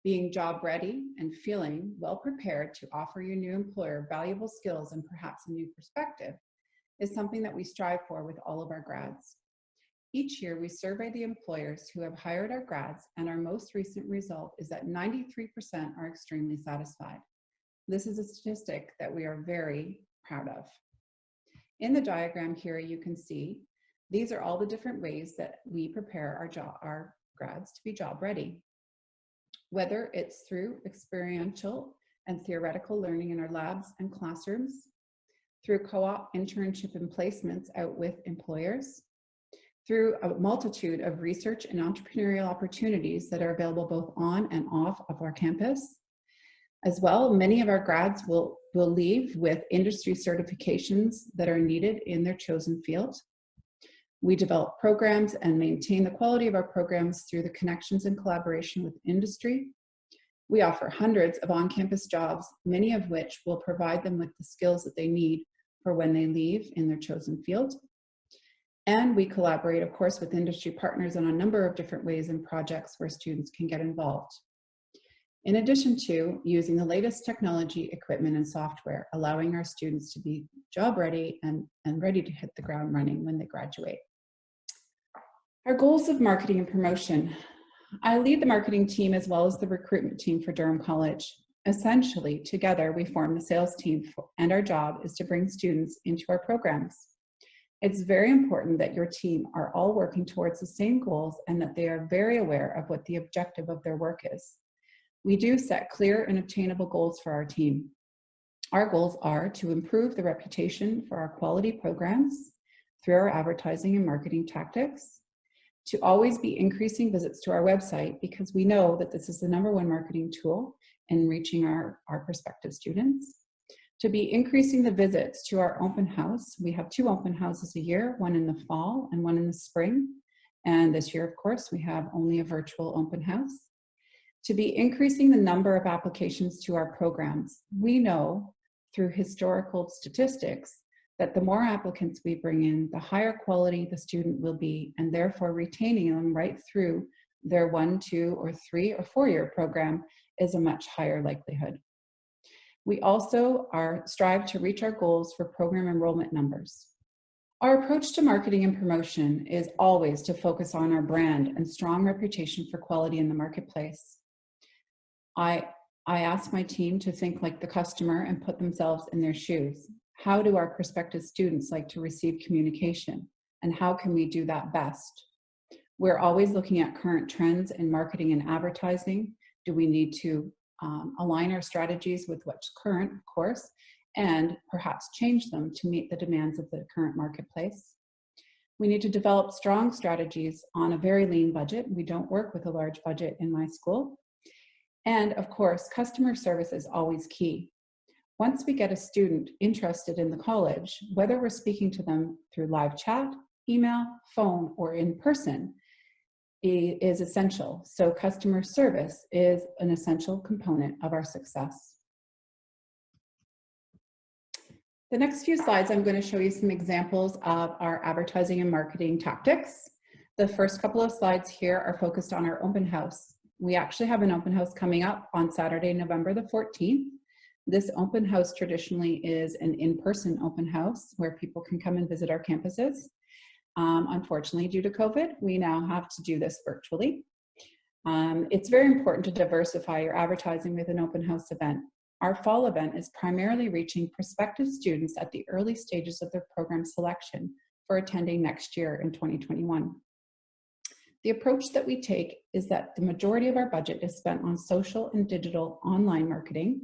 Being job ready and feeling well prepared to offer your new employer valuable skills and perhaps a new perspective is something that we strive for with all of our grads. Each year, we survey the employers who have hired our grads, and our most recent result is that 93% are extremely satisfied. This is a statistic that we are very proud of. In the diagram here, you can see these are all the different ways that we prepare our grads to be job ready. Whether it's through experiential and theoretical learning in our labs and classrooms, through co-op internship and placements out with employers, through a multitude of research and entrepreneurial opportunities that are available both on and off of our campus. As well, many of our grads will leave with industry certifications that are needed in their chosen field. We develop programs and maintain the quality of our programs through the connections and collaboration with industry. We offer hundreds of on-campus jobs, many of which will provide them with the skills that they need for when they leave in their chosen field. And we collaborate, of course, with industry partners on a number of different ways and projects where students can get involved. In addition to using the latest technology, equipment, and software, allowing our students to be job ready and ready to hit the ground running when they graduate. Our goals of marketing and promotion. I lead the marketing team as well as the recruitment team for Durham College. Essentially, together we form the sales team, and our job is to bring students into our programs. It's very important that your team are all working towards the same goals and that they are very aware of what the objective of their work is. We do set clear and obtainable goals for our team. Our goals are to improve the reputation for our quality programs through our advertising and marketing tactics, to always be increasing visits to our website because we know that this is the #1 marketing tool in reaching our prospective students, to be increasing the visits to our open house. We have 2 open houses a year, one in the fall and one in the spring. And this year, of course, we have only a virtual open house. To be increasing the number of applications to our programs. We know through historical statistics that the more applicants we bring in, the higher quality the student will be, and therefore retaining them right through their 1, 2, or 3, or 4-year program is a much higher likelihood. We also strive to reach our goals for program enrollment numbers. Our approach to marketing and promotion is always to focus on our brand and strong reputation for quality in the marketplace. I ask my team to think like the customer and put themselves in their shoes. How do our prospective students like to receive communication, and how can we do that best? We're always looking at current trends in marketing and advertising. Do we need to align our strategies with what's current, of course, and perhaps change them to meet the demands of the current marketplace? We need to develop strong strategies on a very lean budget. We don't work with a large budget in my school. And of course, customer service is always key. Once we get a student interested in the college, whether we're speaking to them through live chat, email, phone, or in person, is essential. So customer service is an essential component of our success. The next few slides, I'm going to show you some examples of our advertising and marketing tactics. The first couple of slides here are focused on our open house. We actually have an open house coming up on Saturday, November the 14th. This open house traditionally is an in-person open house where people can come and visit our campuses. Unfortunately, due to COVID, we now have to do this virtually. It's very important to diversify your advertising with an open house event. Our fall event is primarily reaching prospective students at the early stages of their program selection for attending next year in 2021. The approach that we take is that the majority of our budget is spent on social and digital online marketing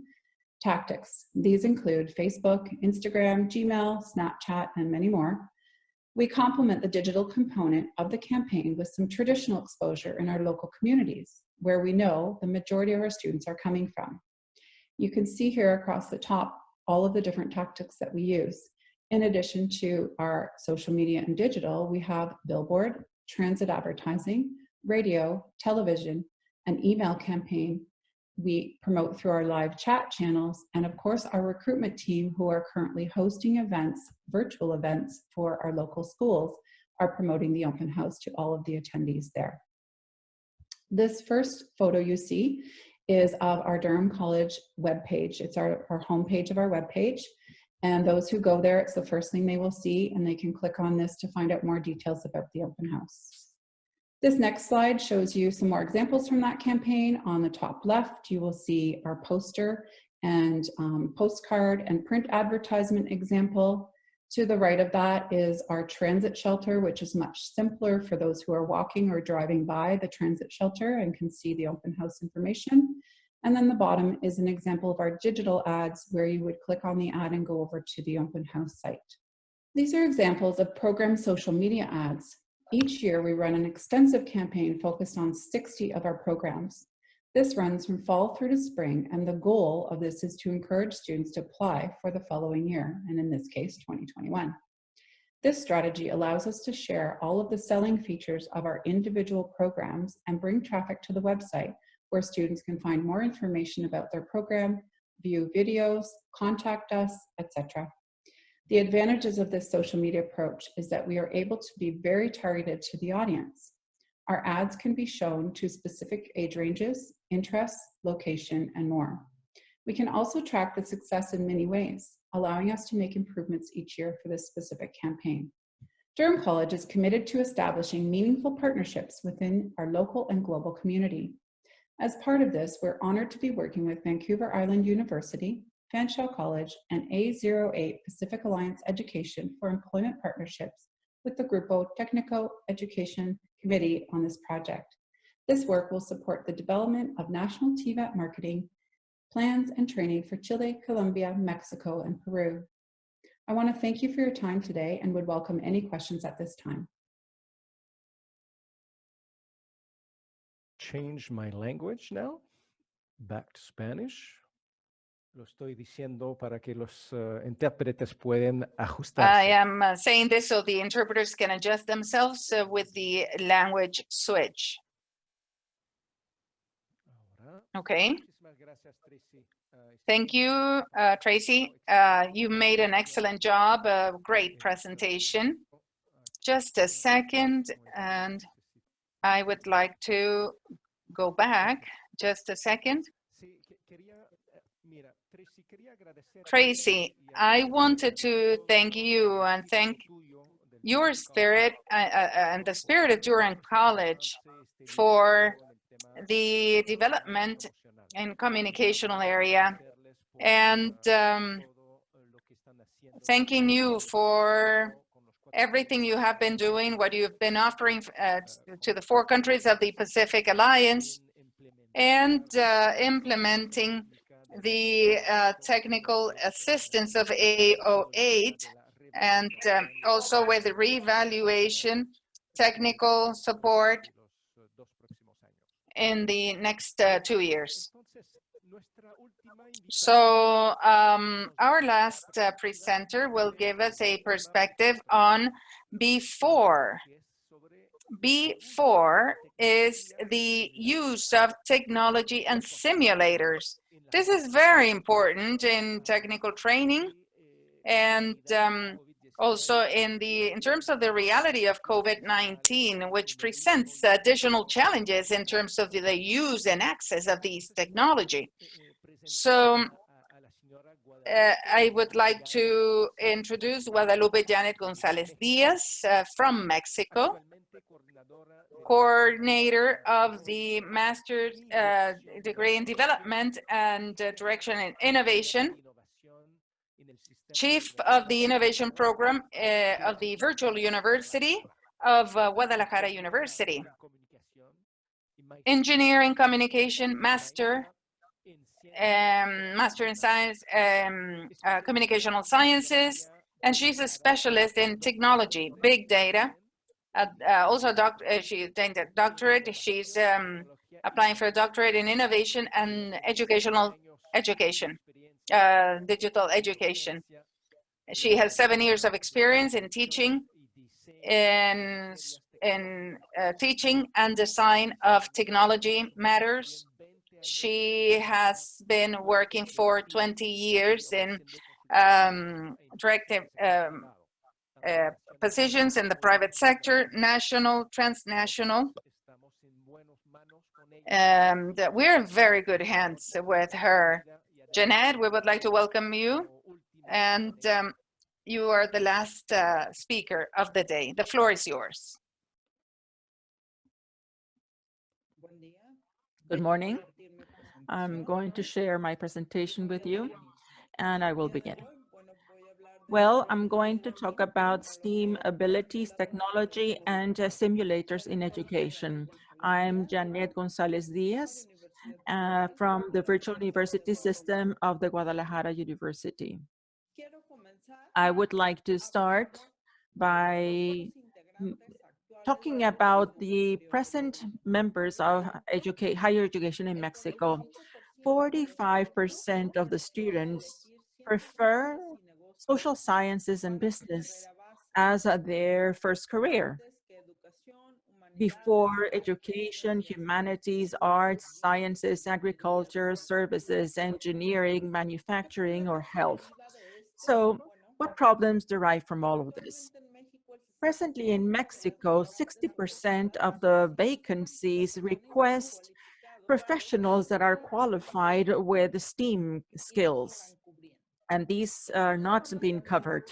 tactics. These include Facebook, Instagram, Gmail, Snapchat, and many more. We complement the digital component of the campaign with some traditional exposure in our local communities, where we know the majority of our students are coming from. You can see here across the top all of the different tactics that we use. In addition to our social media and digital, we have billboard, transit advertising, radio, television, and email campaign. We promote through our live chat channels, and of course our recruitment team, who are currently hosting events, virtual events for our local schools, are promoting the open house to all of the attendees there. This first photo you see is of our Durham College webpage. It's our homepage of our webpage, and those who go there, it's the first thing they will see, and they can click on this to find out more details about the open house. This next slide shows you some more examples from that campaign. On the top left, you will see our poster and postcard and print advertisement example. To the right of that is our transit shelter, which is much simpler for those who are walking or driving by the transit shelter and can see the open house information. And then the bottom is an example of our digital ads, where you would click on the ad and go over to the open house site. These are examples of program social media ads. Each year, we run an extensive campaign focused on 60 of our programs. This runs from fall through to spring, and the goal of this is to encourage students to apply for the following year, and in this case, 2021. This strategy allows us to share all of the selling features of our individual programs and bring traffic to the website where students can find more information about their program, view videos, contact us, etc. The advantages of this social media approach is that we are able to be very targeted to the audience. Our ads can be shown to specific age ranges, interests, location, and more. We can also track the success in many ways, allowing us to make improvements each year for this specific campaign. Durham College is committed to establishing meaningful partnerships within our local and global community. As part of this, we're honored to be working with Vancouver Island University, Fanshawe College, and A08 Pacific Alliance Education for employment partnerships with the Grupo Técnico Education Committee on this project. This work will support the development of national TVET marketing plans and training for Chile, Colombia, Mexico, and Peru. I want to thank you for your time today and would welcome any questions at this time. Change my language now, back to Spanish. Lo estoy diciendo para que los intérpretes pueden ajustarse. I am saying this so the interpreters can adjust themselves with the language switch. Okay. Thank you, Tracy. You made an excellent job, a great presentation. Just a second, and I would like to go back just a second. Tracy, I wanted to thank you and thank your spirit and the spirit of Durham College for the development in communicational area, and thanking you for everything you have been doing, what you've been offering to the 4 countries of the Pacific Alliance, and implementing the technical assistance of A08, and also with the reevaluation, technical support in the next 2 years. So our last presenter will give us a perspective on B4. B4 is the use of technology and simulators. This is very important in technical training, and also in terms of the reality of COVID-19, which presents additional challenges in terms of the use and access of these technology. So I would like to introduce Guadalupe Janet Gonzalez Diaz from Mexico, coordinator of the Master's Degree in Development and Direction in Innovation, Chief of the Innovation Program of the Virtual University of Guadalajara University, Engineering Communication Master in Science, Communicational Sciences, and she's a specialist in technology, big data. Also, she's doing a doctorate. She's applying for a doctorate in innovation and digital education. She has 7 years of experience in teaching, teaching and design of technology matters. She has been working for 20 years in directive positions in the private sector, national, transnational. And we're in very good hands with her. Jeanette, we would like to welcome you. And you are the last speaker of the day. The floor is yours. Good morning. I'm going to share my presentation with you, and I will begin. Well, I'm going to talk about STEAM abilities, technology, and simulators in education. I'm Janet Gonzalez Diaz from the Virtual University System of the Guadalajara University. I would like to start by talking about the present members of higher education in Mexico. 45% of the students prefer social sciences and business, as their first career before education, humanities, arts, sciences, agriculture, services, engineering, manufacturing, or health. So what problems derive from all of this? Presently in Mexico, 60% of the vacancies request professionals that are qualified with STEAM skills, and these are not being covered.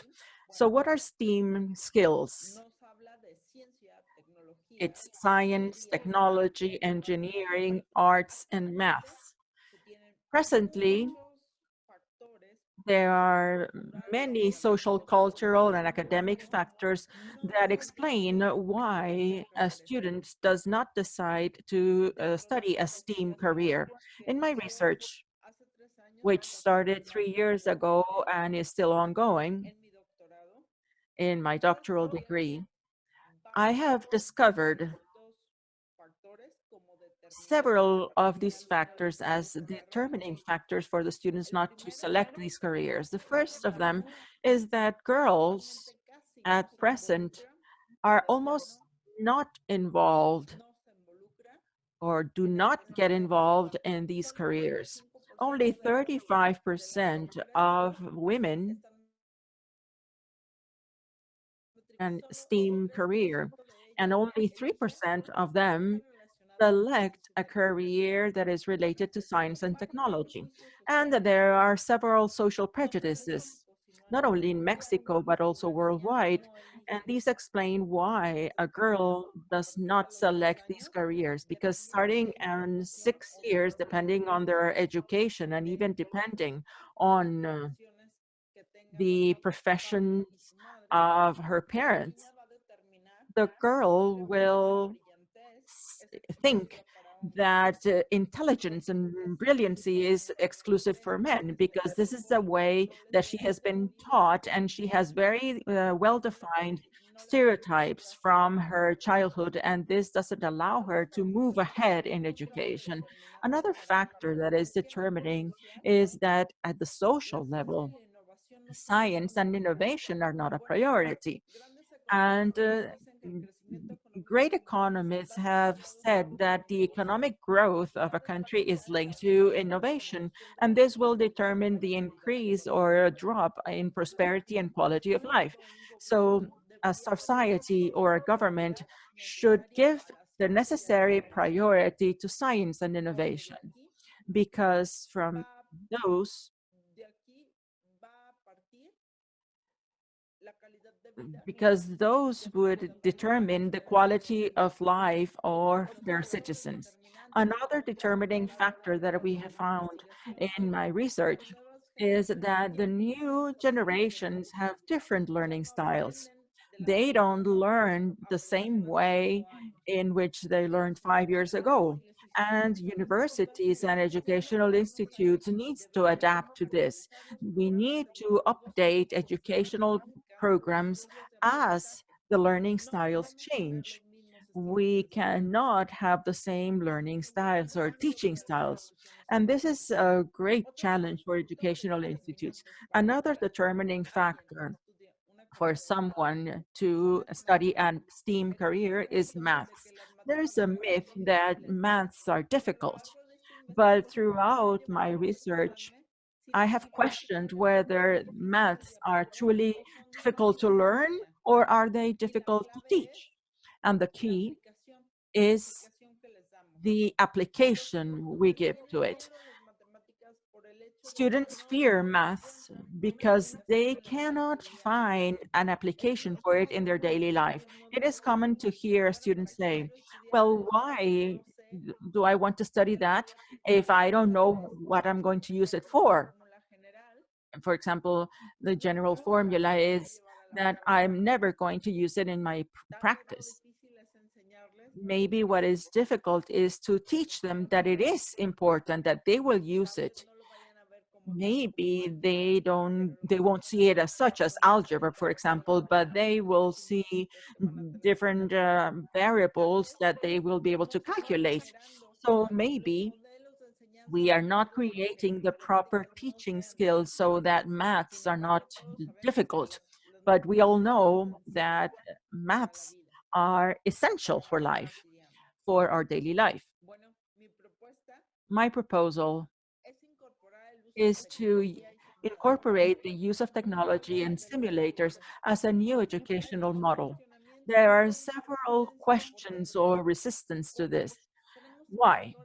So what are STEAM skills? It's science, technology, engineering, arts, and math. Presently, there are many social, cultural, and academic factors that explain why a student does not decide to study a STEAM career. In my research, which started 3 years ago and is still ongoing in my doctoral degree, I have discovered several of these factors as determining factors for the students not to select these careers. The first of them is that girls at present are almost not involved or do not get involved in these careers. Only 35% of women and STEAM career, and only 3% of them select a career that is related to science and technology. And there are several social prejudices, not only in Mexico, but also worldwide. And these explain why a girl does not select these careers, because starting in 6 years, depending on their education and even depending on the professions of her parents, the girl will think that intelligence and brilliancy is exclusive for men, because this is the way that she has been taught, and she has very well-defined stereotypes from her childhood, and this doesn't allow her to move ahead in education. Another factor that is determining is that at the social level, science and innovation are not a priority. And great economists have said that the economic growth of a country is linked to innovation, and this will determine the increase or a drop in prosperity and quality of life. So a society or a government should give the necessary priority to science and innovation, because from those would determine the quality of life of their citizens. Another determining factor that we have found in my research is that the new generations have different learning styles. They don't learn the same way in which they learned 5 years ago. And universities and educational institutes need to adapt to this. We need to update educational programs as the learning styles change. We cannot have the same learning styles or teaching styles. And this is a great challenge for educational institutes. Another determining factor for someone to study a STEAM career is maths. There's a myth that maths are difficult, but throughout my research, I have questioned whether maths are truly difficult to learn or are they difficult to teach. And the key is the application we give to it. Students fear maths because they cannot find an application for it in their daily life. It is common to hear students say, well, why do I want to study that if I don't know what I'm going to use it for? For example, the general formula is that I'm never going to use it in my practice. Maybe what is difficult is to teach them that it is important, that they will use it. Maybe they won't see it as such as algebra, for example, but they will see different variables that they will be able to calculate. So maybe we are not creating the proper teaching skills so that maths are not difficult. But we all know that maths are essential for life, for our daily life. My proposal is to incorporate the use of technology and simulators as a new educational model. There are several questions or resistance to this. Why?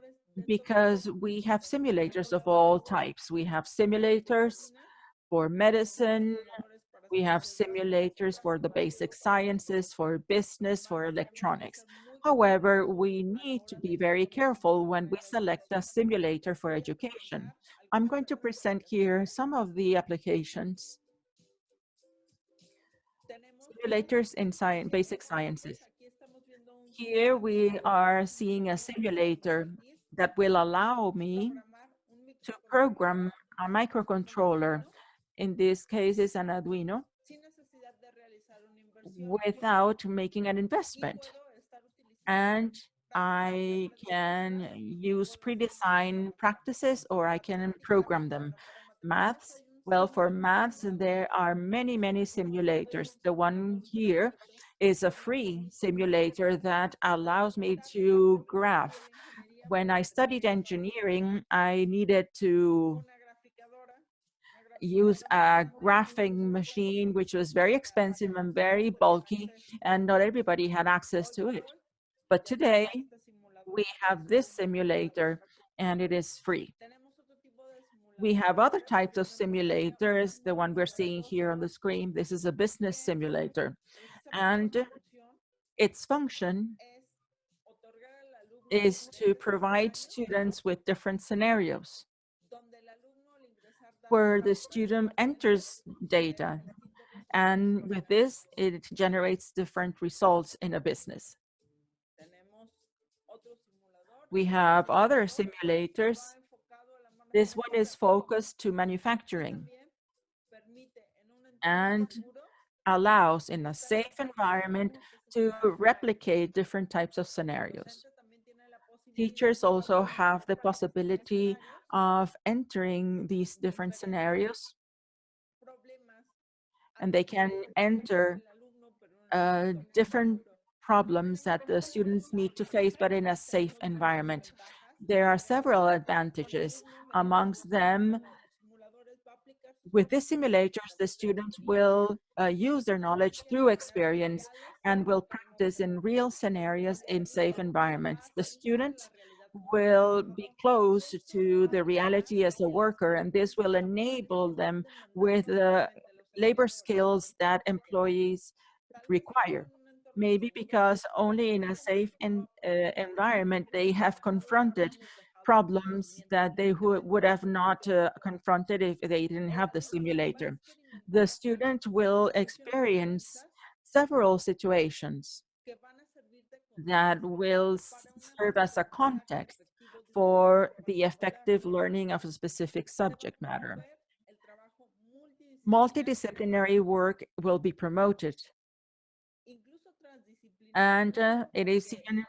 Because we have simulators of all types. We have simulators for medicine, we have simulators for the basic sciences, for business, for electronics. However, we need to be very careful when we select a simulator for education. I'm going to present here some of the applications. Simulators in basic sciences. Here we are seeing a simulator that will allow me to program a microcontroller. In this case, it's an Arduino, without making an investment. And I can use pre-designed practices, or I can program them. Maths, well, for maths, there are many, many simulators. The one here is a free simulator that allows me to graph. When I studied engineering, I needed to use a graphing machine, which was very expensive and very bulky, and not everybody had access to it. But today, we have this simulator, and it is free. We have other types of simulators, the one we're seeing here on the screen. This is a business simulator, and its function is to provide students with different scenarios where the student enters data, and with this, it generates different results in a business. We have other simulators. This one is focused to manufacturing and allows in a safe environment to replicate different types of scenarios. Teachers also have the possibility of entering these different scenarios, and they can enter different problems that the students need to face, but in a safe environment. There are several advantages. Amongst them, with these simulators, the students will use their knowledge through experience and will practice in real scenarios in safe environments. The student will be close to the reality as a worker, and this will enable them with the labor skills that employees require. Maybe because only in a safe environment they have confronted problems that they would have not confronted if they didn't have the simulator. The student will experience several situations that will serve as a context for the effective learning of a specific subject matter. Multidisciplinary work will be promoted. And it is even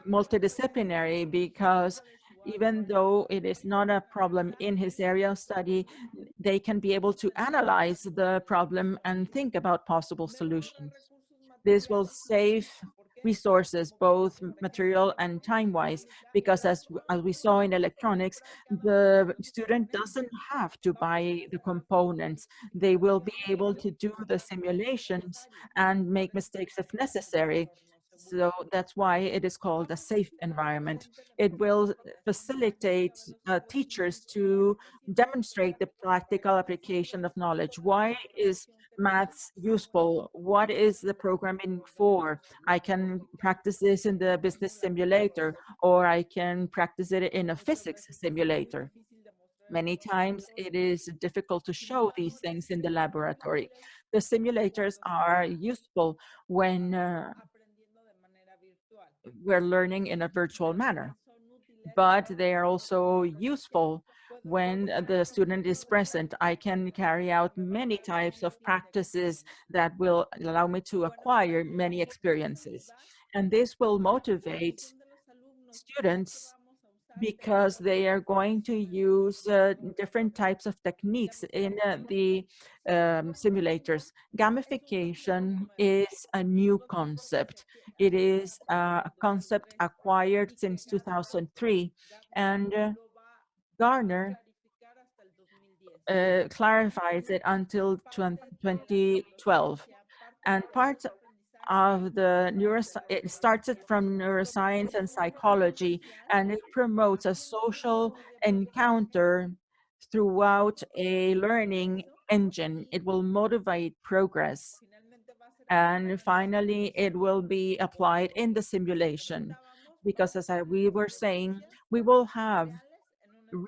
multidisciplinary, because even though it is not a problem in his area of study, they can be able to analyze the problem and think about possible solutions. This will save resources, both material and time-wise, because as we saw in electronics, the student doesn't have to buy the components. They will be able to do the simulations and make mistakes if necessary. So that's why it is called a safe environment. It will facilitate teachers to demonstrate the practical application of knowledge. Why is maths useful? What is the programming for? I can practice this in the business simulator, or I can practice it in a physics simulator. Many times it is difficult to show these things in the laboratory. The simulators are useful when we're learning in a virtual manner, but they are also useful when the student is present. I can carry out many types of practices that will allow me to acquire many experiences. And this will motivate students because they are going to use different types of techniques in the simulators. Gamification is a new concept. It is a concept acquired since 2003, and Garner clarifies it until 2012. And part of the it starts it from neuroscience and psychology, and it promotes a social encounter throughout a learning engine. It will motivate progress. And finally, it will be applied in the simulation, because as we were saying, we will have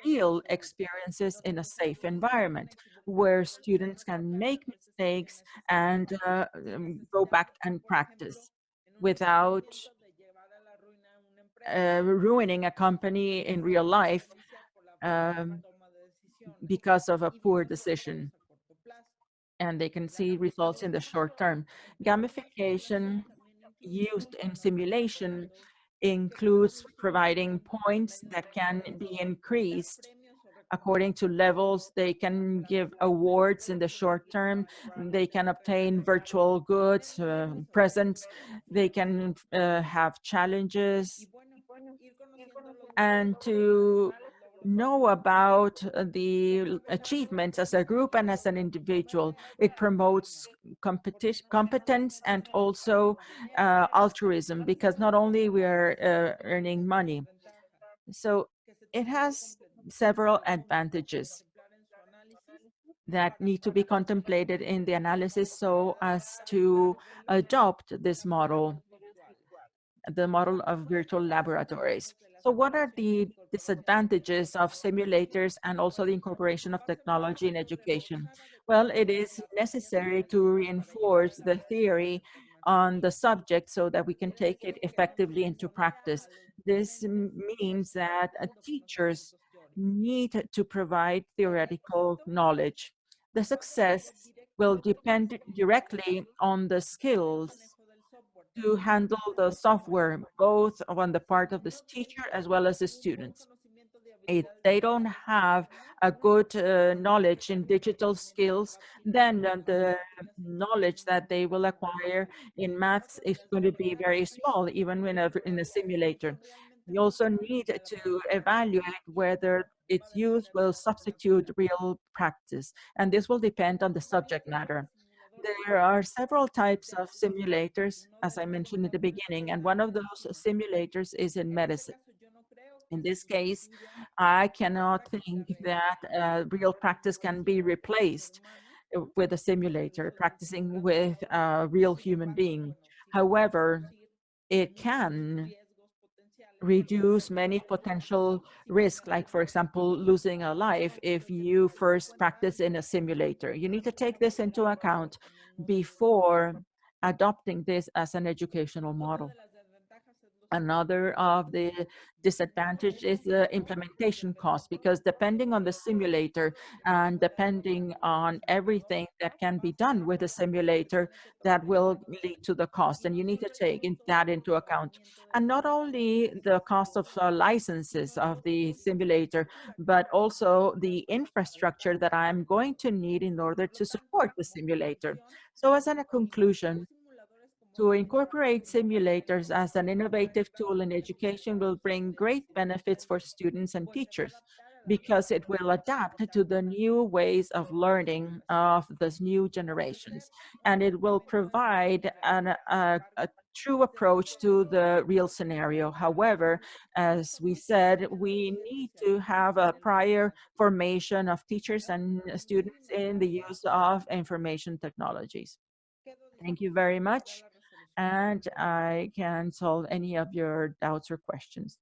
real experiences in a safe environment where students can make mistakes and go back and practice without ruining a company in real life um, because of a poor decision. And they can see results in the short term. Gamification used in simulation includes providing points that can be increased according to levels. They can give awards in the short term. They can obtain virtual goods, presents. They can have challenges. And to know about the achievements as a group and as an individual. It promotes competence and also altruism, because not only we are earning money. So it has several advantages that need to be contemplated in the analysis so as to adopt this model, the model of virtual laboratories. So what are the disadvantages of simulators and also the incorporation of technology in education? Well, it is necessary to reinforce the theory on the subject so that we can take it effectively into practice. This means that teachers need to provide theoretical knowledge. The success will depend directly on the skills to handle the software, both on the part of this teacher as well as the students. If they don't have a good knowledge in digital skills, then the knowledge that they will acquire in maths is going to be very small, even in a simulator. You also need to evaluate whether its use will substitute real practice, and this will depend on the subject matter. There are several types of simulators, as I mentioned at the beginning, and one of those simulators is in medicine. In this case, I cannot think that real practice can be replaced with a simulator, practicing with a real human being. However, it can reduce many potential risks, like, for example, losing a life if you first practice in a simulator. You need to take this into account before adopting this as an educational model. Another of the disadvantage is the implementation cost, because depending on the simulator and depending on everything that can be done with a simulator, that will lead to the cost, and you need to take that into account. And not only the cost of licenses of the simulator, but also the infrastructure that I'm going to need in order to support the simulator. So as a conclusion, to incorporate simulators as an innovative tool in education will bring great benefits for students and teachers, because it will adapt to the new ways of learning of these new generations. And it will provide a true approach to the real scenario. However, as we said, we need to have a prior formation of teachers and students in the use of information technologies. Thank you very much. And I can solve any of your doubts or questions.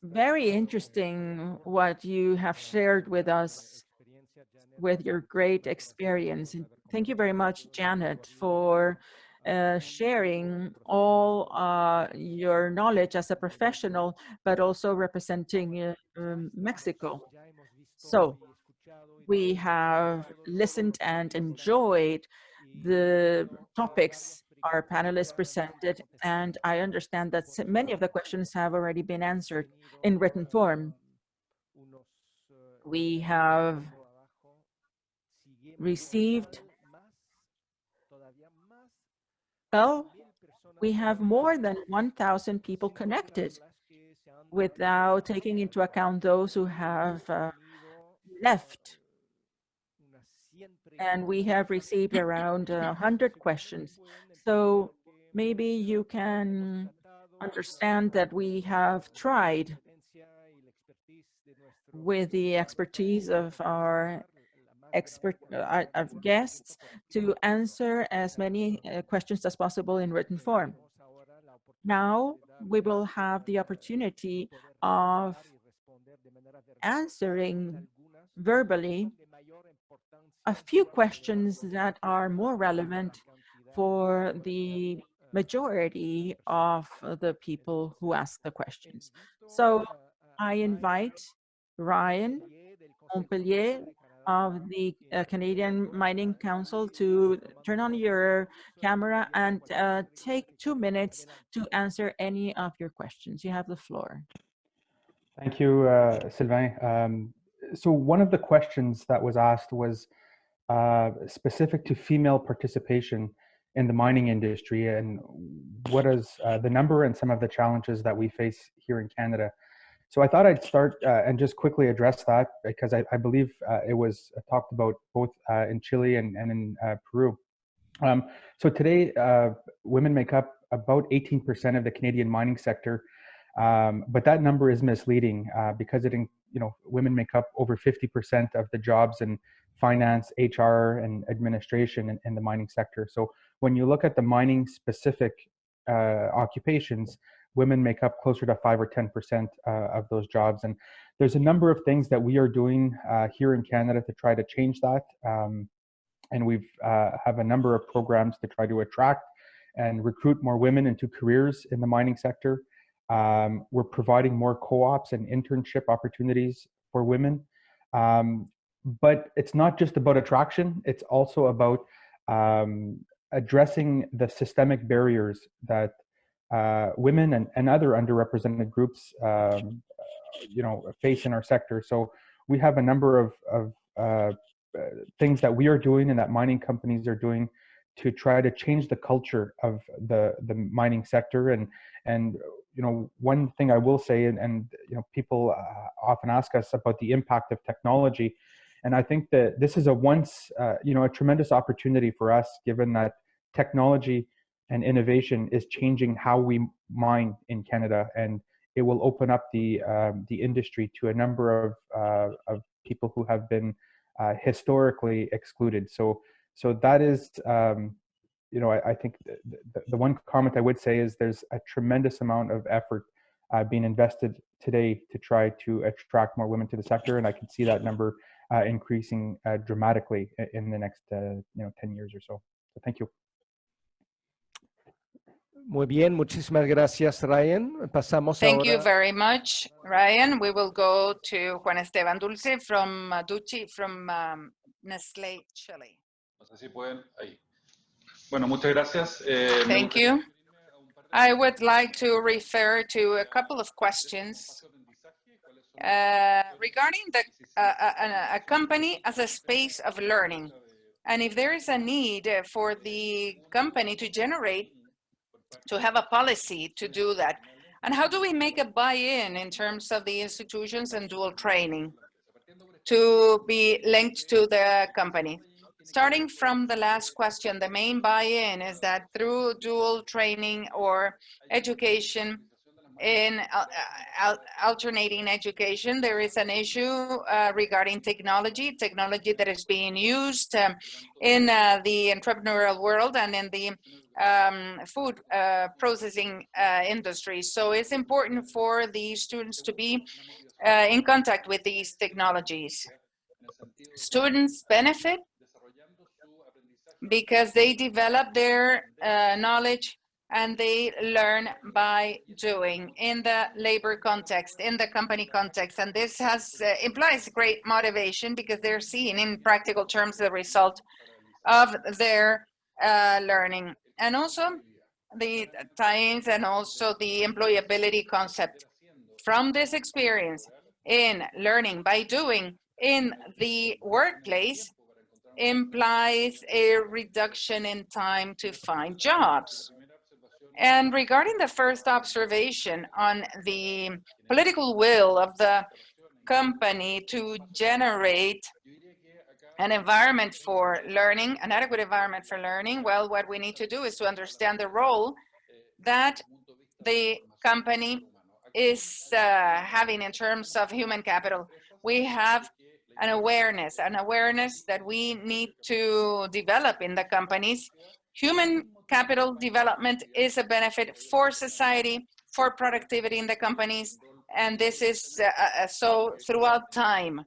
Very interesting what you have shared with us with your great experience. And thank you very much, Janet, for sharing all your knowledge as a professional, but also representing Mexico. So we have listened and enjoyed the topics our panelists presented, and I understand that many of the questions have already been answered in written form. We have received, well, we have more than 1,000 people connected without taking into account those who have left. And we have received around 100 questions. So maybe you can understand that we have tried with the expertise of our guests to answer as many questions as possible in written form. Now we will have the opportunity of answering verbally a few questions that are more relevant for the majority of the people who ask the questions. So I invite Ryan Montpellier of the Canadian Mining Council to turn on your camera and take 2 minutes to answer any of your questions. You have the floor. Thank you, Sylvain. So one of the questions that was asked was specific to female participation in the mining industry, and what is the number and some of the challenges that we face here in Canada. So I thought I'd start and just quickly address that, because I believe it was talked about both in Chile and in Peru. So today, women make up about 18% of the Canadian mining sector, but that number is misleading because women make up over 50% of the jobs in finance, HR, and administration in the mining sector. So when you look at the mining specific occupations, women make up closer to 5 or 10% of those jobs. And there's a number of things that we are doing here in Canada to try to change that. And we've have a number of programs to try to attract and recruit more women into careers in the mining sector. We're providing more co-ops and internship opportunities for women. But it's not just about attraction, it's also about addressing the systemic barriers that women and other underrepresented groups face in our sector. So we have a number of things that we are doing and that mining companies are doing to try to change the culture of the mining sector. And one thing I will say, and people often ask us about the impact of technology, and I think that this is a tremendous opportunity for us, given that technology and innovation is changing how we mine in Canada, and it will open up the industry to a number of people who have been historically excluded. So that is, I think the one comment I would say is there's a tremendous amount of effort being invested today to try to attract more women to the sector, and I can see that number increasing dramatically in the next 10 years or so. So thank you. Muy bien, muchísimas gracias, Ryan. Pasamos Thank you ahora. very much, Ryan. We will go to Juan Esteban Dulce from Nestlé, Chile. No sé si pueden, ahí. Bueno, muchas gracias. Thank you. I would like to refer to a couple of questions regarding a company as a space of learning, and if there is a need for the company to have a policy to do that, and how do we make a buy-in in terms of the institutions and dual training to be linked to the company. Starting from the last question, the main buy-in is that through dual training or education in alternating education, there is an issue regarding technology that is being used in the entrepreneurial world and in the food processing industry. So it's important for the students to be in contact with these technologies. Students benefit because they develop their knowledge and they learn by doing in the labor context, in the company context. And this implies great motivation because they're seeing in practical terms the result of their learning, and also the tie-ins and also the employability concept. From this experience in learning by doing in the workplace implies a reduction in time to find jobs. And regarding the first observation on the political will of the company to generate an environment for learning, an adequate environment for learning, well, what we need to do is to understand the role that the company is having in terms of human capital. We have an awareness that we need to develop in the companies. Human capital development is a benefit for society, for productivity in the companies, and this is so throughout time.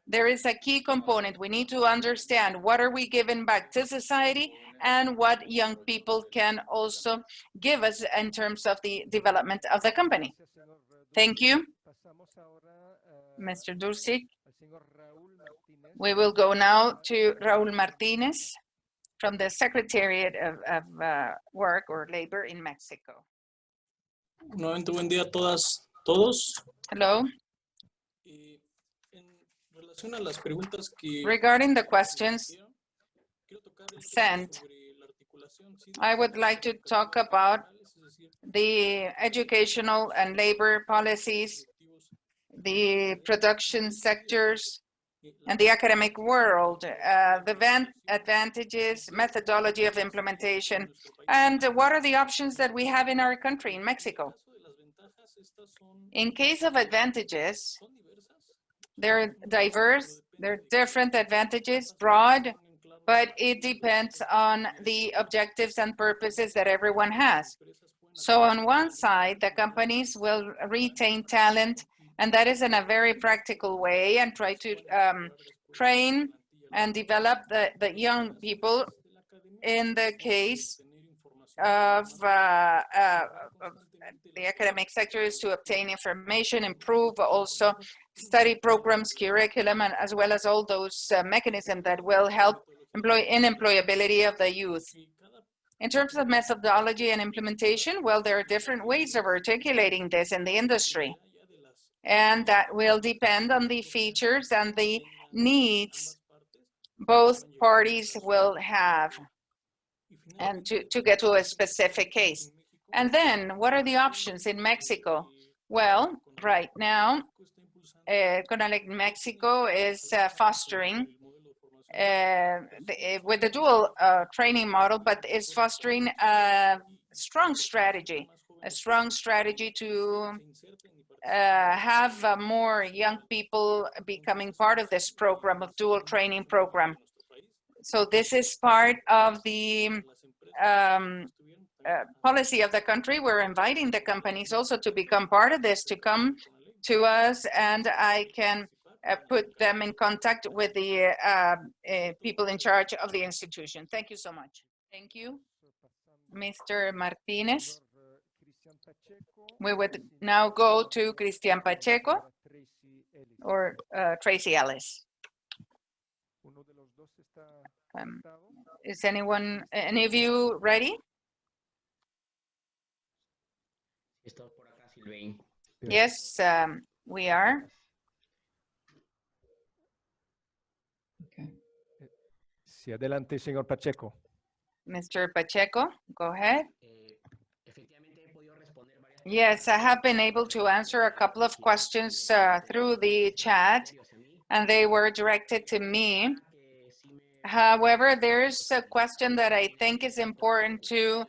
There is a key component. We need to understand what are we giving back to society and what young people can also give us in terms of the development of the company. Thank you, Mr. Dulce. We will go now to Raúl Martinez from the Secretariat of Work or Labor in Mexico. Nuevamente, buen día a todas, todos. Hello. Regarding the questions sent, I would like to talk about the educational and labor policies, the production sectors, and the academic world, the advantages, methodology of implementation, and what are the options that we have in our country, in Mexico. In case of advantages, they're diverse, they're different advantages, broad, but it depends on the objectives and purposes that everyone has. So on one side, the companies will retain talent, and that is in a very practical way, and try to train and develop the young people. In the case of the academic sector is to obtain information, improve also study programs, curriculum, and as well as all those mechanisms that will help employability of the youth. In terms of methodology and implementation, well, there are different ways of articulating this in the industry. And that will depend on the features and the needs both parties will have and to get to a specific case. And then what are the options in Mexico? Well, right now, CONALEC Mexico is fostering with the dual training model, but is fostering a strong strategy to have more young people becoming part of this program of dual training program. So this is part of the policy of the country. We're inviting the companies also to become part of this, to come to us, and I can put them in contact with the people in charge of the institution. Thank you so much. Thank you, Mr. Martinez. We would now go to Christian Pacheco or Tracy Ellis. Is any of you ready? Yes, we are. Okay. Sí, adelante, señor Pacheco. Mr. Pacheco, go ahead. Yes, I have been able to answer a couple of questions through the chat, and they were directed to me. However, there's a question that I think is important to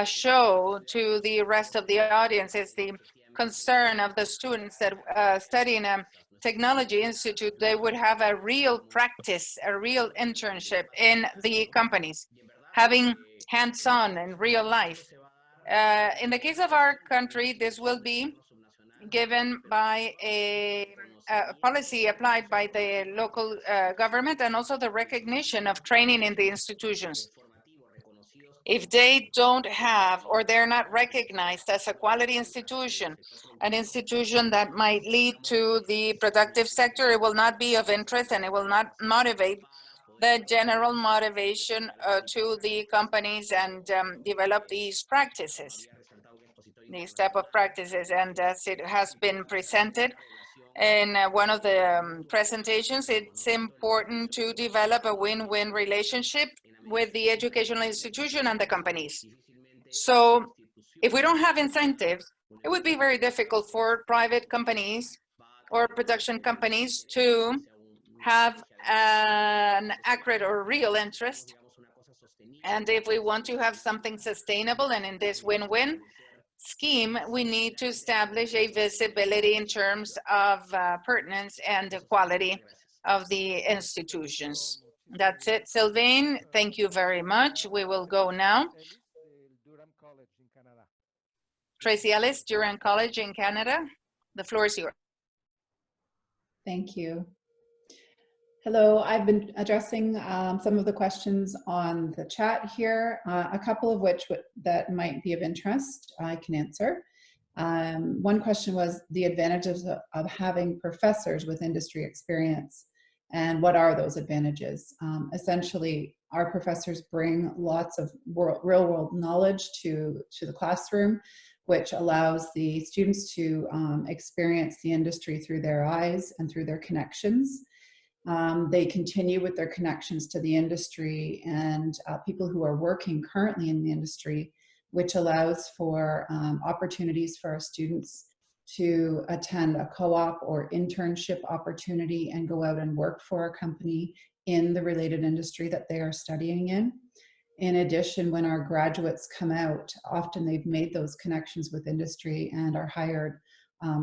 show to the rest of the audience. Is the concern of the students that study in a technology institute, they would have a real practice, a real internship in the companies, having hands-on in real life. In the case of our country, this will be given by a policy applied by the local government, and also the recognition of training in the institutions. If they don't have, or they're not recognized as a quality institution, an institution that might lead to the productive sector, it will not be of interest and it will not motivate the general motivation to the companies and develop these practices, these type of practices. And as it has been presented in one of the presentations, it's important to develop a win-win relationship with the educational institution and the companies. So if we don't have incentives, it would be very difficult for private companies or production companies to have an accurate or real interest. And if we want to have something sustainable and in this win-win scheme, we need to establish a visibility in terms of pertinence and the quality of the institutions. That's it, Sylvain. Thank you very much. We will go now. Tracy Ellis, Durham College in Canada. The floor is yours. Thank you. Hello, I've been addressing some of the questions on the chat here, a couple of which that might be of interest I can answer. One question was the advantages of having professors with industry experience, and what are those advantages? Essentially, our professors bring lots of real-world knowledge to the classroom, which allows the students to experience the industry through their eyes and through their connections. They continue with their connections to the industry and people who are working currently in the industry, which allows for opportunities for our students to attend a co-op or internship opportunity and go out and work for a company in the related industry that they are studying in. In addition, when our graduates come out, often they've made those connections with industry and are hired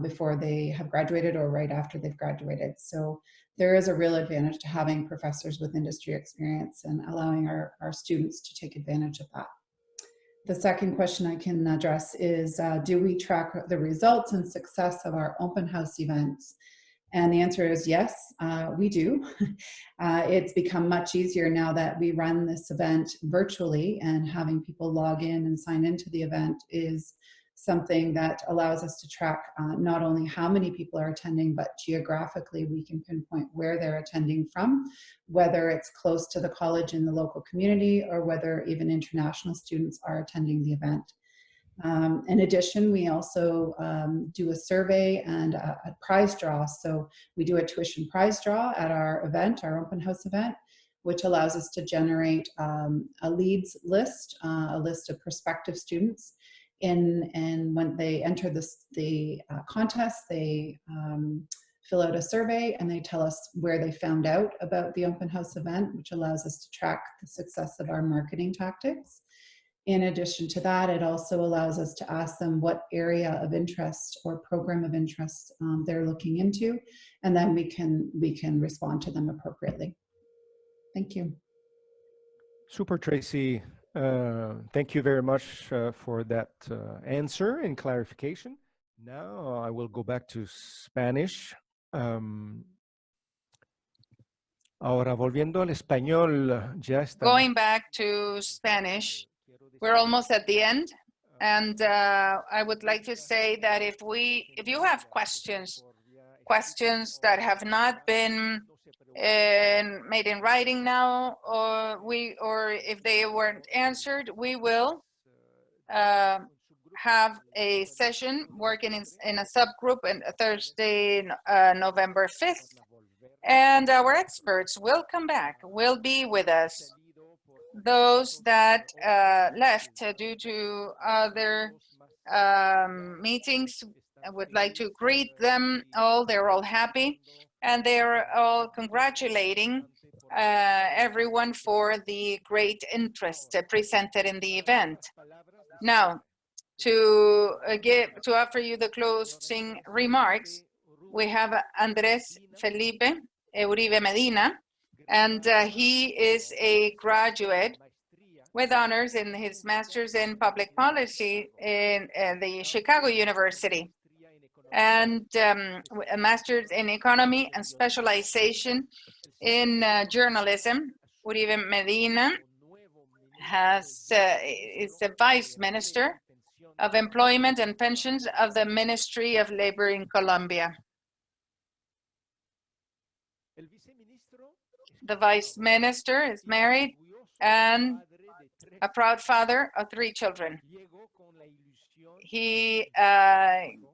before they have graduated or right after they've graduated. So there is a real advantage to having professors with industry experience and allowing our students to take advantage of that. The second question I can address is, do we track the results and success of our open house events? And the answer is yes, we do. It's become much easier now that we run this event virtually, and having people log in and sign into the event is something that allows us to track not only how many people are attending, but geographically we can pinpoint where they're attending from, whether it's close to the college in the local community or whether even international students are attending the event. In addition, we also do a survey and a prize draw. So we do a tuition prize draw at our event, our open house event, which allows us to generate a leads list, a list of prospective students. And when they enter the contest, they fill out a survey and they tell us where they found out about the open house event, which allows us to track the success of our marketing tactics. In addition to that, it also allows us to ask them what area of interest or program of interest they're looking into, and then we can respond to them appropriately. Thank you. Super, Tracy. Thank you very much for that answer and clarification. Now I will go back to Spanish. Ahora volviendo al español, ya está. Going back to Spanish, we're almost at the end, and I would like to say that if you have questions that have not been made in writing now, or if they weren't answered, we will have a session working in a subgroup on Thursday, November 5th, and our experts will come back, will be with us. Those that left due to other meetings, I would like to greet them all. They're all happy, and they're all congratulating everyone for the great interest presented in the event. Now, to offer you the closing remarks, we have Andres Felipe Uribe Medina, and he is a graduate with honors in his master's in public policy in the Chicago University, and a master's in economy and specialization in journalism. Uribe Medina is the Vice Minister of Employment and Pensions of the Ministry of Labor in Colombia. The Vice Minister is married and a proud father of 3 children. He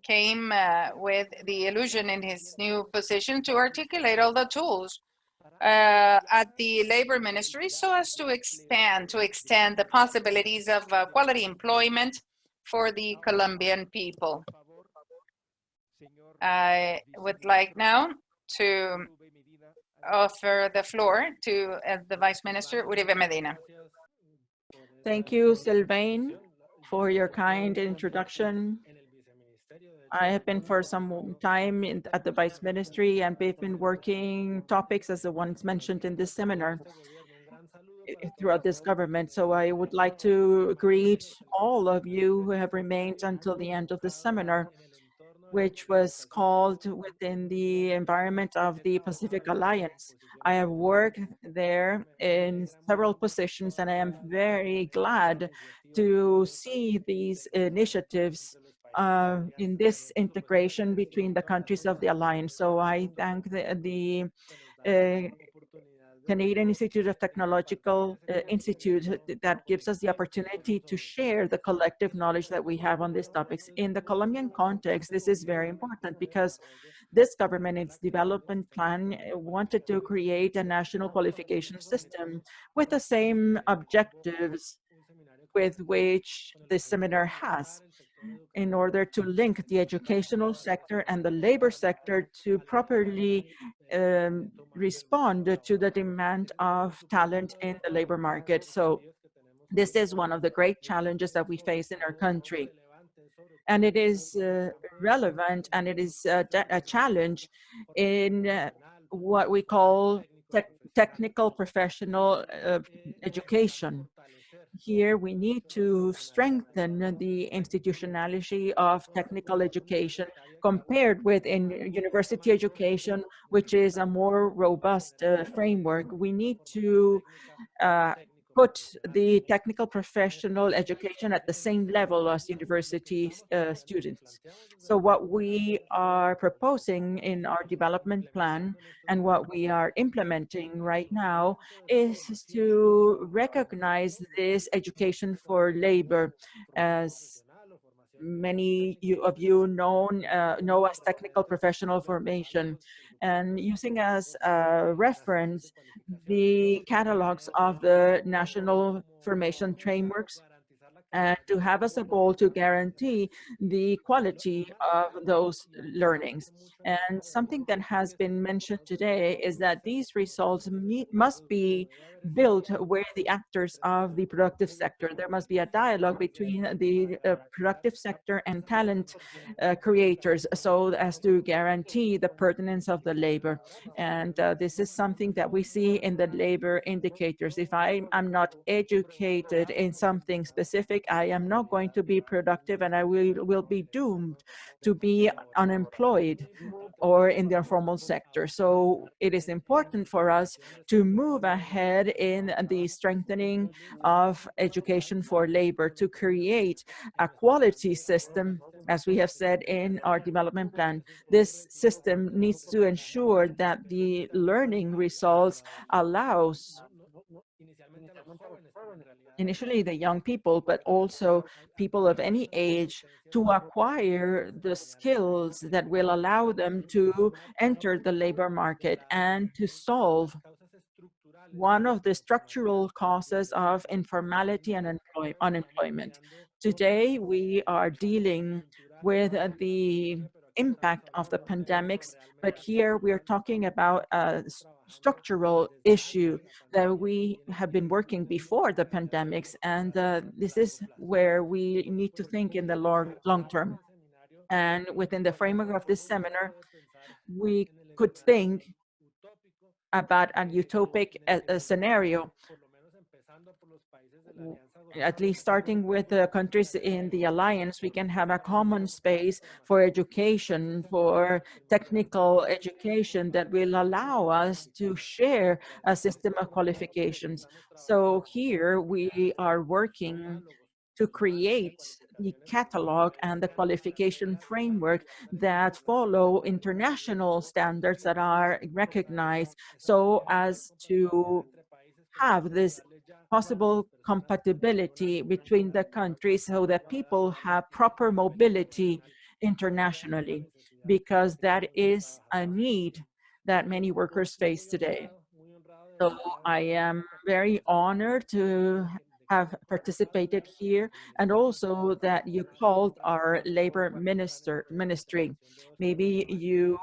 came with the illusion in his new position to articulate all the tools at the Labor Ministry so as to extend the possibilities of quality employment for the Colombian people. I would like now to offer the floor to the Vice Minister, Uribe Medina. Thank you, Sylvain, for your kind introduction. I have been for some time at the Vice Ministry, and we've been working topics as the ones mentioned in this seminar throughout this government. So I would like to greet all of you who have remained until the end of the seminar, which was called within the environment of the Pacific Alliance. I have worked there in several positions, and I am very glad to see these initiatives in this integration between the countries of the Alliance. So I thank the Canadian Institute of Technological Institute that gives us the opportunity to share the collective knowledge that we have on these topics. In the Colombian context, this is very important because this government, its development plan, wanted to create a national qualification system with the same objectives with which this seminar has, in order to link the educational sector and the labor sector to properly respond to the demand of talent in the labor market. So this is one of the great challenges that we face in our country. And it is relevant, and it is a challenge in what we call technical professional education. Here we need to strengthen the institutionality of technical education compared with in university education, which is a more robust framework. We need to put the technical professional education at the same level as university students. So what we are proposing in our development plan and what we are implementing right now is to recognize this education for labor, as many of you know as technical professional formation, and using as a reference the catalogs of the national formation frameworks, and to have as a goal to guarantee the quality of those learnings. And something that has been mentioned today is that these results must be built where the actors of the productive sector. There must be a dialogue between the productive sector and talent creators, so as to guarantee the pertinence of the labor. And this is something that we see in the labor indicators. If I am not educated in something specific, I am not going to be productive, and I will be doomed to be unemployed or in the informal sector. So it is important for us to move ahead in the strengthening of education for labor, to create a quality system, as we have said in our development plan. This system needs to ensure that the learning results allows initially the young people, but also people of any age, to acquire the skills that will allow them to enter the labor market and to solve one of the structural causes of informality and unemployment. Today, we are dealing with the impact of the pandemics, but here we are talking about a structural issue that we have been working before the pandemics, and this is where we need to think in the long term. And within the framework of this seminar, we could think about a utopic scenario, at least starting with the countries in the alliance. We can have a common space for education, for technical education, that will allow us to share a system of qualifications. So here we are working to create the catalog and the qualification framework that follow international standards that are recognized, so as to have this possible compatibility between the countries so that people have proper mobility internationally, because that is a need that many workers face today. So I am very honored to have participated here, and also that you called our labor ministry. Maybe you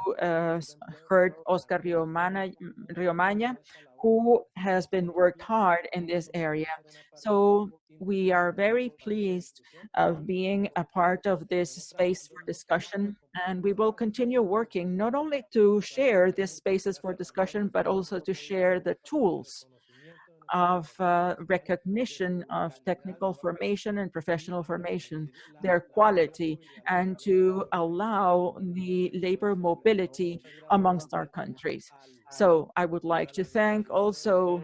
heard Oscar Riomagna, who has been worked hard in this area. So we are very pleased of being a part of this space for discussion, and we will continue working not only to share these spaces for discussion, but also to share the tools of recognition of technical formation and professional formation, their quality, and to allow the labor mobility amongst our countries. So I would like to thank also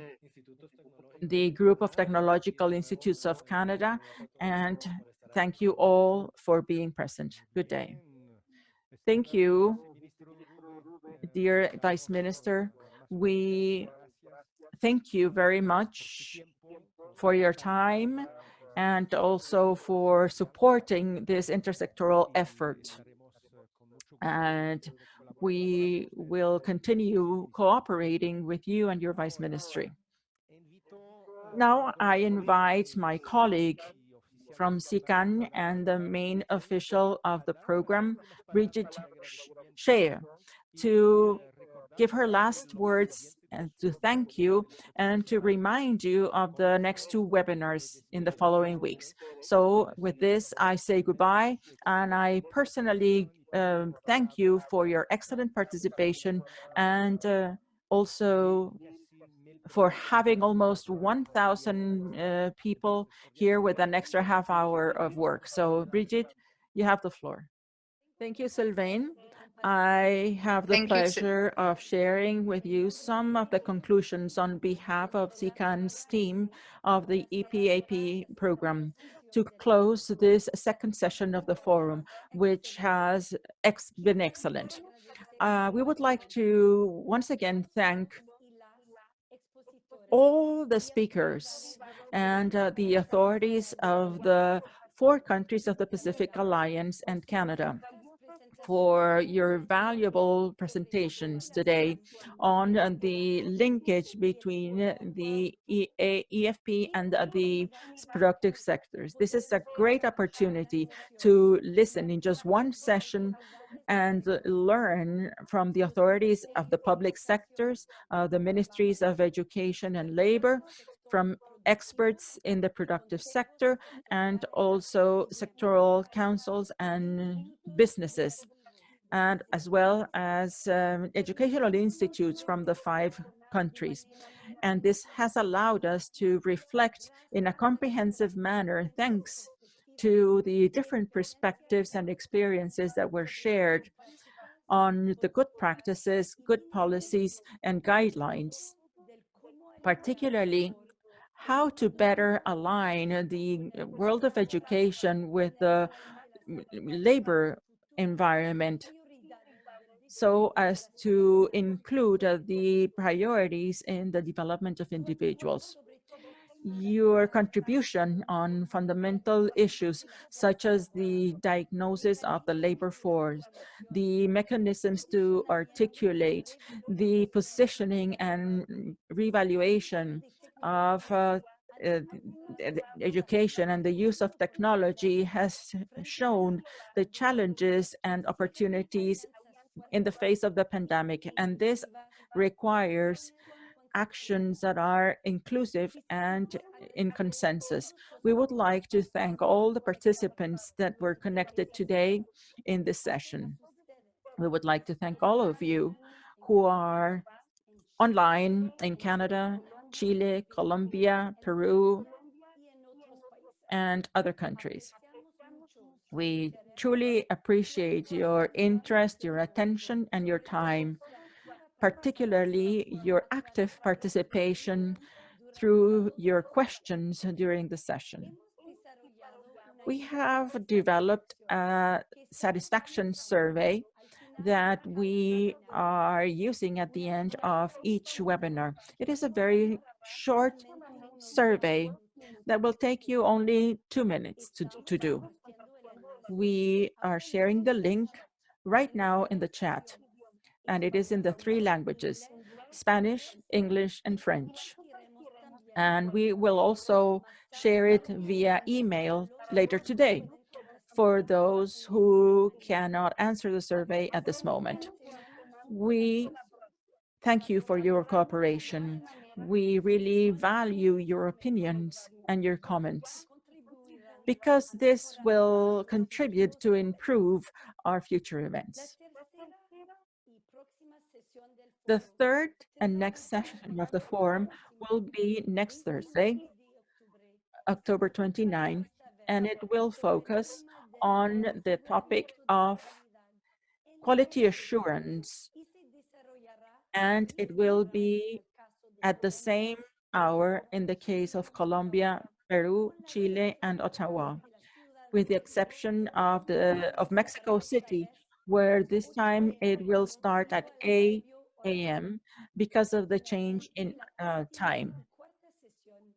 the Group of Technological Institutes of Canada, and thank you all for being present. Good day. Thank you, dear Vice Minister. We thank you very much for your time and also for supporting this intersectoral effort. And we will continue cooperating with you and your Vice Ministry. Now I invite my colleague from SICAN and the main official of the program, Bridget Scheer, to give her last words and to thank you and to remind you of the next two webinars in the following weeks. So with this, I say goodbye, and I personally thank you for your excellent participation, and also for having almost 1,000 people here with an extra half hour of work. So Bridget, you have the floor. Thank you, Sylvain. I have the pleasure of sharing with you some of the conclusions on behalf of SICAN's team of the EPAP program to close this second session of the forum, which has been excellent. We would like to once again thank all the speakers and the authorities of the 4 countries of the Pacific Alliance and Canada for your valuable presentations today on the linkage between the EFP and the productive sectors. This is a great opportunity to listen in just one session and learn from the authorities of the public sectors, the ministries of education and labor, from experts in the productive sector, and also sectoral councils and businesses, and as well as educational institutes from the 5 countries. And this has allowed us to reflect in a comprehensive manner, thanks to the different perspectives and experiences that were shared on the good practices, good policies, and guidelines, particularly how to better align the world of education with the labor environment, so as to include the priorities in the development of individuals. Your contribution on fundamental issues such as the diagnosis of the labor force, the mechanisms to articulate the positioning and revaluation of education and the use of technology has shown the challenges and opportunities in the face of the pandemic, and this requires actions that are inclusive and in consensus. We would like to thank all the participants that were connected today in this session. We would like to thank all of you who are online in Canada, Chile, Colombia, Peru, and other countries. We truly appreciate your interest, your attention, and your time, particularly your active participation through your questions during the session. We have developed a satisfaction survey that we are using at the end of each webinar. It is a very short survey that will take you only 2 minutes to do. We are sharing the link right now in the chat, and it is in the 3 languages, Spanish, English, and French. And we will also share it via email later today for those who cannot answer the survey at this moment. We thank you for your cooperation. We really value your opinions and your comments, because this will contribute to improve our future events. The third and next session of the forum will be next Thursday, October 29, and it will focus on the topic of quality assurance, and it will be at the same hour in the case of Colombia, Peru, Chile, and Ottawa, with the exception of Mexico City, where this time it will start at 8 a.m. because of the change in time.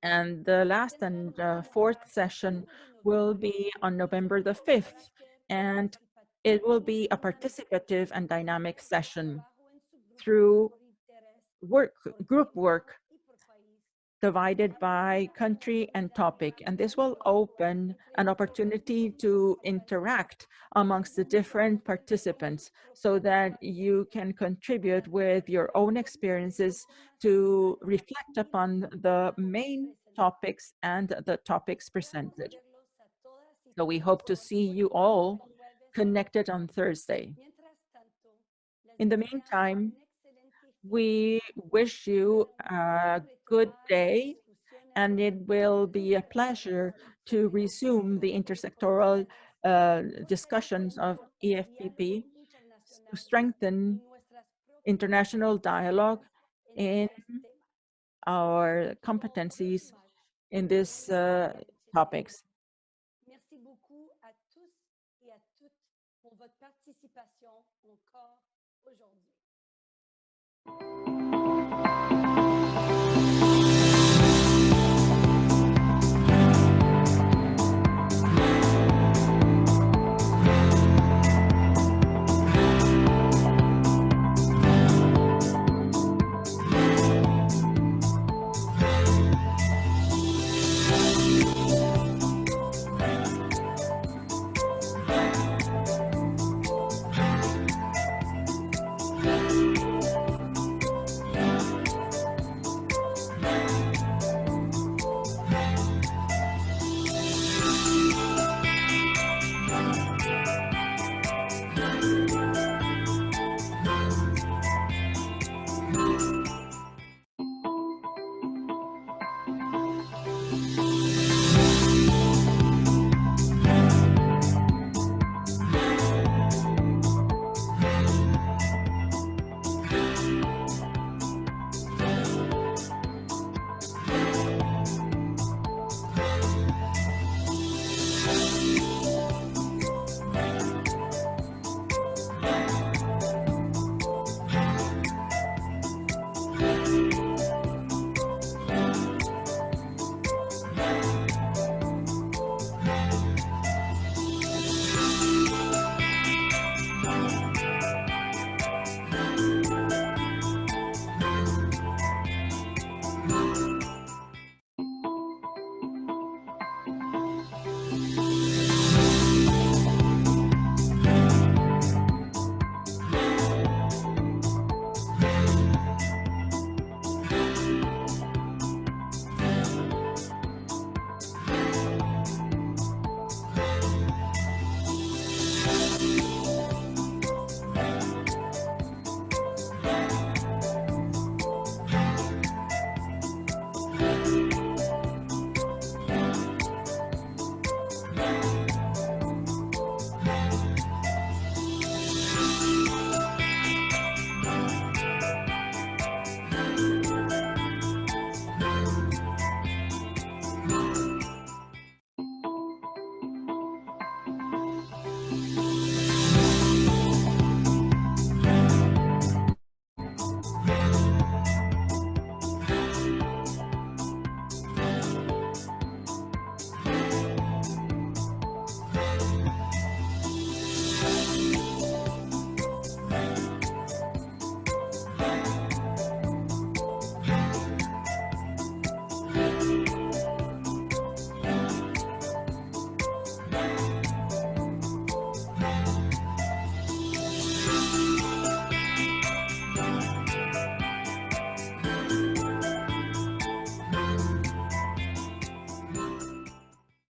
And the last and fourth session will be on November the 5th, and it will be a participative and dynamic session through group work divided by country and topic. And this will open an opportunity to interact amongst the different participants so that you can contribute with your own experiences to reflect upon the main topics and the topics presented. So we hope to see you all connected on Thursday. In the meantime, we wish you a good day, and it will be a pleasure to resume the intersectoral discussions of EFPP to strengthen international dialogue in our competencies in these topics. Merci beaucoup à tous et à toutes pour votre participation encore aujourd'hui.